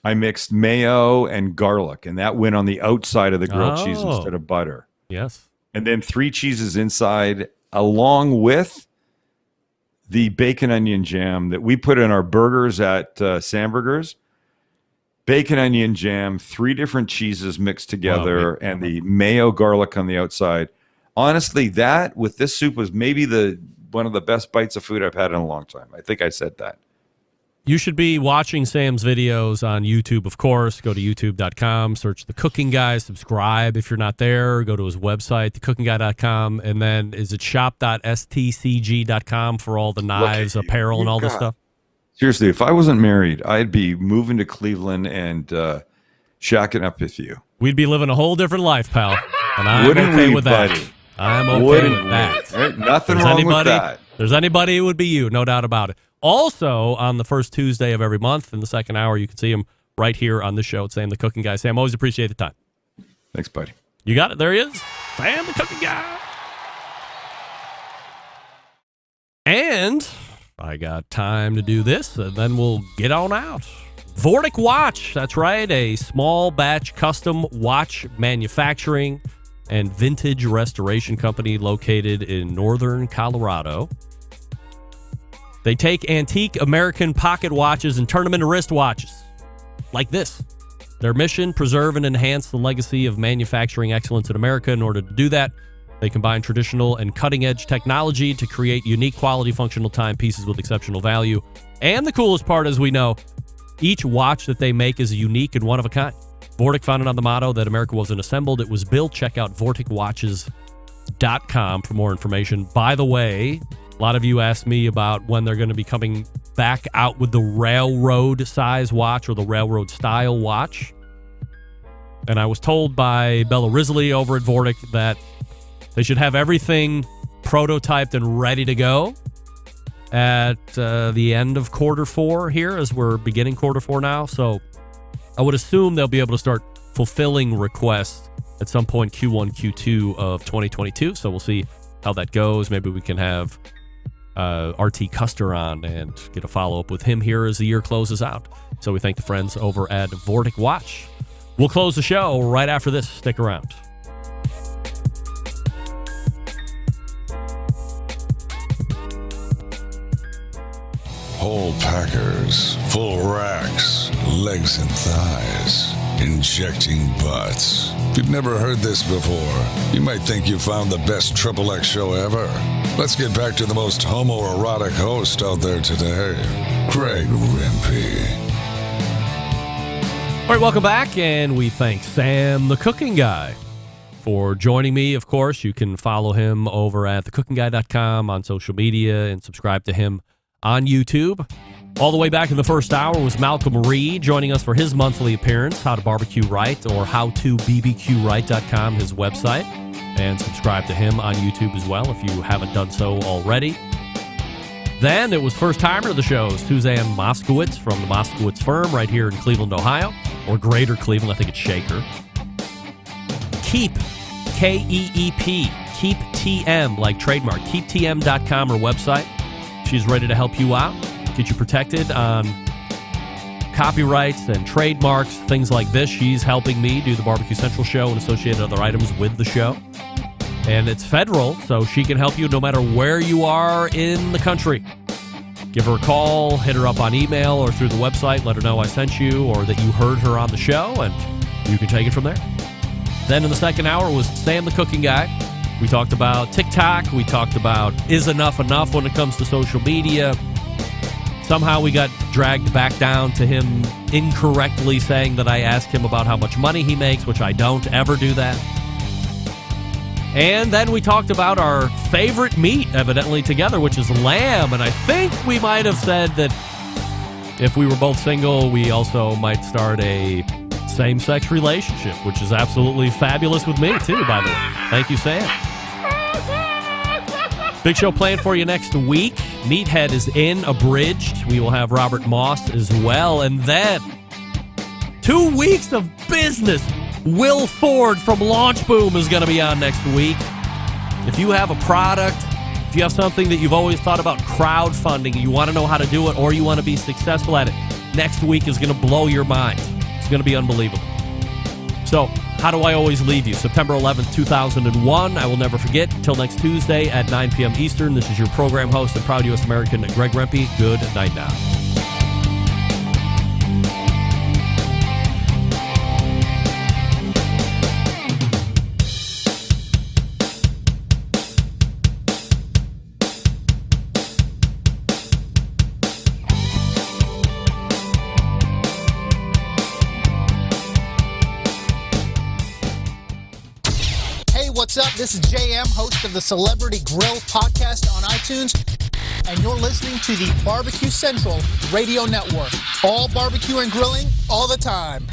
I mixed mayo and garlic, and that went on the outside of the grilled cheese instead of butter. Yes. And then 3 cheeses inside, along with the bacon onion jam that we put in our burgers at Sandburgers. Bacon onion jam, 3 different cheeses mixed together, and the mayo garlic on the outside. Honestly, that with this soup was maybe one of the best bites of food I've had in a long time. I think I said that. You should be watching Sam's videos on YouTube, of course. Go to youtube.com, search The Cooking Guy, subscribe if you're not there. Go to his website, thecookingguy.com, and then is it shop.stcg.com for all the knives, apparel, and all this stuff? Seriously, if I wasn't married, I'd be moving to Cleveland and shacking up with you. We'd be living a whole different life, pal. And I'm Wouldn't okay we, with that. buddy? I'm okay Wouldn't with that. we? Nothing wrong with that. If there's anybody, it would be you, no doubt about it. Also, on the first Tuesday of every month in the second hour, you can see him right here on the show at Sam the Cooking Guy. Sam, always appreciate the time. Thanks, buddy. You got it. There he is. Sam the Cooking Guy. And I got time to do this, and then we'll get on out. Vortic Watch, that's right, a small batch custom watch manufacturing and vintage restoration company located in northern Colorado. They take antique American pocket watches and turn them into wristwatches, like this. Their mission, preserve and enhance the legacy of manufacturing excellence in America. In order to do that, they combine traditional and cutting-edge technology to create unique quality functional timepieces with exceptional value. And the coolest part, as we know, each watch that they make is unique and one of a kind. Vortic, founded on the motto that America wasn't assembled, it was built. Check out vorticwatches.com for more information. By the way, a lot of you asked me about when they're going to be coming back out with the railroad size watch or the railroad style watch. And I was told by Bella Risley over at Vortic that they should have everything prototyped and ready to go at the end of quarter four here, as we're beginning quarter four now. So I would assume they'll be able to start fulfilling requests at some point Q1, Q2 of 2022. So we'll see how that goes. Maybe we can have RT Custer on and get a follow-up with him here as the year closes out. So we thank the friends over at Vortic Watch. We'll close the show right after this. Stick around. Whole packers, full racks, legs and thighs, injecting butts. If you've never heard this before, you might think you found the best XXX show ever. Let's get back to the most homoerotic host out there today, Greg Rempe. All right, welcome back, and we thank Sam, the cooking guy, for joining me. Of course, you can follow him over at thecookingguy.com on social media and subscribe to him on YouTube. All the way back in the first hour was Malcom Reed joining us for his monthly appearance, How to BBQ Right, or howtobbqright.com, his website. And subscribe to him on YouTube as well if you haven't done so already. Then it was first timer of the show, Suzann Moskowitz from the Moskowitz Firm right here in Cleveland, Ohio, or Greater Cleveland. I think it's Shaker. Keep, K-E-E-P, Keep TM, like trademark, keeptm.com, her website. She's ready to help you out, get you protected on copyrights and trademarks, things like this. She's helping me do the Barbecue Central show and associated other items with the show. And it's federal, so she can help you no matter where you are in the country. Give her a call, hit her up on email or through the website, let her know I sent you or that you heard her on the show, and you can take it from there. Then in the second hour was Sam, the cooking guy. We talked about TikTok. We talked about is enough when it comes to social media. Somehow we got dragged back down to him incorrectly saying that I asked him about how much money he makes, which I don't ever do that. And then we talked about our favorite meat, evidently, together, which is lamb. And I think we might have said that if we were both single, we also might start a same-sex relationship, which is absolutely fabulous with me, too, by the way. Thank you, Sam. Big show planned for you next week. Meathead is in, abridged. We will have Robert Moss as well. And then 2 weeks of business. Will Ford from Launch Boom is going to be on next week. If you have a product, if you have something that you've always thought about crowdfunding, you want to know how to do it, or you want to be successful at it, next week is going to blow your mind. It's going to be unbelievable. So, how do I always leave you? September 11th, 2001. I will never forget. Until next Tuesday at 9 p.m. Eastern, this is your program host and proud U.S. American, Greg Rempe. Good night now. What's up? This is JM, host of the Celebrity Grill podcast on iTunes, and you're listening to the Barbecue Central Radio Network. All barbecue and grilling, all the time.